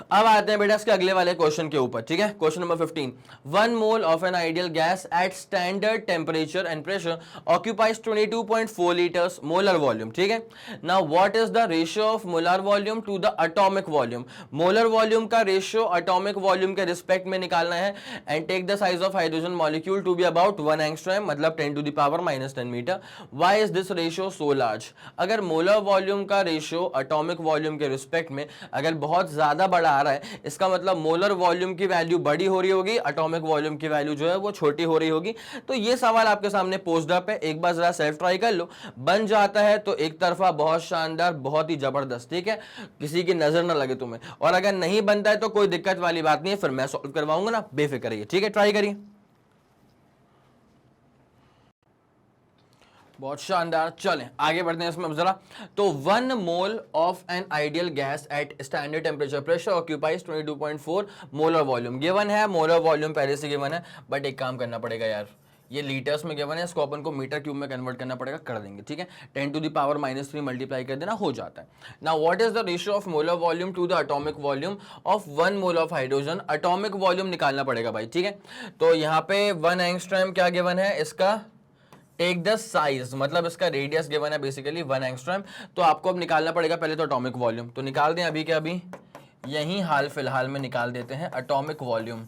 S1: अब आते हैं बेटा इसके अगले वाले क्वेश्चन के ऊपर। ठीक है, question number 15, 1 mole of an ideal gas at standard temperature and pressure occupies 22.4 litres molar volume. ठीक है, now what is the ratio of molar volume to the atomic volume. Molar volume का ratio atomic volume के respect में निकालना है। And take the size of hydrogen molecule to be about 1 angstrom, मतलब 10⁻⁻10 metre. Why is this ratio so large. अगर molar volume का ratio atomic volume के respect में अगर बहुत ज्यादा बड़ा आ रहा है, इसका मतलब मोलर वॉल्यूम की वैल्यू बड़ी हो रही होगी, एटॉमिक वॉल्यूम की वैल्यू जो है वो छोटी हो रही होगी। तो ये सवाल आपके सामने पोस्ड अप है, एक बार जरा सेल्फ ट्राई कर लो। बन जाता है तो एक तरफा बहुत शानदार, बहुत ही जबरदस्त। ठीक है, किसी की नजर ना लगे तुम्हें, और अगर नहीं बनता है तो कोई दिक्कत वाली बात नहीं है, फिर मैं सॉल्व करवाऊंगा ना, बेफिक्र रहिए। ठीक है, ट्राई करिए। बहुत शानदार, चलें आगे बढ़ते हैं इसमें जरा। तो 1 mole of an ideal gas at standard temperature pressure occupies 22.4 molar volume. Given है, मोलर वॉल्यूम पहले से गिवन है, बट एक काम करना पड़ेगा यार, ये लीटर्स में गिवन है, इसको अपन को मीटर क्यूब में कन्वर्ट करना पड़ेगा, कर देंगे। ठीक है, 10⁻³ मल्टीप्लाई कर देना, हो जाता है। Now what is the ratio of molar volume to the atomic volume of 1 mole of hydrogen. Atomic volume निकालना पड़ेगा भाई। ठीक है, तो यहाँ पे 1 एंगस्ट्रॉम क्या गिवन है, इसका टेक द साइज, मतलब इसका रेडियस गिवन है बेसिकली 1 एंगस्ट्रॉम। तो आपको अब निकालना पड़ेगा पहले तो एटॉमिक वॉल्यूम, तो निकाल दें अभी के अभी, यही हाल फिलहाल में निकाल देते हैं एटॉमिक वॉल्यूम।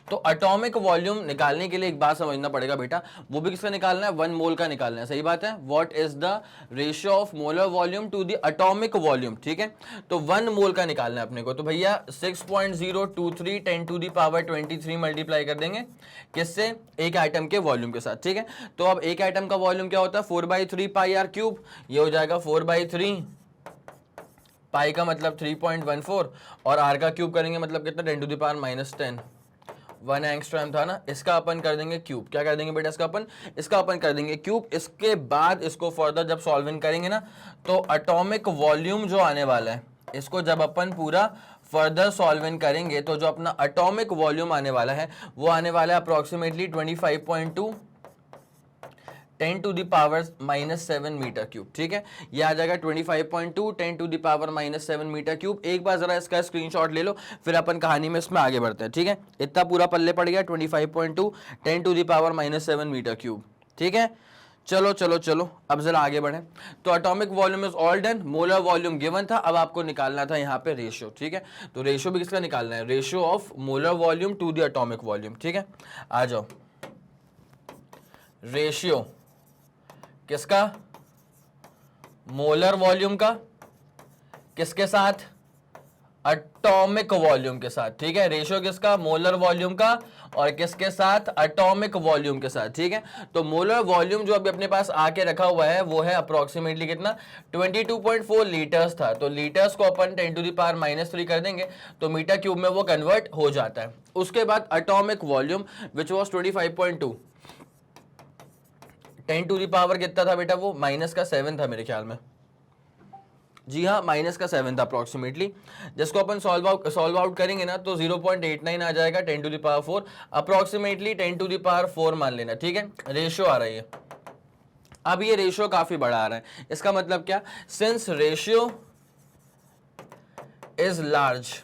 S1: तो एटॉमिक वॉल्यूम निकालने के लिए एक बात समझना पड़ेगा बेटा, वो भी किसका निकालना है, 1 मोल का निकालना है। सही बात है, what is the ratio of molar volume to the atomic volume. ठीक है, तो 1 मोल का निकालना है अपने को, तो भैया 6.023 10⁻23 मल्टीप्लाई कर देंगे किससे, एक आइटम के वॉल्यूम के साथ। ठीक है, तो अब एक आइटम का वॉल्यूम क्या होता है, 4/3 पाई आर क्यूब, ये हो जाएगा 4/3 पाई का मतलब 3.14, और आर का क्यूब करेंगे मतलब कितना, 10⁻⁻10। 1 एंगस्ट्रॉम था ना, इसका अपन कर देंगे क्यूब। क्या कर देंगे बेटा, इसका अपन कर देंगे क्यूब। इसके बाद इसको फर्दर जब सॉल्विंग करेंगे ना, तो एटॉमिक वॉल्यूम जो आने वाला है, इसको जब अपन पूरा फर्दर सॉल्विंग करेंगे तो जो अपना एटॉमिक वॉल्यूम आने वाला है वो आने वाला है अप्रोक्सीमेटली 25.2 10⁻⁻7 मीटर क्यूब। ठीक है, ये आ जाएगा 25.2 10⁻⁻7 मीटर क्यूब। एक बार जरा इसका स्क्रीनशॉट ले लो, फिर अपन कहानी में इसमें आगे बढ़ते हैं। ठीक है, इतना पूरा पल्ले पड़ गया 25.2 10⁻⁻7 मीटर क्यूब। ठीक है, चलो चलो चलो अब जरा आगे बढ़े। तो atomic volume is all done, molar volume given था, अब आपको निकालना था यहाँ पे रेशियो। ठीक है, तो रेशियो भी किसका निकालना है, ratio of molar volume to the atomic volume. ठीक है, आ जाओ, रेशियो किसका, मोलर वॉल्यूम का, किसके साथ, एटॉमिक वॉल्यूम के साथ। ठीक है, रेशियो किसका, मोलर वॉल्यूम का, और किसके साथ, एटॉमिक वॉल्यूम के साथ। ठीक है, तो मोलर वॉल्यूम जो अभी अपने पास आके रखा हुआ है वो है अप्रोक्सीमेटली कितना, 22.4 लीटर्स था। तो लीटर्स को अपन 10⁻³ कर देंगे तो मीटर क्यूब में वो कन्वर्ट हो जाता है। उसके बाद एटॉमिक वॉल्यूम विच वॉज 25.2, 10⁻, कितना था बेटा वो, -7 था मेरे ख्याल में। जी हाँ, -7 था अप्रोक्सीमेटली। जिसको अपन सॉल्व आउट करेंगे ना तो 0.89 आ जाएगा 10⁻⁴, अप्रोक्सीमेटली 10⁻⁴ मान लेना। ठीक है, रेशियो आ रही है। अब ये रेशियो काफी बड़ा आ रहा है, इसका मतलब क्या, since ratio is large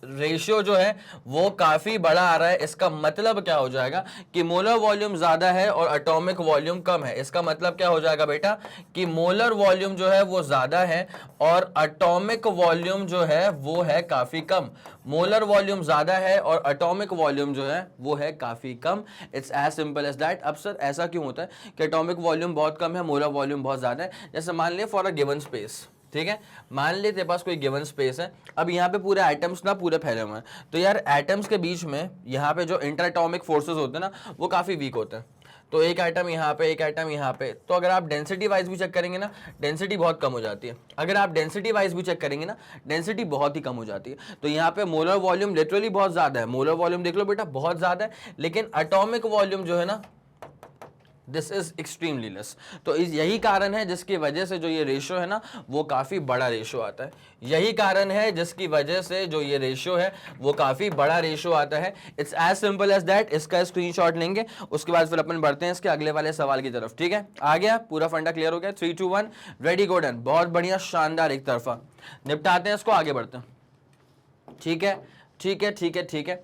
S1: ratio जो है वो काफी बड़ा आ रहा है, इसका मतलब क्या हो जाएगा कि मोलर वॉल्यूम ज्यादा है और एटॉमिक वॉल्यूम कम है। इसका मतलब क्या हो जाएगा बेटा कि मोलर वॉल्यूम जो है वो ज्यादा है और एटॉमिक वॉल्यूम जो है वो है काफी कम। मोलर वॉल्यूम ज्यादा है और एटॉमिक वॉल्यूम जो है वो है काफी कम। It's as simple as that. अब सर ऐसा क्यों होता है कि एटॉमिक वॉल्यूम बहुत कम है, मोलर वॉल्यूम बहुत ज्यादा है? जैसे मान लिया फॉर अ गिवन स्पेस, ठीक है, मान ले तेरे पास कोई गिवन स्पेस है, अब यहाँ पे पूरे एटम्स ना पूरे फैले हुए हैं, तो यार एटम्स के बीच में यहाँ पे जो इंटर एटॉमिक फोर्सेस होते हैं ना वो काफी वीक होते हैं। तो एक एटम यहाँ पे, एक एटम यहाँ पे, तो अगर आप डेंसिटी वाइज भी चेक करेंगे ना, डेंसिटी बहुत कम हो जाती है। अगर आप डेंसिटी वाइज भी चेक करेंगे ना, डेंसिटी बहुत ही कम हो जाती है। तो यहाँ पे मोलर वॉल्यूम लिटरली बहुत ज्यादा है, मोलर वॉल्यूम देख लो बेटा बहुत ज्यादा है, लेकिन एटॉमिक वॉल्यूम जो है ना दिस इज एक्सट्रीमली लेस। तो यही कारण है जिसकी वजह से जो ये रेशियो है ना वो काफी बड़ा रेशियो आता है। यही कारण है जिसकी वजह से जो ये रेशियो है वो काफी बड़ा रेशियो आता है। It's as simple as that. इसका स्क्रीनशॉट लेंगे, उसके बाद फिर अपन बढ़ते हैं इसके अगले वाले सवाल की तरफ। ठीक है, आ गया, पूरा फंडा क्लियर हो गया। 3 2 1 रेडी गो डन। बहुत बढ़िया, शानदार, एक तरफा निपटाते हैं इसको, आगे बढ़ते हैं। ठीक है ठीक है ठीक है ठीक है,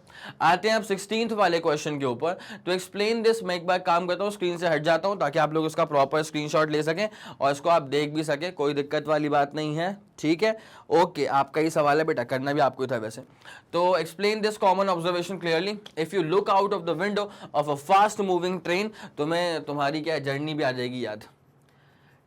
S1: आते हैं अब 16th वाले क्वेश्चन के ऊपर। तो एक्सप्लेन दिस, मैं एक बार काम करता हूँ, स्क्रीन से हट जाता हूँ ताकि आप लोग इसका प्रॉपर स्क्रीनशॉट ले सकें और इसको आप देख भी सकें, कोई दिक्कत वाली बात नहीं है। ठीक है, ओके, आपका ही सवाल है बेटा, करना भी आपको ही था वैसे। तो explain this common observation clearly. If you look out of the window of a fast moving train, तुम्हें तुम्हारी क्या जर्नी भी आ जाएगी याद।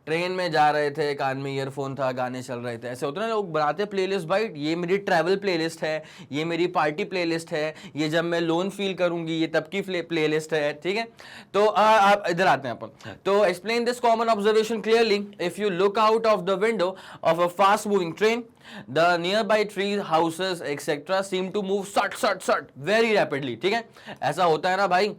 S1: ट्रेन में जा रहे थे, कान में ईयरफोन था, गाने चल रहे थे, ऐसे होते ना लोग बनाते प्लेलिस्ट। भाई ये मेरी ट्रैवल प्लेलिस्ट है, ये मेरी पार्टी प्लेलिस्ट है, ये जब मैं लोन फील करूंगी ये तब की प्लेलिस्ट है। ठीक है, तो आप इधर आते हैं अपन। तो explain this common observation clearly. If you look out of the window of a fast moving train, the near by trees, houses etcetera seem to move सट सट सट वेरी रैपिडली। ठीक है, ऐसा होता है ना भाई,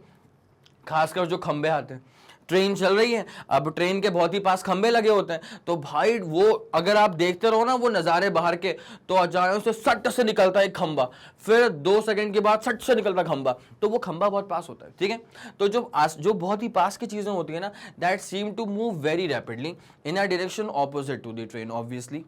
S1: खासकर जो खंबे आते हैं, ट्रेन चल रही है, अब ट्रेन के बहुत ही पास खंबे लगे होते हैं, तो भाई वो अगर आप देखते रहो ना वो नज़ारे बाहर के, तो अचानक से सट से निकलता है एक खंबा, फिर 2 सेकंड के बाद सट से निकलता खंबा, तो वो खंबा बहुत पास होता है। ठीक है, तो जो बहुत ही पास की चीज़ें होती है ना, that seem to move very rapidly in a direction opposite to the train obviously.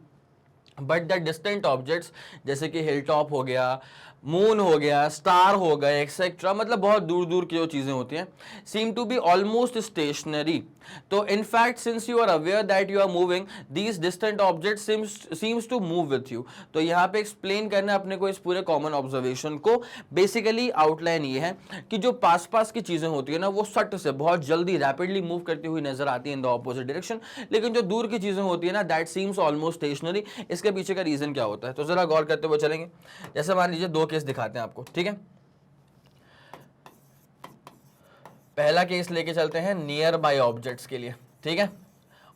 S1: But the distant objects जैसे कि हिल टॉप हो गया, मून हो गया, स्टार हो गए एक्सेट्रा, मतलब बहुत दूर दूर की जो चीज़ें होती हैं, seem to be almost stationary. तो in fact since you are aware that you are moving, these distant object seems to move with you. तो यहाँ पे एक्सप्लेन करना है अपने को इस पूरे कॉमन ऑब्जर्वेशन को। बेसिकली आउटलाइन ये है कि जो पास पास की चीज़ें होती है ना वो सट से बहुत जल्दी रैपिडली मूव करती हुई नजर आती है इन द ऑपोजिट डायरेक्शन, लेकिन जो दूर की चीज़ें होती है ना दैट सीम्स ऑलमोस्ट स्टेशनरी। इसके पीछे का रीजन क्या होता है तो जरा गौर करते हुए चलेंगे। जैसे मान लीजिए 2 केस दिखाते हैं आपको। ठीक है, पहला केस लेके चलते हैं नियर बाय ऑब्जेक्ट्स के लिए। ठीक है,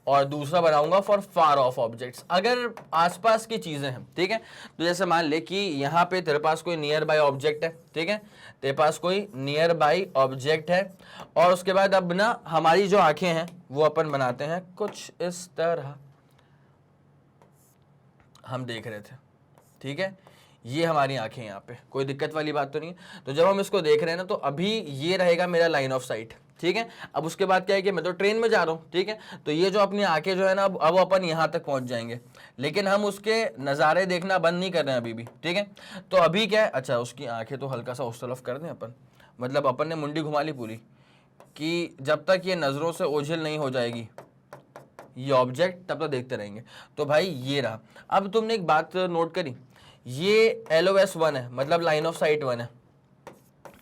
S1: और दूसरा बनाऊंगा फॉर फार ऑफ ऑब्जेक्ट्स, अगर आसपास की चीजें हैं। ठीक है, तो जैसे मान ले कि यहां पे तेरे पास कोई नियर बाय ऑब्जेक्ट है। ठीक है, तेरे पास कोई नियर बाय ऑब्जेक्ट है और उसके बाद अब ना हमारी जो आंखें हैं वो अपन बनाते हैं कुछ इस तरह, हम देख रहे थे। ठीक है, ये हमारी आंखें, यहाँ पे कोई दिक्कत वाली बात तो नहीं है। तो जब हम इसको देख रहे हैं ना तो अभी ये रहेगा मेरा लाइन ऑफ साइट। ठीक है, अब उसके बाद क्या है कि मैं तो ट्रेन में जा रहा हूँ। ठीक है, तो ये जो अपनी आंखें जो है ना अब अपन यहाँ तक पहुँच जाएंगे, लेकिन हम उसके नज़ारे देखना बंद नहीं कर रहे हैं अभी भी। ठीक है, तो अभी क्या है, अच्छा उसकी आंखें तो हल्का सा उस तरफ कर दें अपन, मतलब अपन ने मुंडी घुमा ली पूरी कि जब तक ये नज़रों से ओझल नहीं हो जाएगी ये ऑब्जेक्ट तब तक देखते रहेंगे। तो भाई ये रहा। अब तुमने एक बात नोट करी, ये LOS 1 है मतलब लाइन ऑफ साइट 1 है,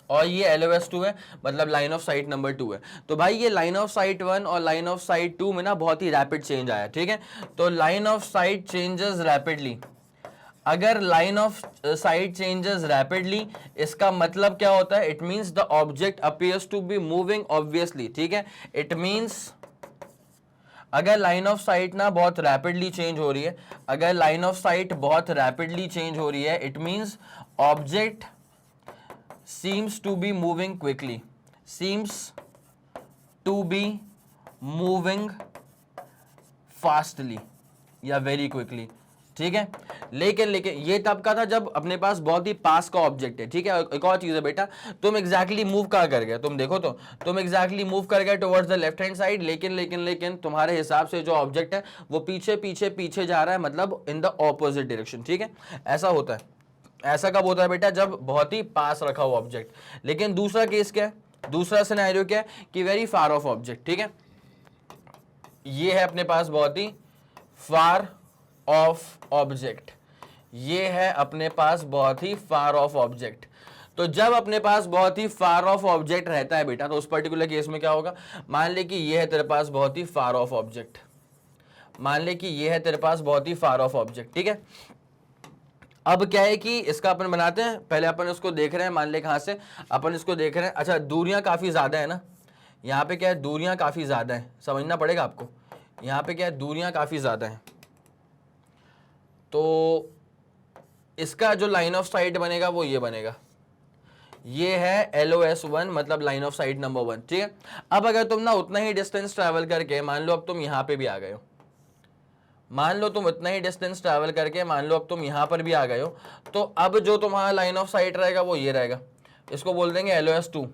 S1: और ये LOS 2 है मतलब लाइन ऑफ साइट नंबर 2 है। तो भाई ये लाइन ऑफ साइट 1 और लाइन ऑफ साइट 2 में ना बहुत ही रैपिड चेंज आया। ठीक है, तो line of sight changes rapidly. अगर line of sight changes rapidly इसका मतलब क्या होता है, it means the object appears to be moving obviously. ठीक है, इट मीन्स अगर लाइन ऑफ साइट ना बहुत रैपिडली चेंज हो रही है, अगर लाइन ऑफ साइट बहुत रैपिडली चेंज हो रही है, it means object seems to be moving quickly, seems to be moving fastly या वेरी क्विकली। ठीक है, लेकिन ये तब का था जब अपने पास बहुत ही पास का ऑब्जेक्ट है। ठीक है, एक और चीज है बेटा, तुम एग्जैक्टली मूव कहाँ कर गए, तुम देखो तो तुम एग्जैक्टली मूव कर गए towards the left hand side, लेकिन तुम्हारे हिसाब से जो ऑब्जेक्ट है वो पीछे पीछे पीछे जा रहा है, मतलब इन द ऑपोजिट डायरेक्शन। ठीक है, ऐसा होता है, ऐसा कब होता है बेटा, जब बहुत ही पास रखा हुआ ऑब्जेक्ट। लेकिन दूसरा केस क्या है, दूसरा सिनेरियो क्या है कि वेरी फार ऑफ ऑब्जेक्ट, ठीक है, ये है अपने पास बहुत ही फार ऑफ ऑब्जेक्ट, ये है अपने पास बहुत ही फार ऑफ ऑब्जेक्ट। तो जब अपने पास बहुत ही फार ऑफ ऑब्जेक्ट रहता है बेटा, तो उस पर्टिकुलर केस में क्या होगा, मान ले कि ये है तेरे पास बहुत ही फार ऑफ ऑब्जेक्ट, मान ले कि ये है तेरे पास बहुत ही फार ऑफ ऑब्जेक्ट, ठीक है। अब क्या है कि इसका अपन बनाते हैं, पहले अपन इसको देख रहे हैं, मान ले कहां से अपन इसको देख रहे हैं। अच्छा, दूरियां काफी ज्यादा है ना, यहाँ पे क्या है, दूरियां काफी ज्यादा है, समझना पड़ेगा आपको। यहाँ पे क्या है, दूरियां काफी ज्यादा है, तो इसका जो लाइन ऑफ साइट बनेगा वो ये बनेगा, ये है LOS1, मतलब लाइन ऑफ साइट नंबर 1, ठीक है। अब अगर तुम ना उतना ही डिस्टेंस ट्रैवल करके, मान लो अब तुम यहां पे भी आ गए हो, मान लो तुम उतना ही डिस्टेंस ट्रैवल करके, मान लो अब तुम यहां पर भी आ गए हो, तो अब जो तुम्हारा लाइन ऑफ साइट रहेगा वो ये रहेगा, इसको बोल देंगे LOS2,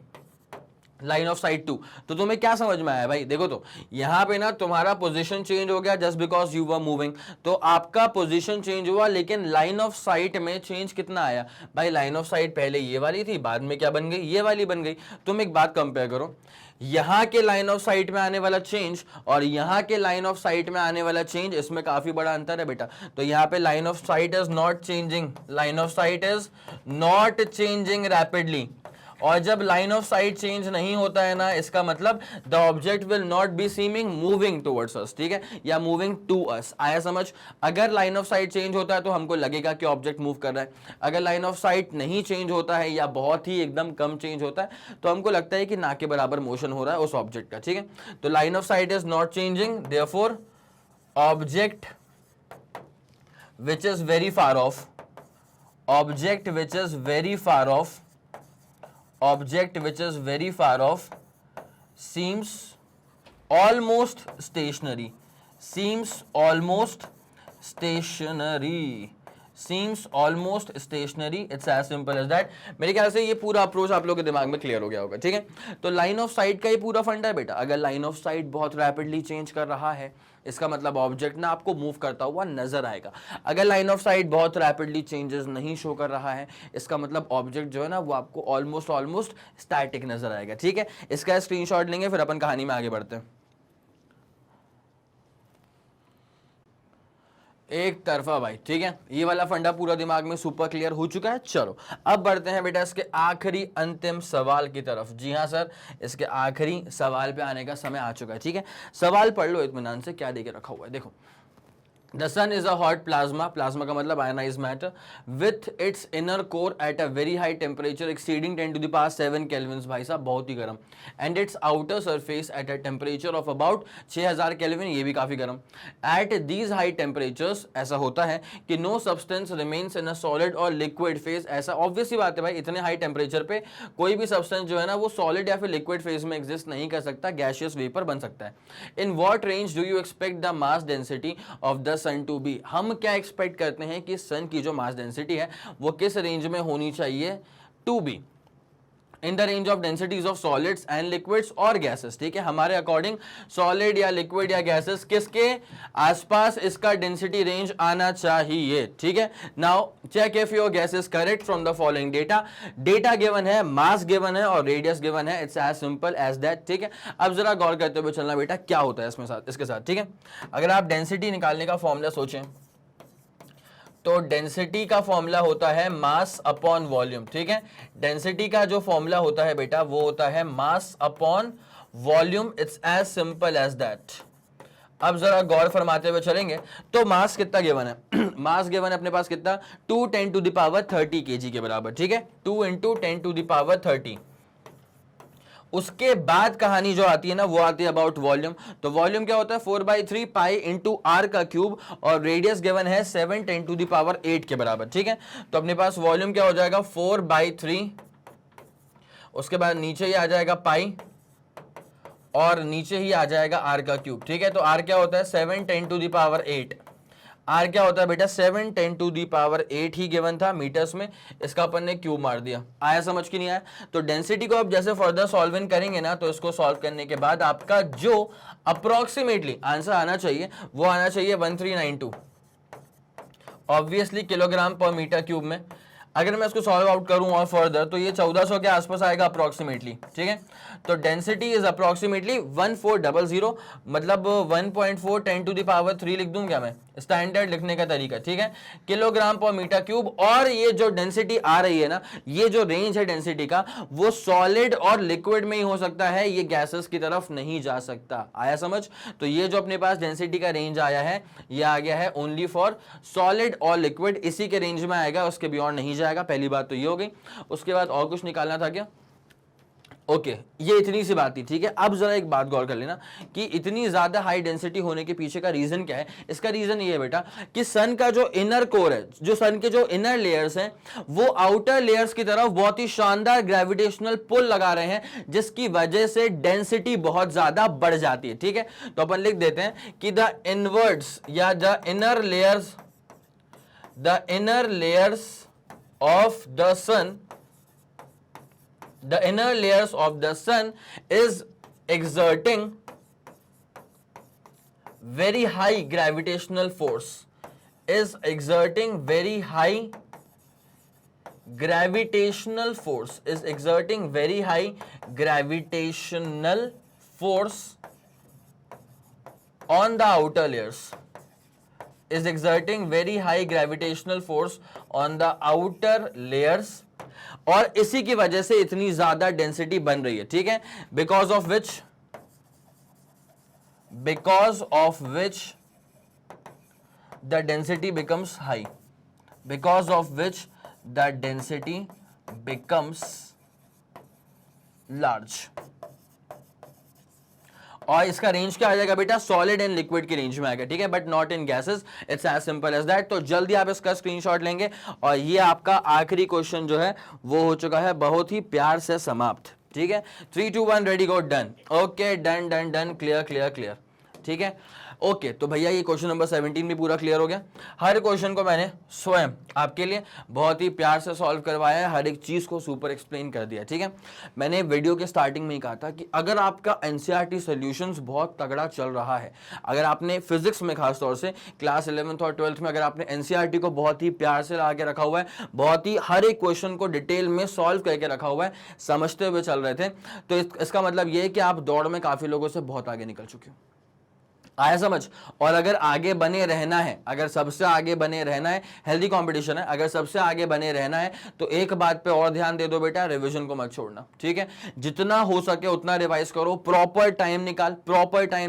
S1: लाइन ऑफ साइट 2। तो तुम्हें क्या समझ में आया भाई, देखो तो यहां पे ना तुम्हारा पोजीशन चेंज हो गया just because you were moving, तो आपका पोजीशन चेंज हुआ, लेकिन लाइन ऑफ साइट में चेंज कितना आया भाई, लाइन ऑफ साइट पहले ये वाली थी, बाद में क्या बन गई, ये वाली बन गई। तुम एक बात कंपेयर करो, यहां के लाइन ऑफ साइट में आने वाला चेंज और यहां के लाइन ऑफ साइट में आने वाला चेंज, इसमें काफी बड़ा अंतर है बेटा। तो यहां पे line of site is not changing, line of site is not changing rapidly, और जब लाइन ऑफ साइट चेंज नहीं होता है ना, इसका मतलब the object will not be seeming moving towards us, ठीक है, या मूविंग टू अस। आया समझ। अगर लाइन ऑफ साइट चेंज होता है तो हमको लगेगा कि ऑब्जेक्ट मूव कर रहा है, अगर लाइन ऑफ साइट नहीं चेंज होता है या बहुत ही एकदम कम चेंज होता है तो हमको लगता है कि ना के बराबर मोशन हो रहा है उस ऑब्जेक्ट का, ठीक है। तो line of site is not changing, therefore object which is very far of, object which is very far of, object which is very far off seems almost stationary, seems almost stationary, seems almost stationary, it's as simple as that। मेरे ख्याल से ये पूरा approach आप लोगों के दिमाग में क्लियर हो गया होगा, ठीक है। तो लाइन ऑफ साइट का ये पूरा फंडा है बेटा, अगर लाइन ऑफ साइट बहुत रैपिडली चेंज कर रहा है इसका मतलब ऑब्जेक्ट ना आपको मूव करता हुआ नजर आएगा, अगर लाइन ऑफ साइट बहुत रैपिडली चेंजेस नहीं शो कर रहा है इसका मतलब ऑब्जेक्ट जो है ना वो आपको ऑलमोस्ट स्टैटिक नजर आएगा, ठीक है। इसका स्क्रीनशॉट लेंगे फिर अपन कहानी में आगे बढ़ते हैं। एक तरफा भाई, ठीक है, ये वाला फंडा पूरा दिमाग में सुपर क्लियर हो चुका है। चलो अब बढ़ते हैं बेटा इसके आखिरी अंतिम सवाल की तरफ। जी हाँ सर, इसके आखिरी सवाल पे आने का समय आ चुका है, ठीक है। सवाल पढ़ लो इत्मीनान से, क्या देके रखा हुआ है देखो। The sun is a hot plasma, plasma का मतलब ionized matter, with its inner core at a very high temperature exceeding 10 to the power 7 kelvins, भाई साहब बहुत ही गर्म, and its outer surface at a temperature of about 6000 kelvin, ये भी काफी गर्म। At these high temperatures ऐसा होता है कि no substance remains in a solid or liquid phase, ऐसा obvious ही बात है भाई, इतने high temperature पे कोई भी substance जो है ना वो solid या फिर liquid phase में exist नहीं कर सकता, gaseous vapor बन सकता है। In what range do you expect the mass density of the sun to be, हम क्या एक्सपेक्ट करते हैं कि सन की जो मास डेंसिटी है वो किस रेंज में होनी चाहिए, to be in the range of densities of solids and liquids और गैसेस, ठीक है। हमारे अकॉर्डिंग सॉलिड या लिक्विड या गैसेस किसके आसपास इसका डेंसिटी रेंज आना चाहिए, ठीक है। Now check if your gas is correct from the following data, data given है, मास गिवन है और रेडियस गिवन है, it's as simple as that, ठीक है। अब जरा गौर करते हुए चलना बेटा क्या होता है इसके साथ, ठीक है। अगर आप डेंसिटी निकालने का फॉर्मूला सोचें तो डेंसिटी का फॉर्मूला होता है मास अपॉन वॉल्यूम, ठीक है। डेंसिटी का जो फॉर्मूला होता है बेटा वो होता है mass upon volume, it's as simple as that. अब जरा गौर फरमाते हुए चलेंगे तो मास कितना गिवन है मास गिवन है अपने पास कितना, 2 10 टू द पावर 30 kg के बराबर, ठीक है, 2 × 10 टू द पावर 30। उसके बाद कहानी जो आती है ना वो आती है अबाउट वॉल्यूम। तो वॉल्यूम क्या होता है 4/3 पाई इंटू आर का क्यूब और रेडियस गिवन है 7 10 टू द पावर 8 के बराबर, ठीक है। तो अपने पास वॉल्यूम क्या हो जाएगा 4/3, उसके बाद नीचे ही आ जाएगा पाई और नीचे ही आ जाएगा आर का क्यूब, ठीक है। तो आर क्या होता है 7 10 टू द पावर 8, आर क्या होता है बेटा 7 10 टू दी पावर 8 ही गिवन था मीटर्स में, इसका अपन ने क्यूब मार दिया। आया समझ की नहीं आया। तो डेंसिटी को आप जैसे फर्दर सॉल्व इन करेंगे ना तो इसको सॉल्व करने के बाद आपका जो अप्रोक्सीमेटली आंसर आना चाहिए वो आना चाहिए 1392 obviously kilogram per metre cube में। अगर मैं इसको सॉल्व आउट करूं और फर्दर तो ये 1400 के आसपास आएगा अप्रोक्सीमेटली, ठीक है। तो डेंसिटी इज अप्रोक्सीमेटली 1400, मतलब 1.4 10⁻³ लिख दूं क्या मैं, स्टैंडर्ड लिखने का तरीका, ठीक है, किलोग्राम पर मीटर क्यूब। और ये जो डेंसिटी आ रही है ना, ये जो रेंज है डेंसिटी का, वो सॉलिड और लिक्विड में ही हो सकता है, ये गैसेस की तरफ नहीं जा सकता। आया समझ? तो ये जो अपने पास डेंसिटी का रेंज आया है, ये आ गया है ओनली फॉर सॉलिड और लिक्विड, इसी के रेंज में आएगा, उसके बियॉन्ड नहीं जाएगा। पहली बात तो ये हो गई। उसके बाद और कुछ निकालना था क्या? ओके, ये इतनी सी बात थी, ठीक है। अब जरा एक बात गौर कर लेना कि इतनी ज्यादा हाई डेंसिटी होने के पीछे का रीजन क्या है। इसका रीजन ये है बेटा कि सन का जो इनर कोर है, जो सन के जो इनर लेयर्स हैं, वो आउटर लेयर्स की तरफ बहुत ही शानदार ग्रेविटेशनल पुल लगा रहे हैं, जिसकी वजह से डेंसिटी बहुत ज्यादा बढ़ जाती है, ठीक है। तो अपन लिख देते हैं कि द इनवर्ड्स या the inner layers of the sun, the inner layers of the sun is exerting very high gravitational force, is exerting very high gravitational force, is exerting very high gravitational force on the outer layers, is exerting very high gravitational force on the outer layers, और इसी की वजह से इतनी ज्यादा density बन रही है, ठीक है। Because of which the density becomes high, because of which the density becomes large. और इसका रेंज क्या आ जाएगा बेटा? सॉलिड एंड लिक्विड की रेंज में आएगा, ठीक है, but not in gases. It's as simple as that. तो जल्दी आप इसका स्क्रीनशॉट लेंगे और ये आपका आखिरी क्वेश्चन जो है वो हो चुका है बहुत ही प्यार से समाप्त, ठीक है। 3 2 1 रेडी गो, done. Okay, done done done, clear clear clear, ठीक है। ओके, तो भैया ये क्वेश्चन नंबर 17 भी पूरा क्लियर हो गया। हर क्वेश्चन को मैंने स्वयं आपके लिए बहुत ही प्यार से सॉल्व करवाया है, हर एक चीज को सुपर एक्सप्लेन कर दिया, ठीक है। मैंने वीडियो के स्टार्टिंग में ही कहा था कि अगर आपका एनसीईआरटी सॉल्यूशंस बहुत तगड़ा चल रहा है, अगर आपने फिजिक्स में खासतौर से क्लास 11th और 12th में अगर आपने एनसीईआरटी को बहुत ही प्यार से लगा के रखा हुआ है, बहुत ही हर एक क्वेश्चन को डिटेल में सॉल्व करके रखा हुआ है, समझते हुए चल रहे थे, तो इसका मतलब ये है कि आप दौड़ में काफी लोगों से बहुत आगे निकल चुके हो। आया समझ? और अगर आगे बने रहना है, अगर सबसे आगे बने रहना है, हेल्दी कंपटीशन है, अगर सबसे आगे बने रहना है तो एक बात पे और ध्यान दे दो बेटा, रिवीजन को मत छोड़ना, ठीक है। जितना हो सके उतना रिवाइज करो, प्रॉपर टाइम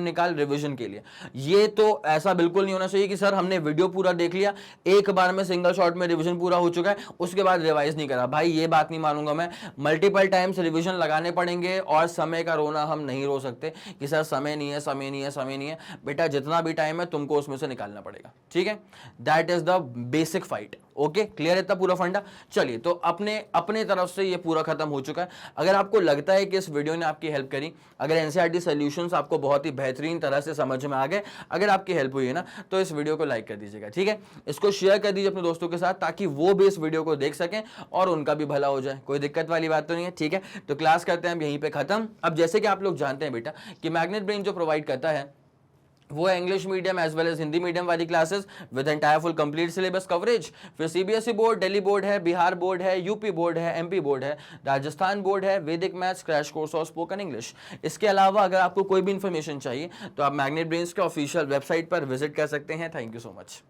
S1: निकाल रिवीजन के लिए। ये तो ऐसा बिल्कुल नहीं होना चाहिए कि सर हमने वीडियो पूरा देख लिया, एक बार में सिंगल शॉट में रिवीजन पूरा हो चुका है, उसके बाद रिवाइज नहीं करा। भाई ये बात नहीं मानूंगा मैं, मल्टीपल टाइम्स रिवीजन लगाने पड़ेंगे। और समय का रोना हम नहीं रो सकते कि सर समय नहीं है। बेटा जितना भी टाइम है तुमको उसमें से निकालना पड़ेगा, ठीक है। That is the basic fight. Okay, clear है इतना पूरा फंडा? चलिए, तो अपने तरफ से ये पूरा खत्म हो चुका है। अगर आपको लगता है कि इस वीडियो ने आपकी हेल्प करी, अगर एनसीईआरटी सॉल्यूशंस आपको बहुत ही बेहतरीन तरह से समझ में आ गए, अगर आपकी हेल्प हुई है ना, तो इस वीडियो को लाइक कर दीजिएगा, ठीक है। इसको शेयर कर दीजिए अपने दोस्तों के साथ, ताकि वो भी इस वीडियो को देख सकें और उनका भी भला हो जाए। कोई दिक्कत वाली बात तो नहीं है, ठीक है। तो क्लास करते हैं हम यहीं पे खत्म। अब जैसे कि आप लोग जानते हैं बेटा कि मैग्नेट ब्रेन जो प्रोवाइड करता है वो है English medium as well as Hindi medium वाली classes with entire full complete syllabus coverage. फिर सीबीएसई बोर्ड, दिल्ली बोर्ड है, बिहार बोर्ड है, यूपी बोर्ड है, एमपी बोर्ड है, राजस्थान बोर्ड है, वैदिक मैथ्स, क्रैश कोर्स और स्पोकन इंग्लिश। इसके अलावा अगर आपको कोई भी इंफॉर्मेशन चाहिए तो आप मैग्नेट ब्रेन्स के ऑफिशियल वेबसाइट पर विजिट कर सकते हैं। Thank you so much.